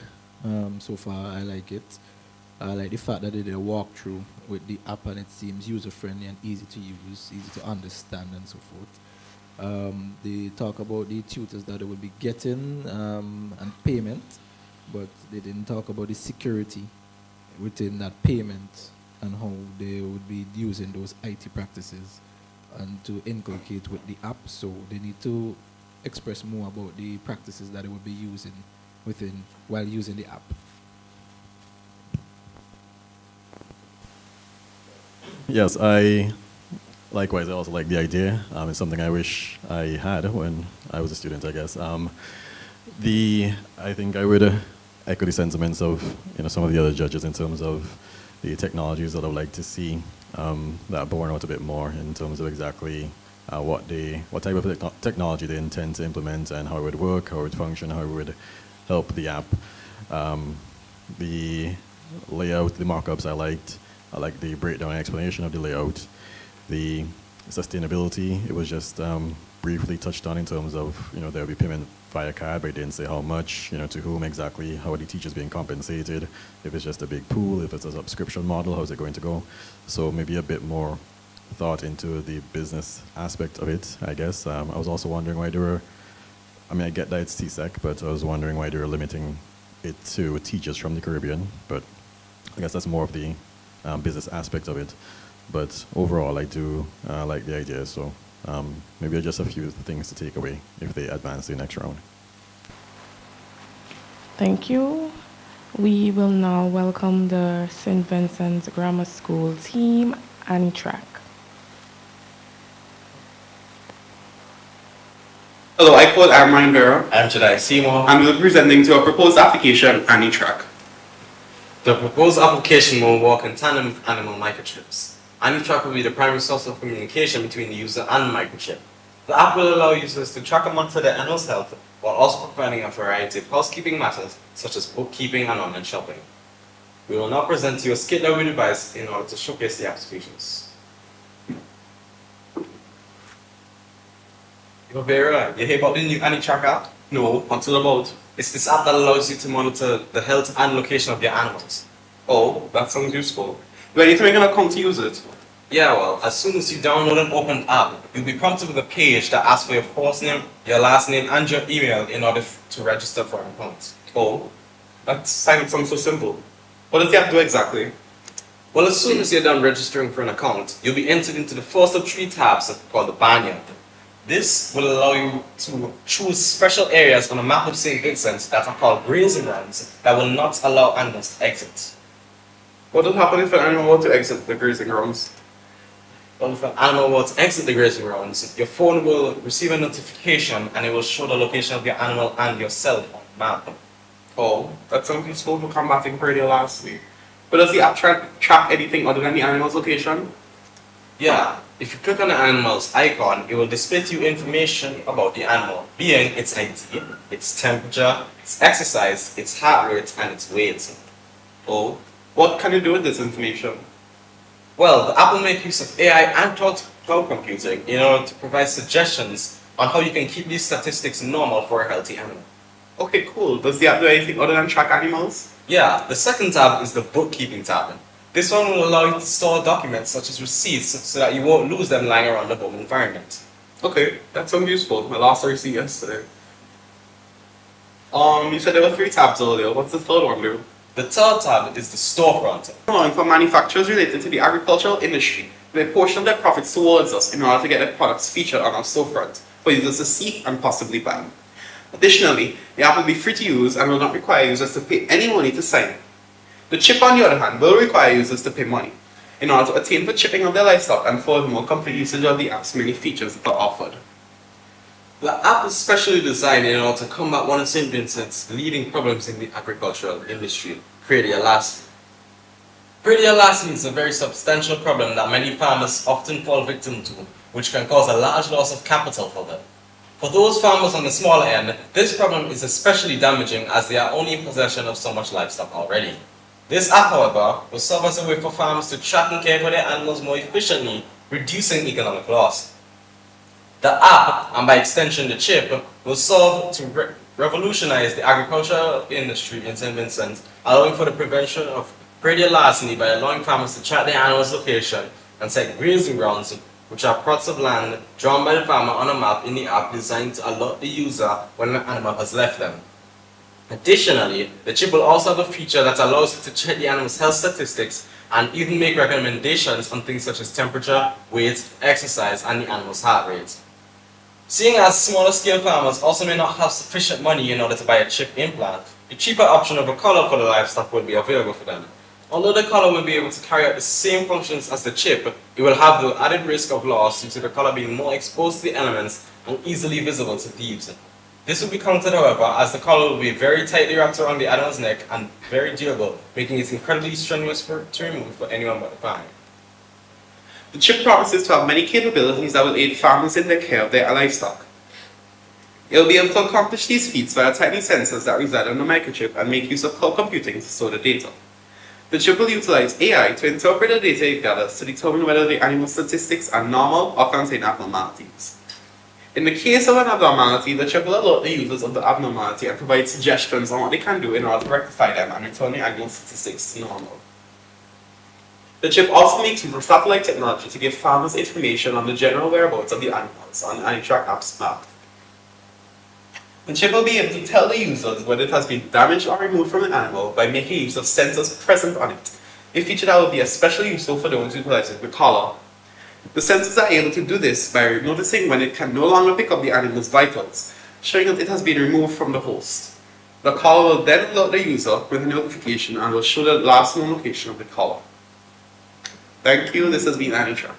So far, I like it. I like the fact that they did a walkthrough with the app and it seems user-friendly and easy to use, easy to understand and so forth. They talk about the tutors that they will be getting and payment, but they didn't talk about the security within that payment and how they would be using those IT practices and to inculcate with the app. So they need to express more about the practices that they will be using while using the app. Yes, I likewise. I also like the idea. It's something I wish I had when I was a student, I guess. I think I would echo the sentiments of some of the other judges in terms of the technologies that I would like to see that borne out a bit more in terms of exactly what type of technology they intend to implement and how it would work, how it would function, how it would help the app. The layout, the mock-ups I liked. I like the breakdown and explanation of the layout. The sustainability, it was just briefly touched on in terms of, there will be payment via card, but it didn't say how much, to whom exactly, how are the teachers being compensated, if it's just a big pool, if it's a subscription model, how's it going to go? So maybe a bit more thought into the business aspect of it, I guess. I was also wondering why I get that it's CSEC, but I was wondering why they were limiting it to teachers from the Caribbean, but I guess that's more of the business aspect of it. But overall, I do like the idea. So maybe just a few things to take away if they advance to the next round. Thank you. We will now welcome the St. Vincent Grammar School team, AniTrack. Hello, I'm Ryan Vera. I'm Jedi Seymour. And we'll be presenting to a proposed application, AniTrack. The proposed application will work in tandem with animal microchips. AniTrack will be the primary source of communication between the user and the microchip. The app will allow users to track and monitor their animal's health while also providing a variety of housekeeping matters such as bookkeeping and online shopping. We will now present to you a skit that we devised in order to showcase the app's features. Yo, Vera, you hear about the new AniTrack app? No, what's it about? It's this app that allows you to monitor the health and location of your animals. Oh, that sounds useful. Do I need to make an account to use it? Yeah, well, as soon as you download and open the app, you'll be prompted with a page that asks for your first name, your last name, and your email in order to register for an account. Oh, that sounds so simple. What does the app do exactly? Well, as soon as you're done registering for an account, you'll be entered into the first of 3 tabs called the Banner. This will allow you to choose special areas on a map of St. Vincent that are called grazing grounds that will not allow animals to exit. What will happen if an animal wants to exit the grazing grounds? Well, if an animal wants to exit the grazing grounds, your phone will receive a notification and it will show the location of your animal and yourself on the map. Oh, that sounds useful for combating PYTA last week. But does the app track anything other than the animal's location? Yeah, if you click on the animal's icon, it will display to you information about the animal, being its ID, its temperature, its exercise, its heart rate, and its weight. Oh, what can you do with this information? Well, the app will make use of AI and cloud computing in order to provide suggestions on how you can keep these statistics normal for a healthy animal. Okay, cool. Does the app do anything other than track animals? Yeah, the second tab is the bookkeeping tab. This one will allow you to store documents such as receipts so that you won't lose them lying around the home environment. Okay, that sounds useful. My last receipt yesterday. You said there were 3 tabs earlier. What's the third one do? The third tab is the storefront. Allowing for manufacturers related to the agricultural industry to pay a portion of their profits towards us in order to get their products featured on our storefront for users to see and possibly buy. Additionally, the app will be free to use and will not require users to pay any money to sign in. The chip, on the other hand, will require users to pay money in order to attain for chipping of their livestock and for more complete usage of the app's many features that are offered. The app is specially designed in order to combat one of St. Vincent's leading problems in the agricultural industry, PYTA. PYTA is a very substantial problem that many farmers often fall victim to, which can cause a large loss of capital for them. For those farmers on the smaller end, this problem is especially damaging as they are only in possession of so much livestock already. This app, however, will serve as a way for farmers to track and care for their animals more efficiently, reducing economic loss. The app, and by extension the chip, will serve to revolutionize the agricultural industry in St. Vincent, allowing for the prevention of PYTA by allowing farmers to track their animals' location and set grazing grounds, which are plots of land drawn by the farmer on a map in the app designed to alert the user when the animal has left them. Additionally, the chip will also have a feature that allows you to check the animal's health statistics and even make recommendations on things such as temperature, weight, exercise, and the animal's heart rate. Seeing as smaller scale farmers also may not have sufficient money in order to buy a chip implant, the cheaper option of a collar for the livestock will be available for them. Although the collar will be able to carry out the same functions as the chip, it will have the added risk of loss due to the collar being more exposed to the elements and easily visible to thieves. This will be countered, however, as the collar will be very tightly wrapped around the animal's neck and very durable, making it incredibly strenuous to remove for anyone but the farmer. The chip promises to have many capabilities that will aid farmers in the care of their livestock. It will be able to accomplish these feats via tiny sensors that reside on the microchip and make use of cloud computing to store the data. The chip will utilize AI to interpret the data it gathers to determine whether the animal statistics are normal or contain abnormalities. In the case of an abnormality, the chip will alert the users of the abnormality and provide suggestions on what they can do in order to rectify them and return the animal statistics to normal. The chip also makes use of satellite technology to give farmers information on the general whereabouts of the animals on the AniTrack app's map. The chip will be able to tell the users whether it has been damaged or removed from an animal by making use of sensors present on it, a feature that will be especially useful for those who utilize it with collar. The sensors are able to do this by noticing when it can no longer pick up the animal's vitals, showing that it has been removed from the host. The collar will then alert the user with a notification and will show the last known location of the collar. Thank you. This has been AniTrack.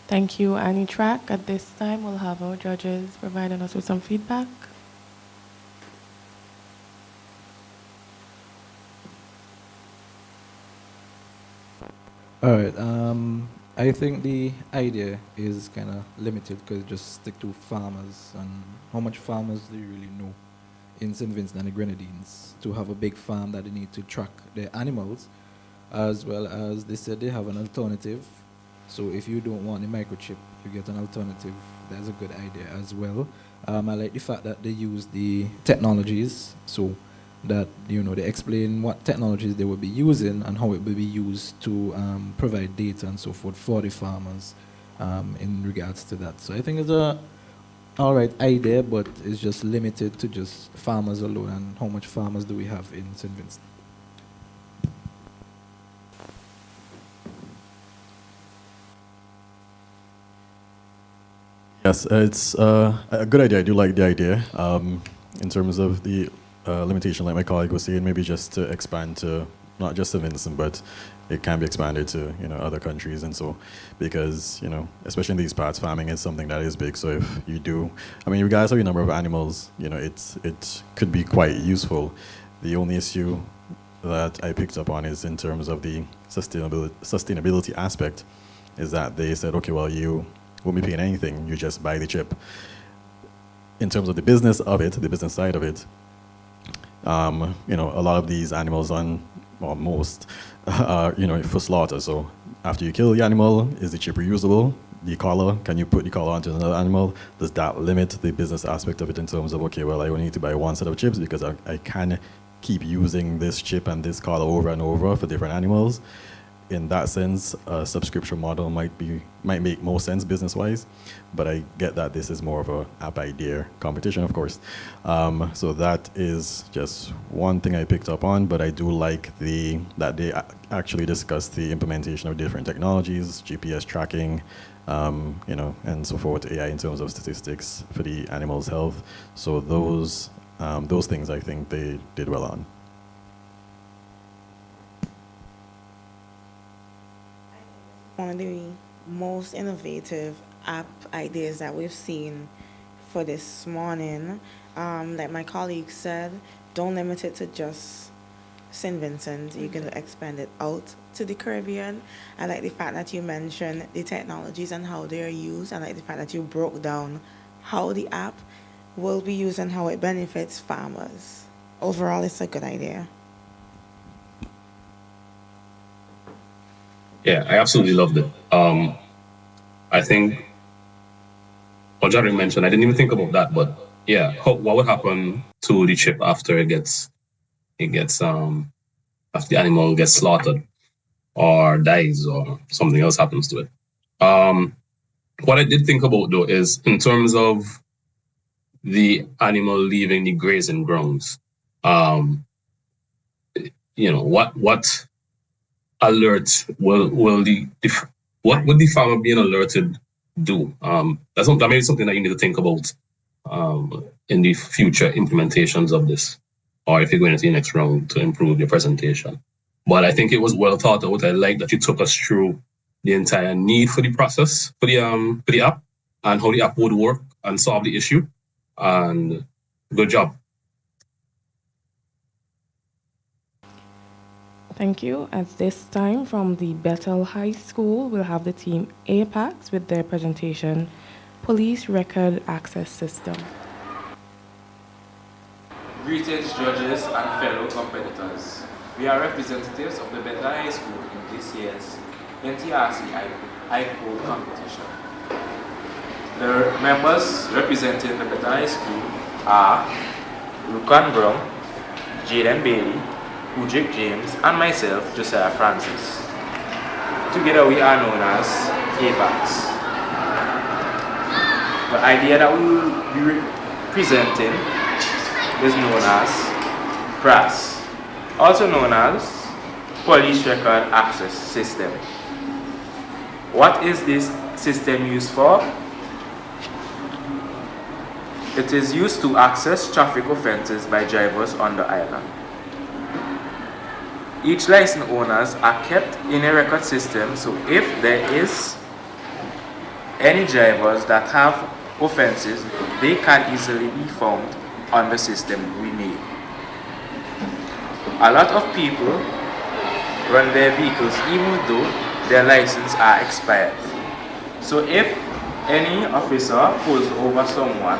Thank you, AniTrack. At this time, we'll have our judges providing us with some feedback. All right. I think the idea is kind of limited because it just stick to farmers, and how much farmers do you really know in St. Vincent and the Grenadines to have a big farm that they need to track their animals, as well as they said they have an alternative. So if you don't want the microchip, you get an alternative. That's a good idea as well. I like the fact that they use the technologies, so that they explain what technologies they will be using and how it will be used to provide data and so forth for the farmers in regards to that. So I think it's a all right idea, but it's just limited to just farmers alone. And how much farmers do we have in St. Vincent? Yes, it's a good idea. I do like the idea. In terms of the limitation, like my colleague was saying, maybe just to expand to not just St. Vincent, but it can be expanded to other countries, and so because especially in these parts, farming is something that is big. So if you do, regardless of the number of animals, it could be quite useful. The only issue that I picked up on is in terms of the sustainability aspect, is that they said, okay, well, you won't be paying anything, you just buy the chip. In terms of the business of it, the business side of it, a lot of these animals most are, for slaughter. So after you kill the animal, is the chip reusable? The collar, can you put the collar onto another animal? Does that limit the business aspect of it in terms of, okay, well, I only need to buy one set of chips because I can keep using this chip and this collar over and over for different animals? In that sense, a subscription model might make more sense business-wise, but I get that this is more of a app idea competition, of course. So that is just one thing I picked up on, but I do like that they actually discussed the implementation of different technologies, GPS tracking, and so forth, AI in terms of statistics for the animal's health. So those things I think they did well on. One of the most innovative app ideas that we've seen for this morning. Like my colleague said, don't limit it to just St. Vincent. You can expand it out to the Caribbean. I like the fact that you mentioned the technologies and how they are used. I like the fact that you broke down how the app will be used and how it benefits farmers. Overall, it's a good idea. Yeah, I absolutely loved it. I think what Jerry mentioned, I didn't even think about that, but yeah, what would happen to the chip after after the animal gets slaughtered or dies or something else happens to it. What I did think about though is in terms of the animal leaving the grazing grounds, what alert what would the farmer being alerted do? That may be something that you need to think about in the future implementations of this, or if you're going to the next round to improve your presentation. But I think it was well thought out. I like that you took us through the entire need for the process for the app and how the app would work and solve the issue. And good job. Thank you. At this time, from the Bethel High School, we'll have the team APAX with their presentation, Police Record Access System. Greetings, judges and fellow competitors. We are representatives of the Bethel High School in this year's NTRC ICode competition. The members representing the Bethel High School are Lucan Brown, Jaden Bailey, Ujik James, and myself, Josiah Francis. Together we are known as APAX. The idea that we will be presenting is known as PRAS, also known as Police Record Access System. What is this system used for? It is used to access traffic offences by drivers on the island. Each license owners are kept in a record system, so if there is any drivers that have offences, they can easily be found on the system we made. A lot of people run their vehicles even though their licenses are expired. So if any officer pulls over someone,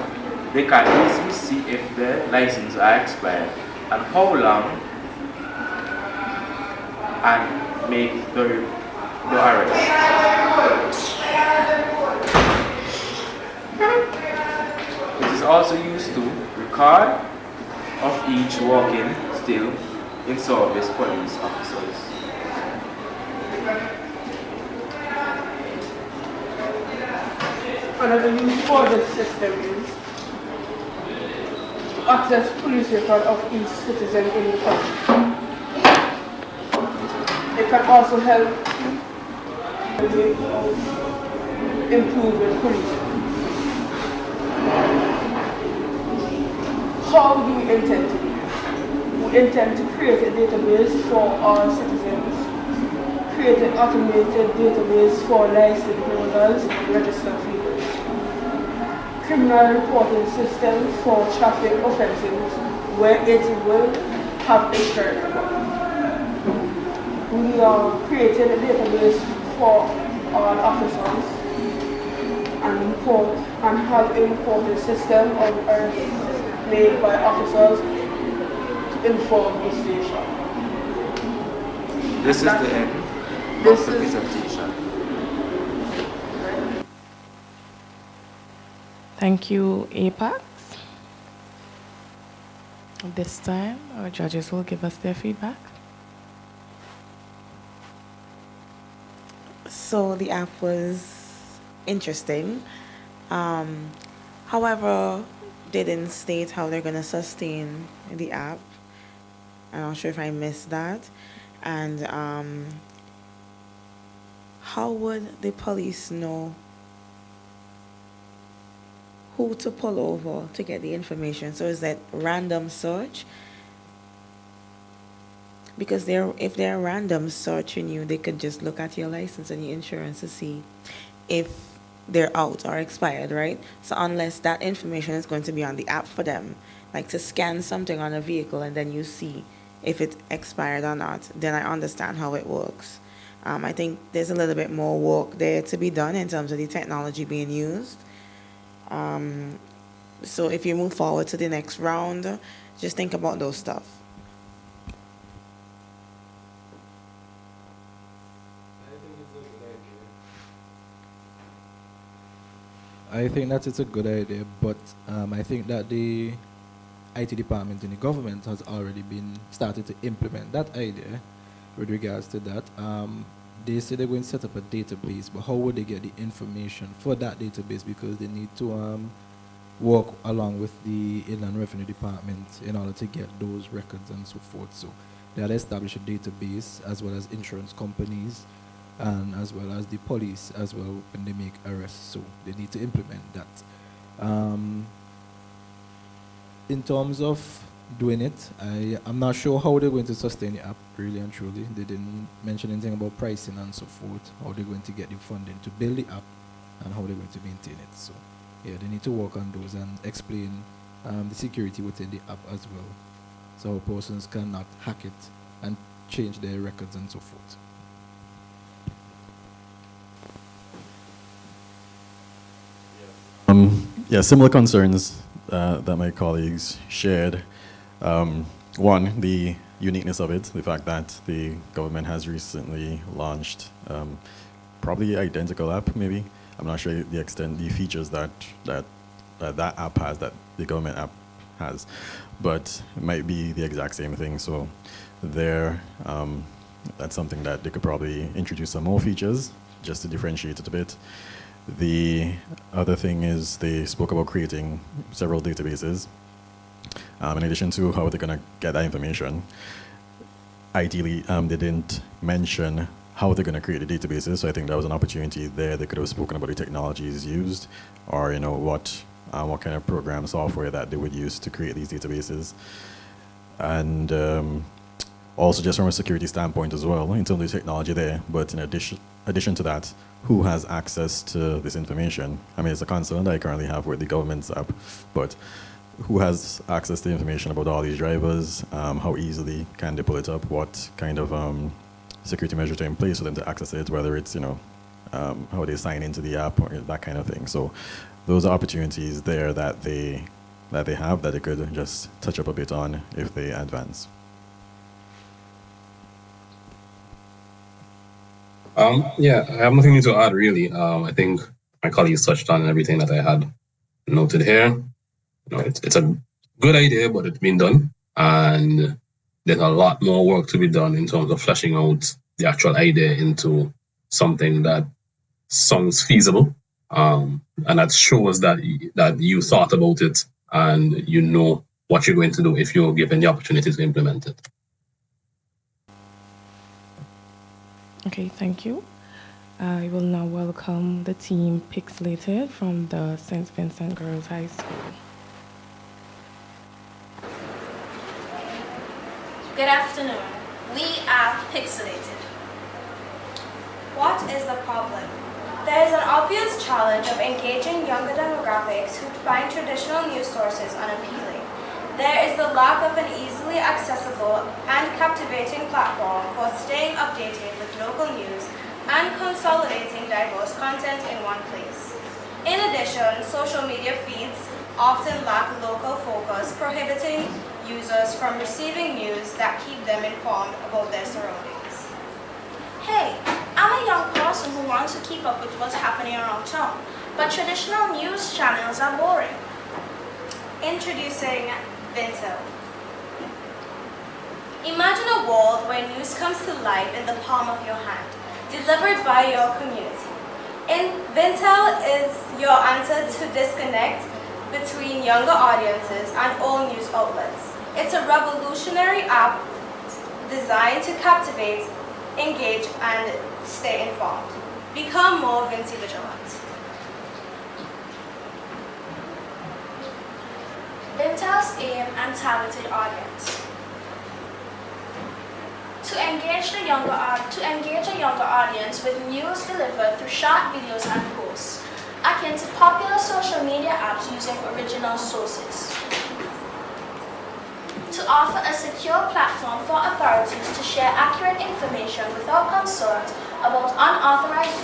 they can easily see if their licenses are expired and how long, and make the arrest. It is also used to record of each walking still in service police officers. Another use for this system is to access police record of each citizen in the country. It can also help improve the policing. How do we intend to do this? We intend to create a database for our citizens, create an automated database for license holders and registered vehicles, criminal reporting system for traffic offences where it will have a shared record. We are creating a database for all officers and have a reporting system of arrests made by officers to inform the station. This is the end of the presentation. Thank you, Apex. This time, our judges will give us their feedback. So the app was interesting. However, they didn't state how they're going to sustain the app. I'm not sure if I missed that. And how would the police know who to pull over to get the information? So is that random search? Because if they're random searching you, they could just look at your license and your insurance to see if they're out or expired, right? So unless that information is going to be on the app for them, like to scan something on a vehicle and then you see if it expired or not, then I understand how it works. I think there's a little bit more work there to be done in terms of the technology being used. So if you move forward to the next round, just think about those stuff. I think that it's a good idea, but I think that the IT department in the government has already been started to implement that idea with regards to that. They say they're going to set up a database, but how would they get the information for that database? Because they need to work along with the Inland Revenue Department in order to get those records and so forth. So they had established a database as well as insurance companies and as well as the police as well when they make arrests. So they need to implement that. In terms of doing it, I'm not sure how they're going to sustain the app, really and truly. They didn't mention anything about pricing and so forth, how they're going to get the funding to build the app and how they're going to maintain it. So yeah, they need to work on those and explain the security within the app as well, so persons cannot hack it and change their records and so forth. Yeah, similar concerns that my colleagues shared. One, the uniqueness of it, the fact that the government has recently launched probably identical app, maybe. I'm not sure the extent, the features that app has, that the government app has, but it might be the exact same thing. So there, that's something that they could probably introduce some more features just to differentiate it a bit. The other thing is they spoke about creating several databases in addition to how they're going to get that information. ideally, they didn't mention how they're going to create the databases. So I think that was an opportunity there. They could have spoken about the technologies used, or what kind of program software that they would use to create these databases, and also just from a security standpoint as well, in terms of the technology there. But in addition to that, who has access to this information? I mean, it's a concern that I currently have with the government's app, but who has access to information about all these drivers? How easily can they pull it up? What kind of security measures are in place for them to access it, whether it's, how they sign into the app or that kind of thing. So those are opportunities there that they have that they could just touch up a bit on if they advance. Yeah, I have nothing new to add really. I think my colleagues touched on everything that I had noted here. It's a good idea, but it's been done, and there's a lot more work to be done in terms of fleshing out the actual idea into something that sounds feasible, and that shows that you thought about it and you know what you're going to do if you're given the opportunity to implement it. Okay, thank you. I will now welcome the team Pixelated from the St. Vincent Girls High School. Good afternoon. We are Pixelated. What is the problem? There is an obvious challenge of engaging younger demographics who find traditional news sources unappealing. There is the lack of an easily accessible and captivating platform for staying updated with local news and consolidating diverse content in one place. In addition, social media feeds often lack local focus, prohibiting users from receiving news that keep them informed about their surroundings. Hey, I'm a young person who wants to keep up with what's happening around town, but traditional news channels are boring. Introducing Vincent. Imagine a world where news comes to life in the palm of your hand, delivered by your community. Vincent is your answer to disconnect between younger audiences and all news outlets. It's a revolutionary app designed to captivate, engage, and stay informed. Become more Vincy vigilant. Vintel's aim and targeted audience. To engage a younger audience with news delivered through short videos and posts, akin to popular social media apps using original sources. To offer a secure platform for authorities to share accurate information without concerns about unauthorized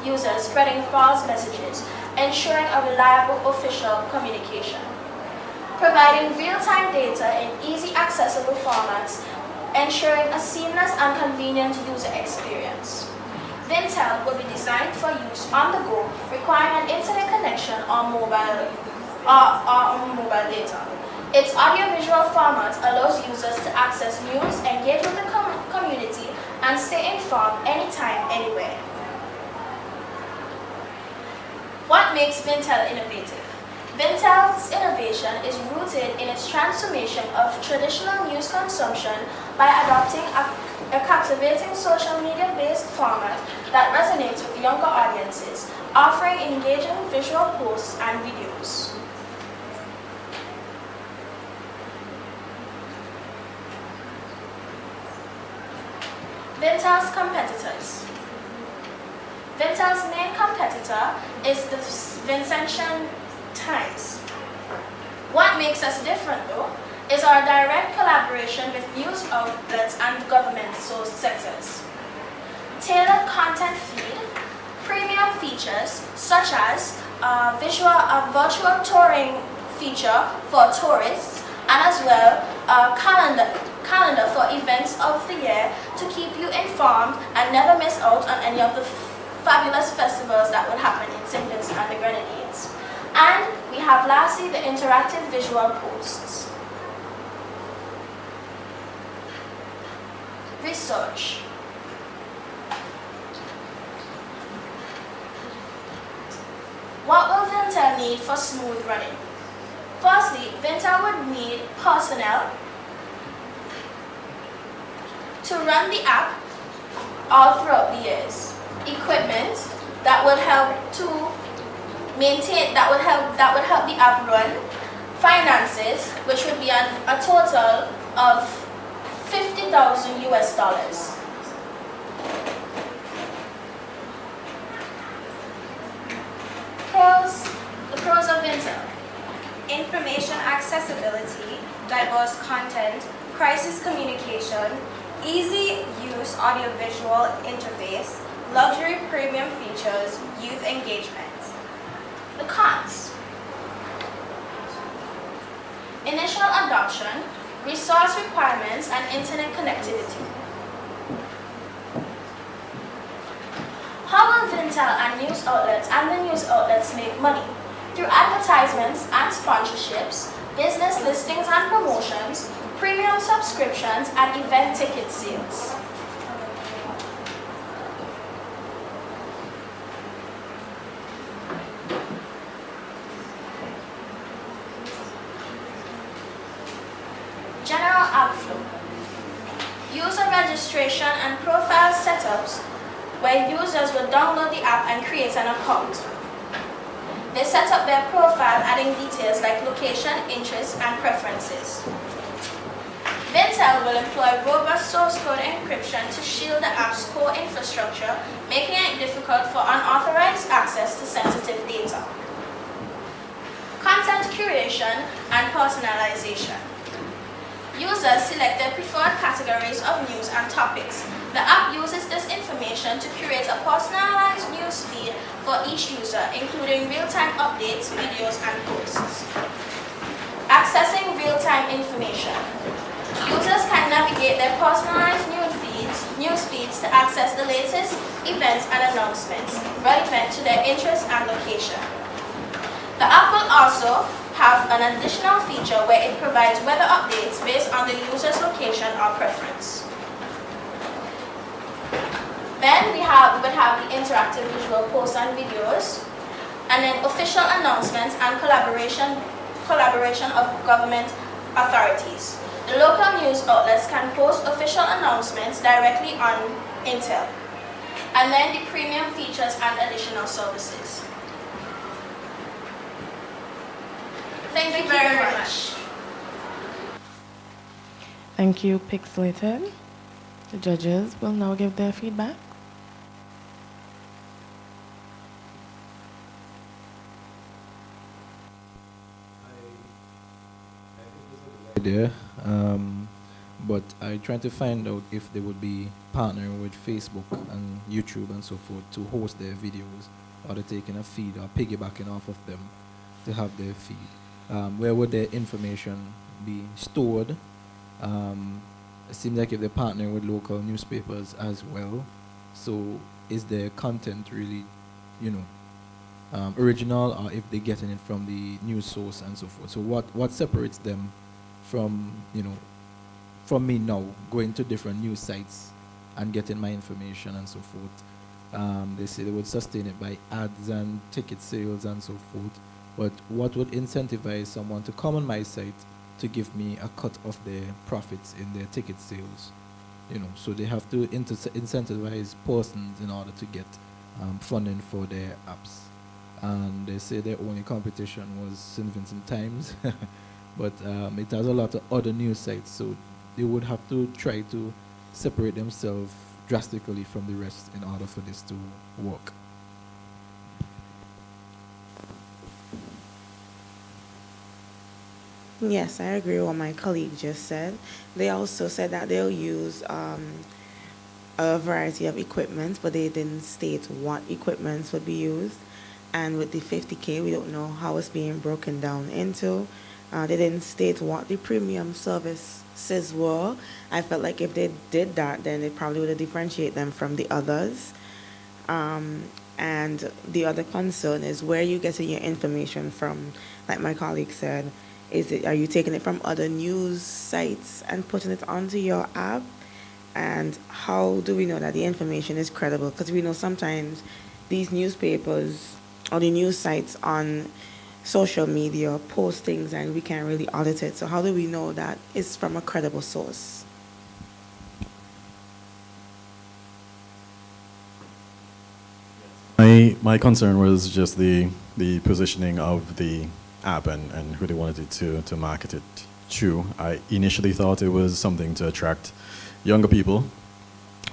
users spreading false messages, ensuring a reliable official communication. Providing real-time data in easy accessible formats, ensuring a seamless and convenient user experience. Vintel will be designed for use on the go, requiring an internet connection or mobile data. Its audiovisual format allows users to access news, engage with the community, and stay informed anytime, anywhere. What makes Vintel innovative? Vintel's innovation is rooted in its transformation of traditional news consumption by adopting a captivating social media-based format that resonates with younger audiences, offering engaging visual posts and videos. Vintel's competitors. Vintel's main competitor is the Vincentian Times. What makes us different, though, is our direct collaboration with news outlets and government source sectors. Tailored content feed, premium features such as a virtual touring feature for tourists, and as well a calendar for events of the year to keep you informed and never miss out on any of the fabulous festivals that will happen in St. Vincent and the Grenadines. And we have lastly the interactive visual posts. Research. What will Vintel need for smooth running? Firstly, Vintel would need personnel to run the app all throughout the years. Equipment that would help to maintain, that would help the app run. Finances, which would be a total of $50,000 US. The pros of Intel. Information accessibility, diverse content, crisis communication, easy use audiovisual interface, luxury premium features, youth engagement. The cons. Initial adoption, resource requirements, and internet connectivity. How will Vintel and the news outlets make money? Through advertisements and sponsorships, business listings and promotions, premium subscriptions, and event ticket sales. General app flow. User registration and profile setups where users will download the app and create an account. They set up their profile adding details like location, interests, and preferences. Vintel will employ robust source code encryption to shield the app's core infrastructure, making it difficult for unauthorized access to sensitive data. Content curation and personalization. Users select their preferred categories of news and topics. The app uses this information to create a personalized news feed for each user, including real-time updates, videos, and posts. Accessing real-time information. Users can navigate their personalized news feeds to access the latest events and announcements relevant to their interests and location. The app will also have an additional feature where it provides weather updates based on the user's location or preference. Then we would have the interactive visual posts and videos, and then official announcements and collaboration of government authorities. The local news outlets can post official announcements directly on Intel, and then the premium features and additional services. Thank you very much. Thank you, Pixelated. The judges will now give their feedback. Idea, but I tried to find out if they would be partnering with Facebook and YouTube and so forth to host their videos, or they're taking a feed or piggybacking off of them to have their feed. Where would their information be stored? It seems like if they're partnering with local newspapers as well, so is their content really, original, or if they're getting it from the news source and so forth? So what separates them from, from me now, going to different news sites and getting my information and so forth? They say they would sustain it by ads and ticket sales and so forth. But what would incentivize someone to come on my site to give me a cut of their profits in their ticket sales? So they have to incentivize persons in order to get funding for their apps. And they say their only competition was St. Vincent Times, but it has a lot of other news sites, so they would have to try to separate themselves drastically from the rest in order for this to work. Yes, I agree with what my colleague just said. They also said that they'll use a variety of equipment, but they didn't state what equipments would be used. And with the 50K, we don't know how it's being broken down into. They didn't state what the premium services were. I felt like if they did that, then it probably would differentiate them from the others. And the other concern is where you're getting your information from. Like my colleague said, are you taking it from other news sites and putting it onto your app? And how do we know that the information is credible? Because we know sometimes these newspapers or the news sites on social media post things and we can't really audit it. So how do we know that it's from a credible source? my concern was just the positioning of the app and who they wanted it to market it to. I initially thought it was something to attract younger people,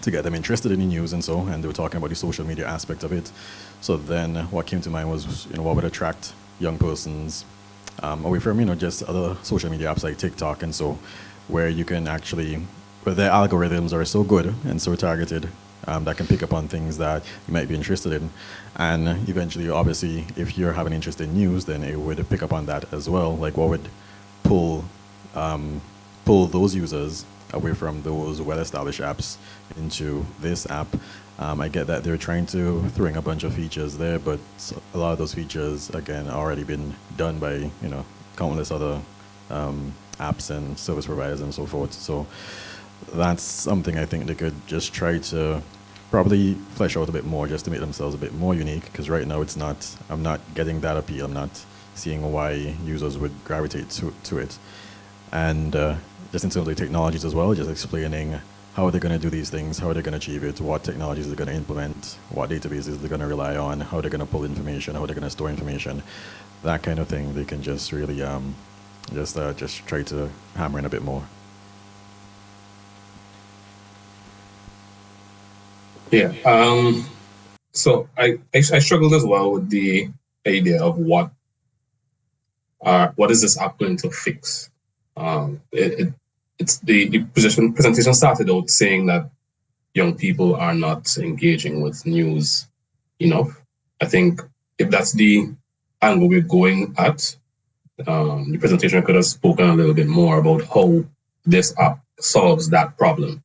to get them interested in the news and they were talking about the social media aspect of it. So then what came to mind was, what would attract young persons away from, just other social media apps like TikTok where you can actually, where their algorithms are so good and so targeted that can pick up on things that you might be interested in. And eventually, obviously, if you're having interest in news, then it would pick up on that as well. Like what would pull those users away from those well-established apps into this app. I get that they're trying to throw in a bunch of features there, but a lot of those features, again, are already been done by countless other apps and service providers and so forth. So that's something I think they could just try to probably flesh out a bit more, just to make themselves a bit more unique. Because right now I'm not getting that appeal. I'm not seeing why users would gravitate to it. And just in terms of the technologies as well, just explaining how they're going to do these things, how they're going to achieve it, what technologies they're going to implement, what databases they're going to rely on, how they're going to pull information, how they're going to store information, that kind of thing. They can just really just try to hammer in a bit more. Yeah. So I struggled as well with the idea of what is this app going to fix? It's the presentation started out saying that young people are not engaging with news enough. I think if that's the angle we're going at, the presentation could have spoken a little bit more about how this app solves that problem.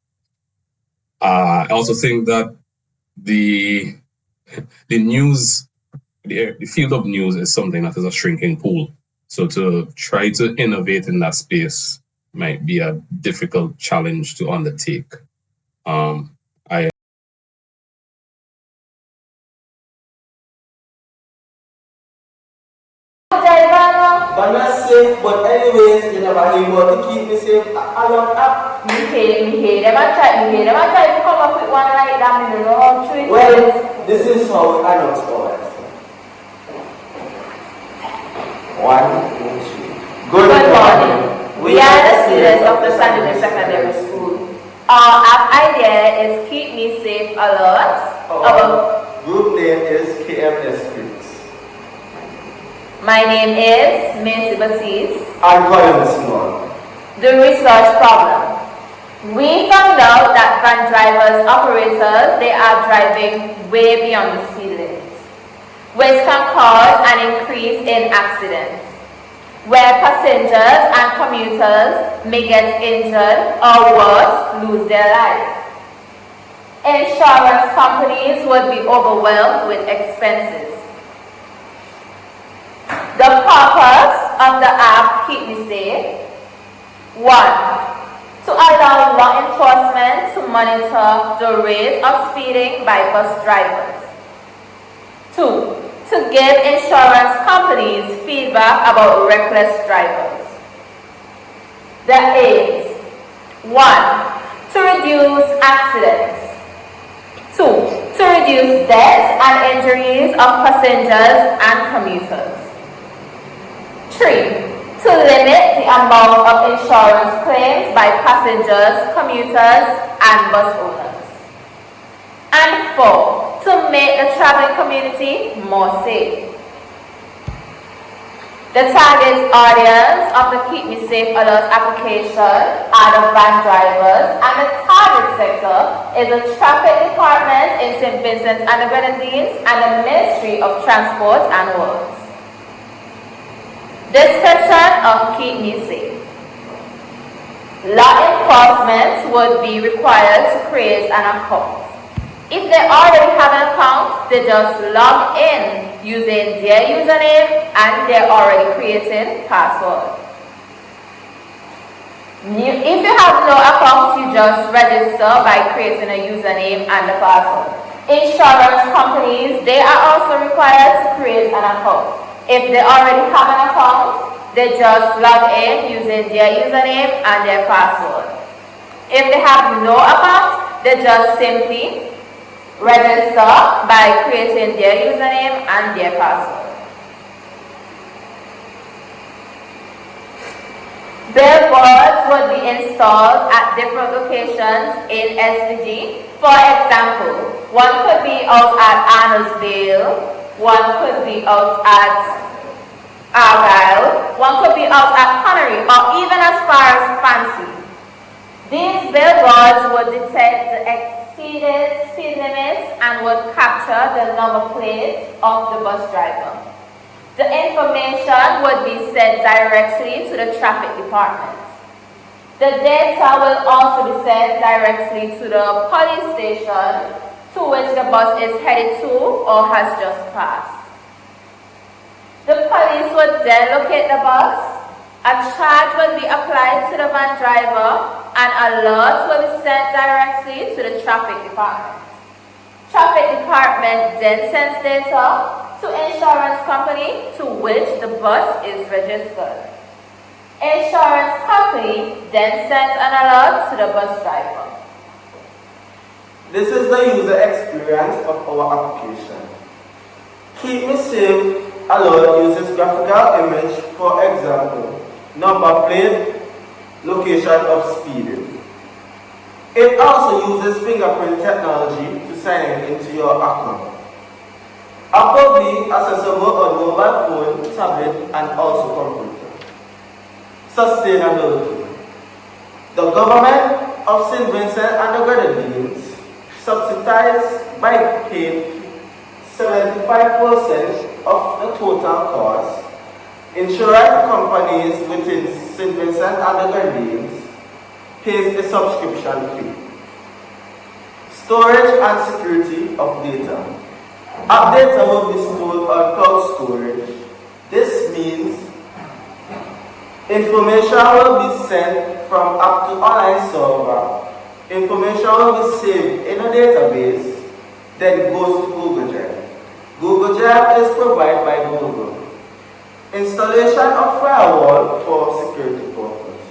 I also think that the news, the field of news is something that is a shrinking pool. So to try to innovate in that space might be a difficult challenge to undertake. But not safe, but anyways, you never able to keep me safe. I love app. Me hate. Them I try to come up with one like that, you know. Well, this is how I know it. 1, 2, 3. Good morning. We are the students of the Canouan Secondary School. Our app idea is Keep Me Safe Alert. Our group name is KMS. My name is Vincytwang. I'm calling this morning. The research problem. We found out that van drivers, operators, they are driving way beyond the speed limit, which can cause an increase in accidents, where passengers and commuters may get injured or worse, lose their lives. Insurance companies would be overwhelmed with expenses. The purpose of the app Keep Me Safe: 1. To allow law enforcement to monitor the rate of speeding by bus drivers. 2. To give insurance companies feedback about reckless drivers. The aims: 1. To reduce accidents. 2. To reduce deaths and injuries of passengers and commuters. 3. To limit the amount of insurance claims by passengers, commuters, and bus owners. And 4. To make the traveling community more safe. The target audience of the Keep Me Safe Alert application are the van drivers, and the target sector is the traffic department in St. Vincent and the Grenadines and the Ministry of Transport and Works. Description of Keep Me Safe. Law enforcement would be required to create an account. If they already have an account, they just log in using their username and their already created password. If you have no account, you just register by creating a username and the password. Insurance companies, they are also required to create an account. If they already have an account, they just log in using their username and their password. If they have no account, they just simply register by creating their username and their password. Billboards would be installed at different locations in SVG. For example, one could be out at Arnoldville, one could be out at Argyle, one could be out at Connery, or even as far as Fancy. These billboards would detect the exceeded speed limits and would capture the number plates of the bus driver. The information would be sent directly to the traffic department. The data will also be sent directly to the police station to which the bus is headed to or has just passed. The police would then locate the bus, a charge will be applied to the van driver, and alerts will be sent directly to the traffic department. Traffic department then sends data to insurance company to which the bus is registered. Insurance company then sends an alert to the bus driver. This is the user experience of our application. Keep Me Safe alert uses graphical image, for example, number plate, location of speeding. It also uses fingerprint technology to sign into your account. App will be accessible on mobile phone, tablet, and also computer. Sustainability. The government of St. Vincent and the Grenadines subsidize Byte paying 75% of the total cost. Insurance companies within St. Vincent and the Grenadines pays a subscription fee. Storage and security of data. App data will be stored on cloud storage. This means information will be sent from app to online server. Information will be saved in a database, then goes to Google Drive. Google Drive is provided by Google. Installation of firewall for security purposes.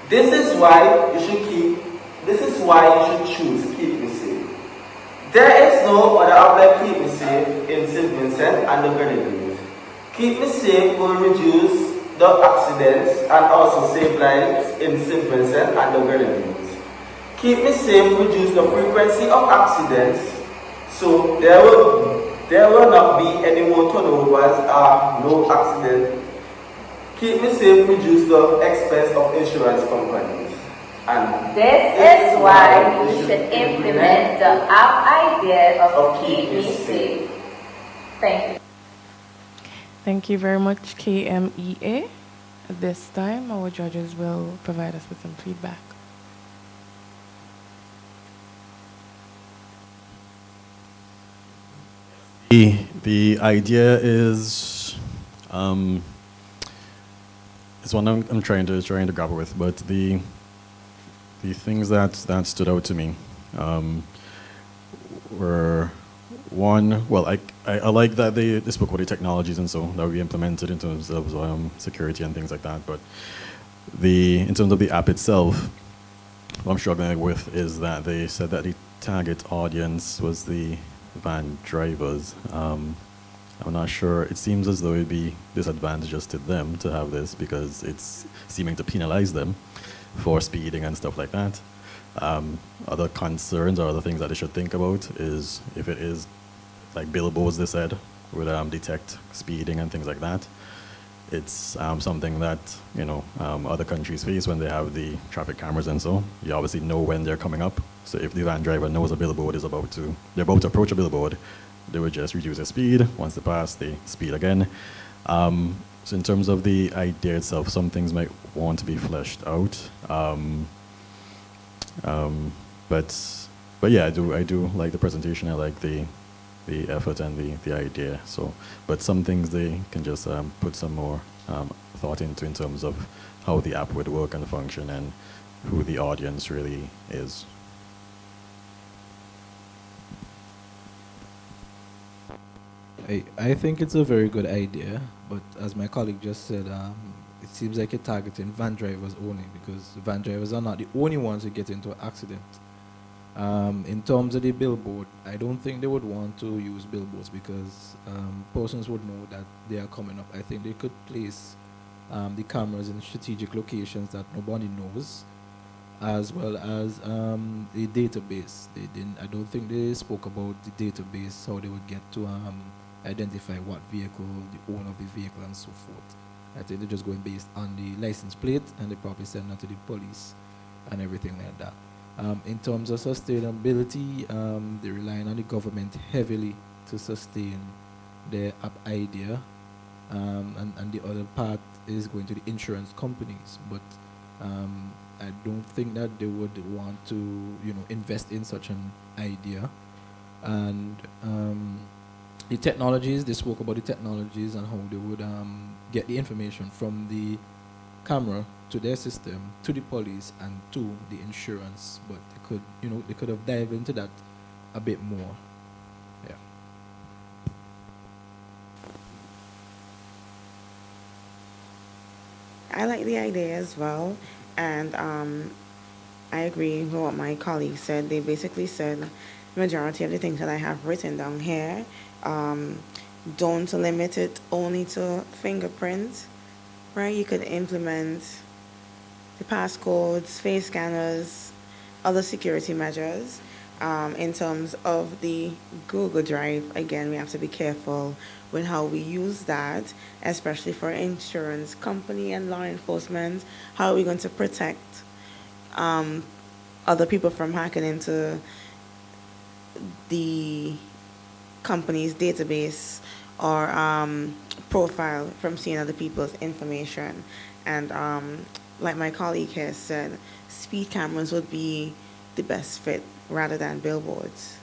This is why you should choose Keep Me Safe. There is no other app like Keep Me Safe in St. Vincent and the Grenadines. Keep Me Safe will reduce the accidents and also save lives in St. Vincent and the Grenadines. Keep Me Safe reduce the frequency of accidents, so there will not be any more turnovers or no accident. Keep Me Safe reduce the expense of insurance companies. And this is why you should implement the app idea of Keep Me Safe. Thank you. Thank you very much, KMEA. At this time, our judges will provide us with some feedback. The idea is it's one I'm trying to grapple with, but the things that stood out to me were one. Well, I like that they spoke about the technologies and so that will be implemented in terms of security and things like that. But in terms of the app itself, what I'm struggling with is that they said that the target audience was the van drivers. I'm not sure. It seems as though it'd be disadvantageous to them to have this because it's seeming to penalize them for speeding and stuff like that. Other concerns or other things that they should think about is if it is like billboards, they said, would detect speeding and things like that. It's something that other countries face when they have the traffic cameras and so. You obviously know when they're coming up. So if the van driver knows a billboard is they're about to approach a billboard, they would just reduce their speed. Once they pass, they speed again. So in terms of the idea itself, some things might want to be fleshed out. But yeah, I do like the presentation. I like the effort and the idea. So, but some things they can just put some more thought into in terms of how the app would work and function and who the audience really is. I think it's a very good idea, but as my colleague just said, it seems like you're targeting van drivers only because van drivers are not the only ones who get into an accident. In terms of the billboard, I don't think they would want to use billboards because persons would know that they are coming up. I think they could place the cameras in strategic locations that nobody knows, as well as the database. I don't think they spoke about the database, how they would get to identify what vehicle, the owner of the vehicle, and so forth. I think they're just going based on the license plate, and they probably send that to the police and everything like that. In terms of sustainability, they're relying on the government heavily to sustain their app idea, and the other part is going to the insurance companies. But I don't think that they would want to, invest in such an idea. And the technologies, they spoke about the technologies and how they would get the information from the camera to their system, to the police, and to the insurance. But they could have dived into that a bit more. Yeah. I like the idea as well, and I agree with what my colleagues said. They basically said the majority of the things that I have written down here. Don't limit it only to fingerprints, right? You could implement the passcodes, face scanners, other security measures. In terms of the Google Drive, again, we have to be careful with how we use that, especially for insurance company and law enforcement. How are we going to protect other people from hacking into the company's database or profile from seeing other people's information? And like my colleague has said, speed cameras would be the best fit rather than billboards.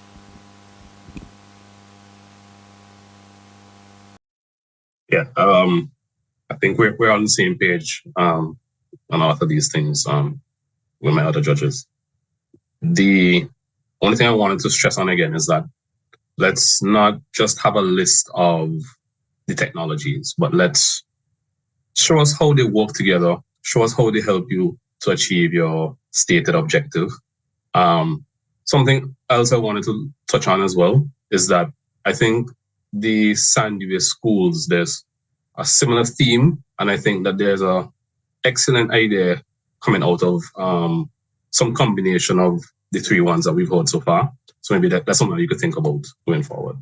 Yeah, I think we're on the same page on a lot of these things with my other judges. The only thing I wanted to stress on again is that let's not just have a list of the technologies, but let's show us how they work together, show us how they help you to achieve your stated objective. Something else I wanted to touch on as well is that I think the Sandy schools, there's a similar theme, and I think that there's a excellent idea coming out of some combination of the three ones that we've heard so far. So maybe that's something you could think about going forward.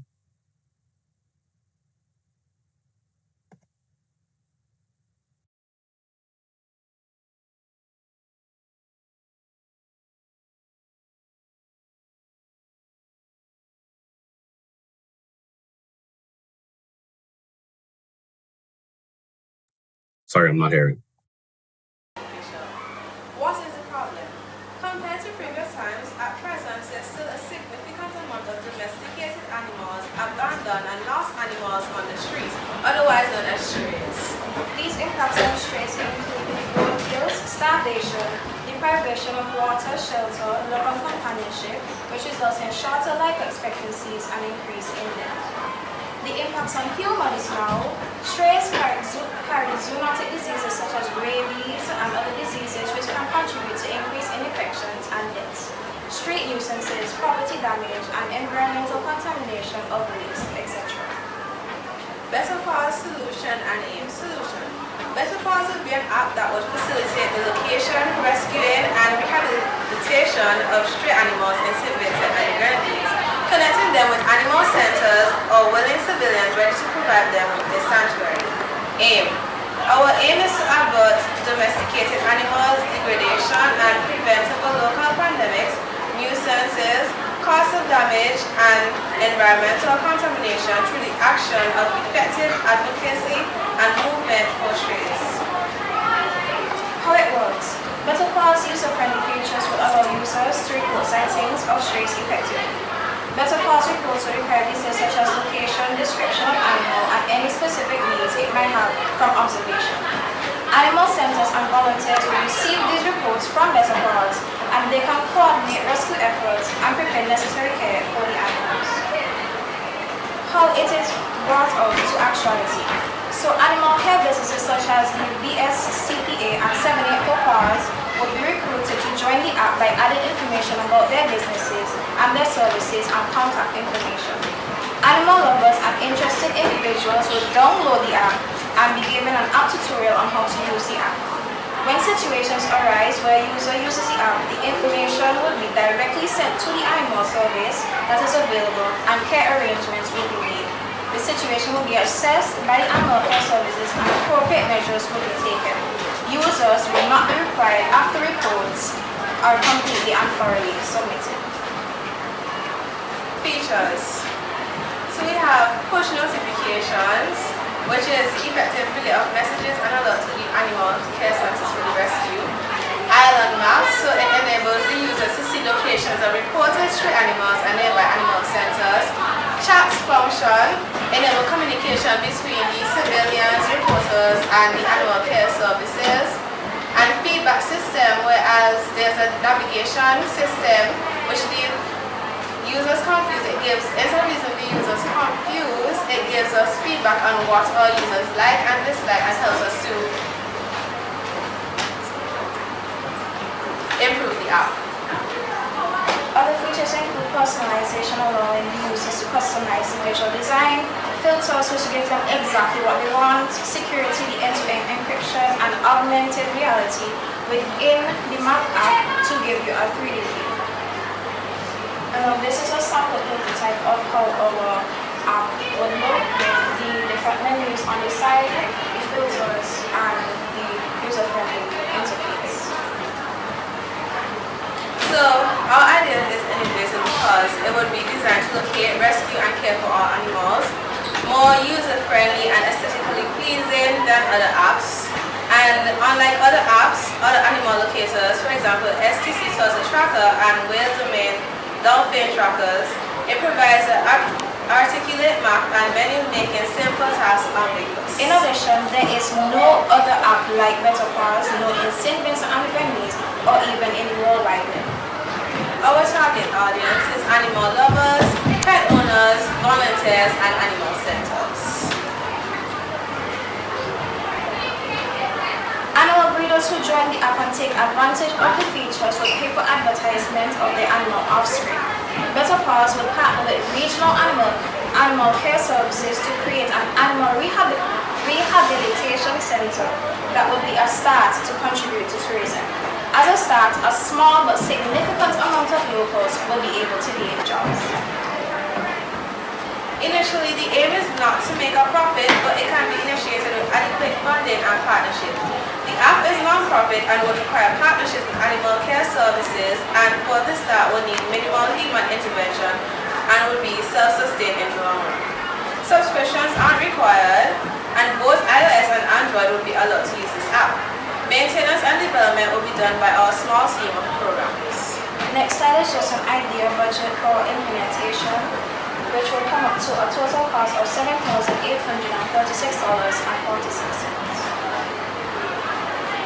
Sorry, I'm not hearing. What is the problem? Compared to previous times, at present there's still a significant amount of domesticated animals, abandoned and lost animals on the streets, otherwise known as strays. These impacts on strays include road kills, starvation, deprivation of water, shelter, lack of companionship, which results in shorter life expectancies and increase in death. The impacts on humans now, strays carry zoonotic diseases such as rabies and other diseases which can contribute to increase in infections and deaths, street nuisances, property damage, and environmental contamination of waste, etc. Better Paws solution and aim solution. Better Paws would be an app that would facilitate the location, rescuing, and rehabilitation of stray animals in St. Vincent and Grenadines, connecting them with animal centers or willing civilians ready to provide them with a sanctuary. Aim. Our aim is to avert domesticated animals, degradation, and preventable local pandemics, nuisances, cost of damage, and environmental contamination through the action of effective advocacy and movement for strays. How it works. Better Paws user-friendly features will allow users to report sightings of strays effectively. Better Paws reports will require details such as location, description of animal, and any specific needs it might have from observation. Animal centers and volunteers will receive these reports from Better Paws, and they can coordinate rescue efforts and prepare necessary care for the animals. How it is brought out to actuality. So animal care businesses such as the VSCPA and 784 Paws would be recruited to join the app by adding information about their businesses and their services and contact information. Animal lovers and interested individuals would download the app and be given an app tutorial on how to use the app. When situations arise where a user uses the app, the information will be directly sent to the animal service that is available and care arrangements will be made. The situation will be assessed by the animal care services and appropriate measures will be taken. Users will not be required after reports are completely and thoroughly submitted. Features. So we have push notifications, which is effective relay of messages and alerts to lead animals to care centers for the rescue. Island maps, so it enables the users to see locations of reported stray animals and nearby animal centers. Chats function enable communication between the civilians, reporters, and the animal care services. And feedback system, whereas there's a navigation system which leaves users confused, instead of leaving the users confused, it gives us feedback on what our users like and dislike and helps us to improve the app. Other features include personalization, allowing users to customize the visual design, filters which give them exactly what they want, security, the end-to-end encryption, and augmented reality within the map app to give you a 3D view. This is a sample prototype of how our app would look with the different menus on the side, the filters, and the user-friendly interface. So our idea is innovative because it would be designed to locate, rescue, and care for all animals, more user-friendly and aesthetically pleasing than other apps. And unlike other apps, other animal locators, for example, STC Turtle Tracker and Whale Domain Dolphin Trackers, it provides an articulate map and menu making simple tasks ambiguous. In addition, there is no other app like Bethel High, known in St. Vincent and the Grenadines, or even in the World Wide Web. Our target audience is animal lovers, pet owners, volunteers, and animal centers. Animal breeders who join the app and take advantage of the features will pay for advertisement of their animal offspring. Better Paws will partner with regional animal care services to create an animal rehabilitation center that will be a start to contribute to tourism. As a start, a small but significant amount of locals will be able to gain jobs. Initially, the aim is not to make a profit, but it can be initiated with adequate funding and partnership. The app is non-profit and would require partnership with animal care services, and for the start will need minimal human intervention and would be self-sustained in the long run. Subscriptions aren't required, and both iOS and Android will be allowed to use this app. Maintenance and development will be done by our small team of programmers. Next slide is just an idea budget for implementation, which will come up to a total cost of $7,836.46.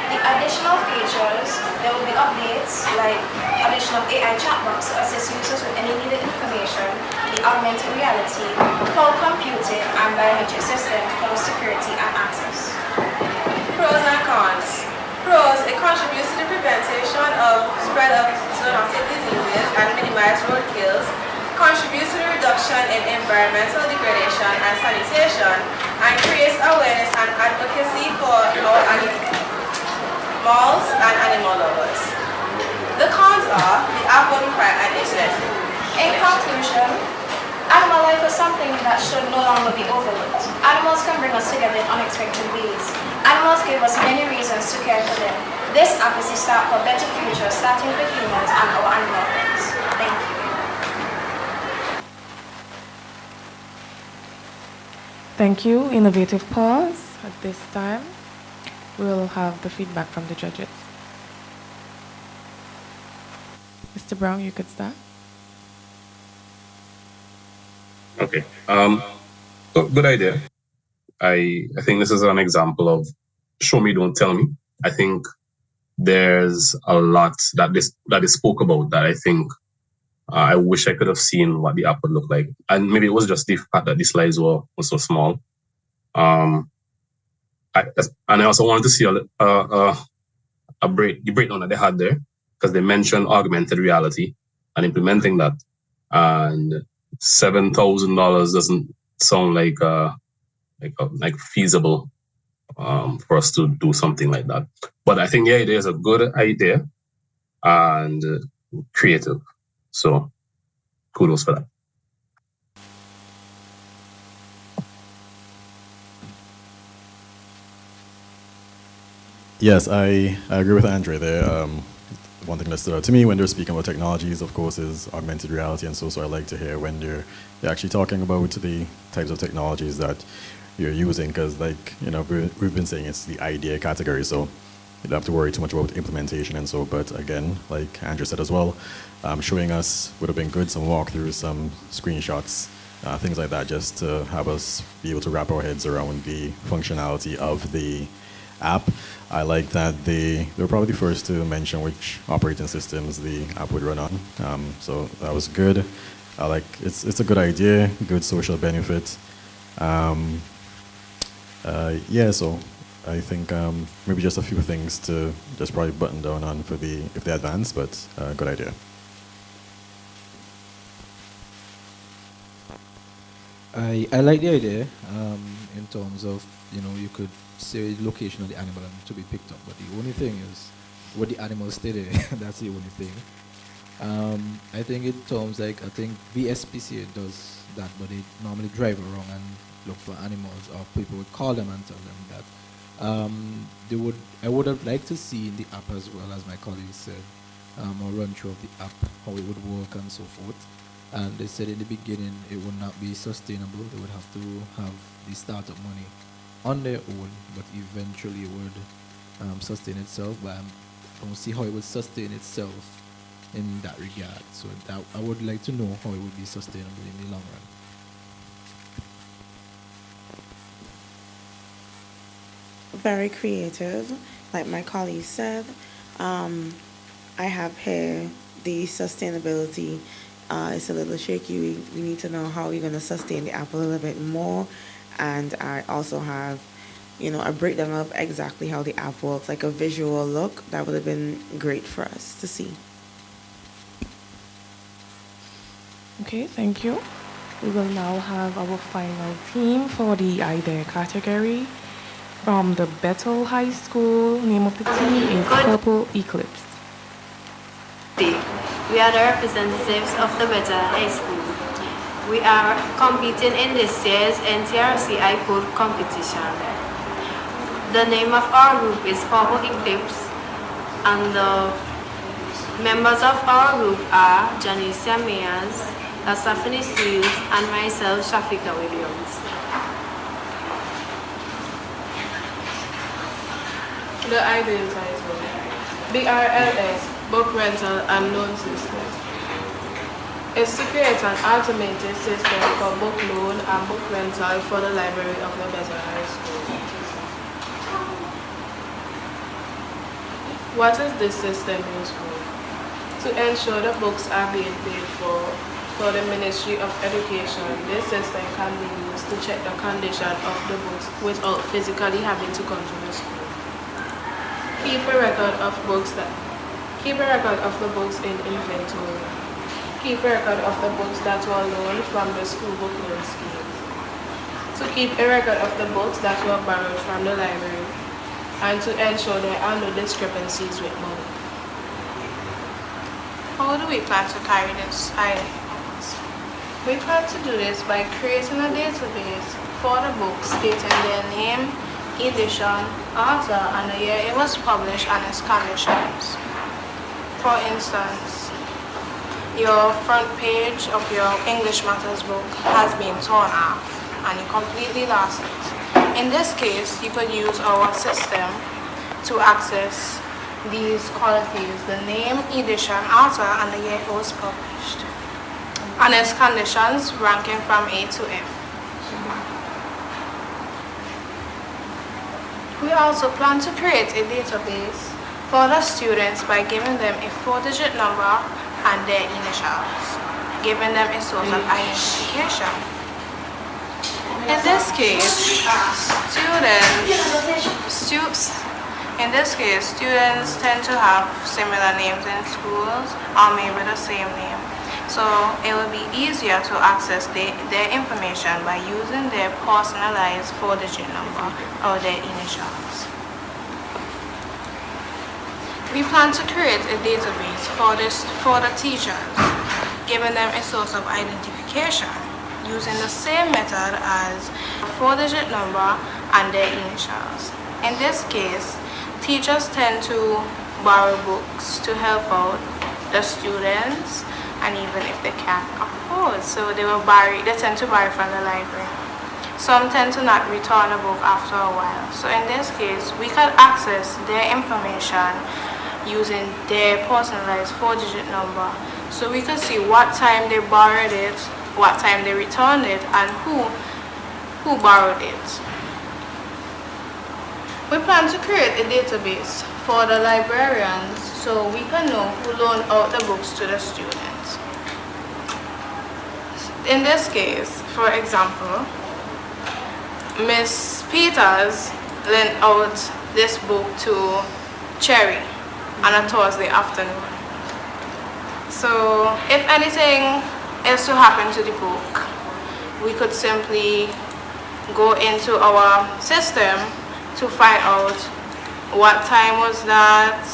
The additional features, there will be updates like additional AI chatbots to assist users with any needed information, the augmented reality, cloud computing, and biometric systems for security and access. Pros and cons. Pros, it contributes to the prevention of spread of zoonotic diseases and minimize roadkills, contributes to the reduction in environmental degradation and sanitation, and creates awareness and advocacy for our animals and animal lovers. The cons are, the app will require an internet. In conclusion, animal life is something that should no longer be overlooked. Animals can bring us together in unexpected ways. Animals give us many reasons to care for them. This app is the start for a better future, starting with humans and our animal friends. Thank you. Thank you, Innovative Paws. At this time, we'll have the feedback from the judges. Mr. Brown, you could start. Okay. So good idea. I think this is an example of show me, don't tell me. I think there's a lot that is spoke about that I think I wish I could have seen what the app would look like. And maybe it was just the fact that the slides were so small. And I also wanted to see a the breakdown that they had there, because they mentioned augmented reality and implementing that, and $7,000 doesn't sound like feasible for us to do something like that. But I think the idea is a good idea and creative. So kudos for that. Yes, I agree with Andre there. One thing that stood out to me when they're speaking about technologies, of course, is augmented reality, and so I like to hear when they're actually talking about the types of technologies that you're using, because we've been saying it's the idea category, so you don't have to worry too much about implementation and so. But again, like Andrew said as well, showing us would have been good, some walkthroughs, some screenshots, things like that, just to have us be able to wrap our heads around the functionality of the app. I like that they were probably the first to mention which operating systems the app would run on. So that was good. I like it's a good idea, good social benefit. Yeah, so I think maybe just a few things to just probably button down on for if they advance, but good idea. I like the idea in terms of, you could say the location of the animal and to be picked up, but the only thing is where the animals stay there. That's the only thing. I think in terms I think VSPCA does that, but they normally drive around and look for animals, or people would call them and tell them that. I would have liked to see in the app as well, as my colleague said, a run through of the app, how it would work and so forth. And they said in the beginning it would not be sustainable. They would have to have the startup money on their own, but eventually it would sustain itself. But I don't see how it would sustain itself in that regard. So I would like to know how it would be sustainable in the long run. Very creative, like my colleague said. I have here the sustainability. It's a little shaky. We need to know how you're going to sustain the app a little bit more. And I also have, a breakdown of exactly how the app works, like a visual look. That would have been great for us to see. Okay, thank you. We will now have our final team for the idea category. From the Bethel High School, name of the team is Purple Eclipse. We are the representatives of the Bethel High School. We are competing in this year's NTRC ICode competition. The name of our group is Purple Eclipse, and the members of our group are Janicia Mayers, Stephanie Seals, and myself, Shafika Williams. The ideal title: BRLS, Book Rental and Loan System, is to create an automated system for book loan and book rental for the library of the Bethel High School. What is this system used for? To ensure the books are being paid for the Ministry of Education. This system can be used to check the condition of the books without physically having to come to the school. Keep a record of the books in inventory. Keep a record of the books that were loaned from the school book loan scheme. To keep a record of the books that were borrowed from the library, and to ensure there are no discrepancies with money. How do we plan to carry this out? We plan to do this by creating a database for the books stating their name, edition, author, and the year it was published and its conditions. For instance, your front page of your English Matters book has been torn off and you completely lost it. In this case, you could use our system to access these qualities: the name, edition, author, and the year it was published, and its conditions ranking from A to F. We also plan to create a database for the students by giving them a 4-digit number and their initials, giving them a source of identification. In this case, In this case, students tend to have similar names in schools or maybe the same name. So it will be easier to access their information by using their personalized 4-digit number or their initials. We plan to create a database for the teachers, giving them a source of identification using the same method as a 4-digit number and their initials. In this case, teachers tend to borrow books to help out the students, and even if they can't afford, so they tend to borrow from the library. Some tend to not return a book after a while. So in this case, we can access their information using their personalized 4-digit number. So we can see what time they borrowed it, what time they returned it, and who borrowed it. We plan to create a database for the librarians so we can know who loaned out the books to the students. In this case, for example, Miss Peters lent out this book to Cherry on a Thursday afternoon. So if anything is to happen to the book, we could simply go into our system to find out what time was that,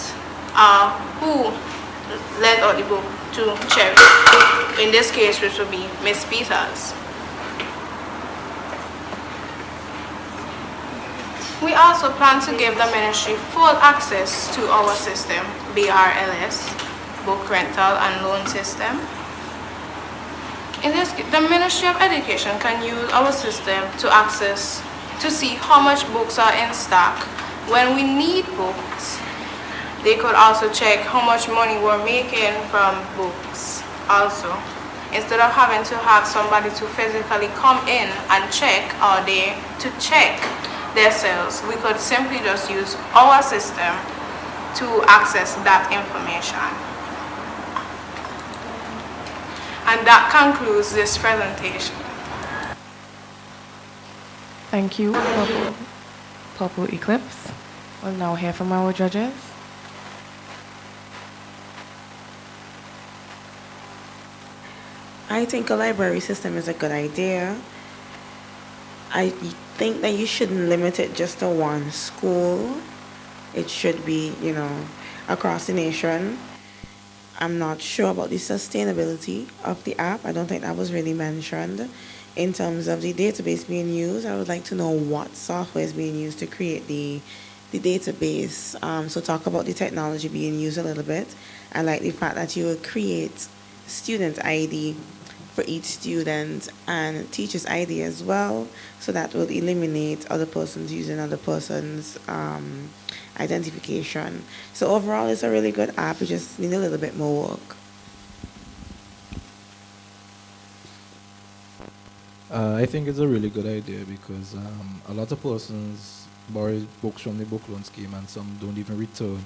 who lent out the book to Cherry. In this case, which would be Miss Peters. We also plan to give the ministry full access to our system, BRLS, Book Rental and Loan System. In this, the Ministry of Education can use our system to see how much books are in stock. When we need books, they could also check how much money we're making from books also. Instead of having to have somebody to physically come in and check their sales, we could simply just use our system to access that information. And that concludes this presentation. Thank you, Purple Eclipse. We'll now hear from our judges. I think a library system is a good idea. I think that you shouldn't limit it just to one school. It should be, across the nation. I'm not sure about the sustainability of the app. I don't think that was really mentioned. In terms of the database being used, I would like to know what software is being used to create the database. So talk about the technology being used a little bit. I like the fact that you will create student ID for each student and teacher's ID as well, so that will eliminate other persons using other persons' identification. So overall, it's a really good app. We just need a little bit more work. I think it's a really good idea because a lot of persons borrow books from the book loan scheme and some don't even return,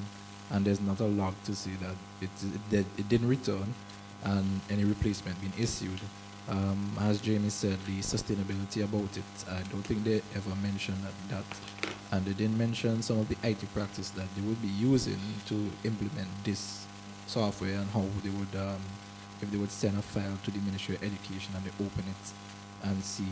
and there's not a log to see that it didn't return and any replacement being issued. As Jamie said, the sustainability about it, I don't think they ever mentioned that. And they didn't mention some of the IT practice that they would be using to implement this software and how they would, if they would send a file to the Ministry of Education and they open it and see,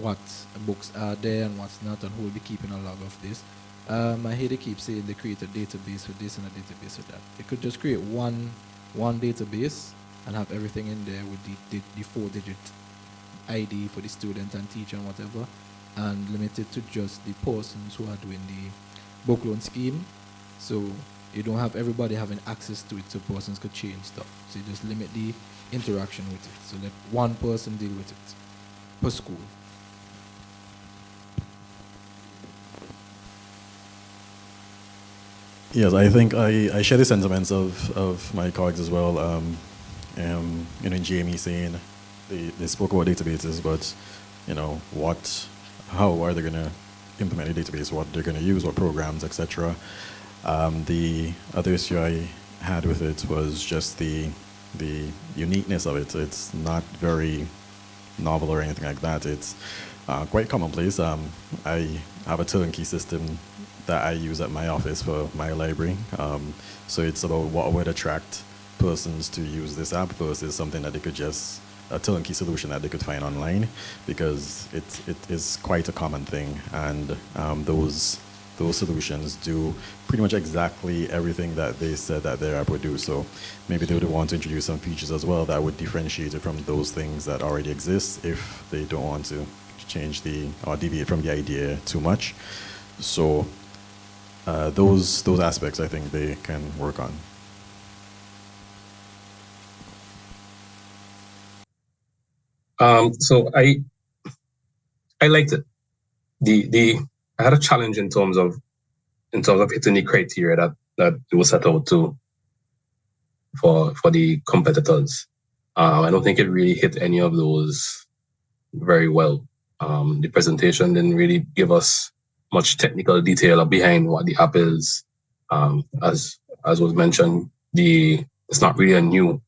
what books are there and what's not, and who will be keeping a log of this. I hear they keep saying they create a database for this and a database for that. They could just create one database and have everything in there with the 4-digit ID for the student and teacher and whatever, and limit it to just the persons who are doing the book loan scheme. So you don't have everybody having access to it, so persons could change stuff. So you just limit the interaction with it. So let one person deal with it per school. Yes, I think I share the sentiments of my colleagues as well. Jamie saying they spoke about databases, but how are they going to implement a database? What they're going to use, what programs, etc. The other issue I had with it was just the uniqueness of it. It's not very novel or anything like that. It's quite commonplace. I have a turnkey system that I use at my office for my library. So it's about what would attract persons to use this app versus something that they could just, a turnkey solution that they could find online, because it is quite a common thing, and those solutions do pretty much exactly everything that they said that their app would do. So maybe they would want to introduce some features as well that would differentiate it from those things that already exist if they don't want to change or deviate from the idea too much. So those aspects I think they can work on. So I liked it. I had a challenge in terms of hitting the criteria that it was set out to for the competitors. I don't think it really hit any of those very well. The presentation didn't really give us much technical detail behind what the app is. As was mentioned, it's not really a new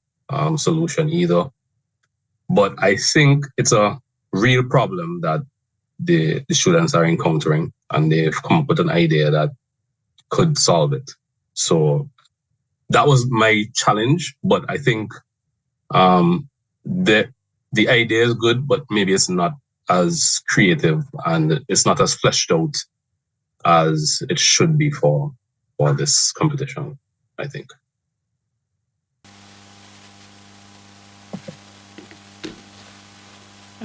solution either. But I think it's a real problem that the students are encountering, and they've come up with an idea that could solve it. So that was my challenge, but I think the idea is good, but maybe it's not as creative and it's not as fleshed out as it should be for this competition, I think.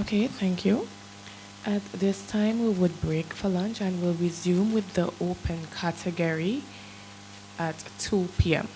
Okay, thank you. At this time, we would break for lunch and we'll resume with the open category at 2 p.m.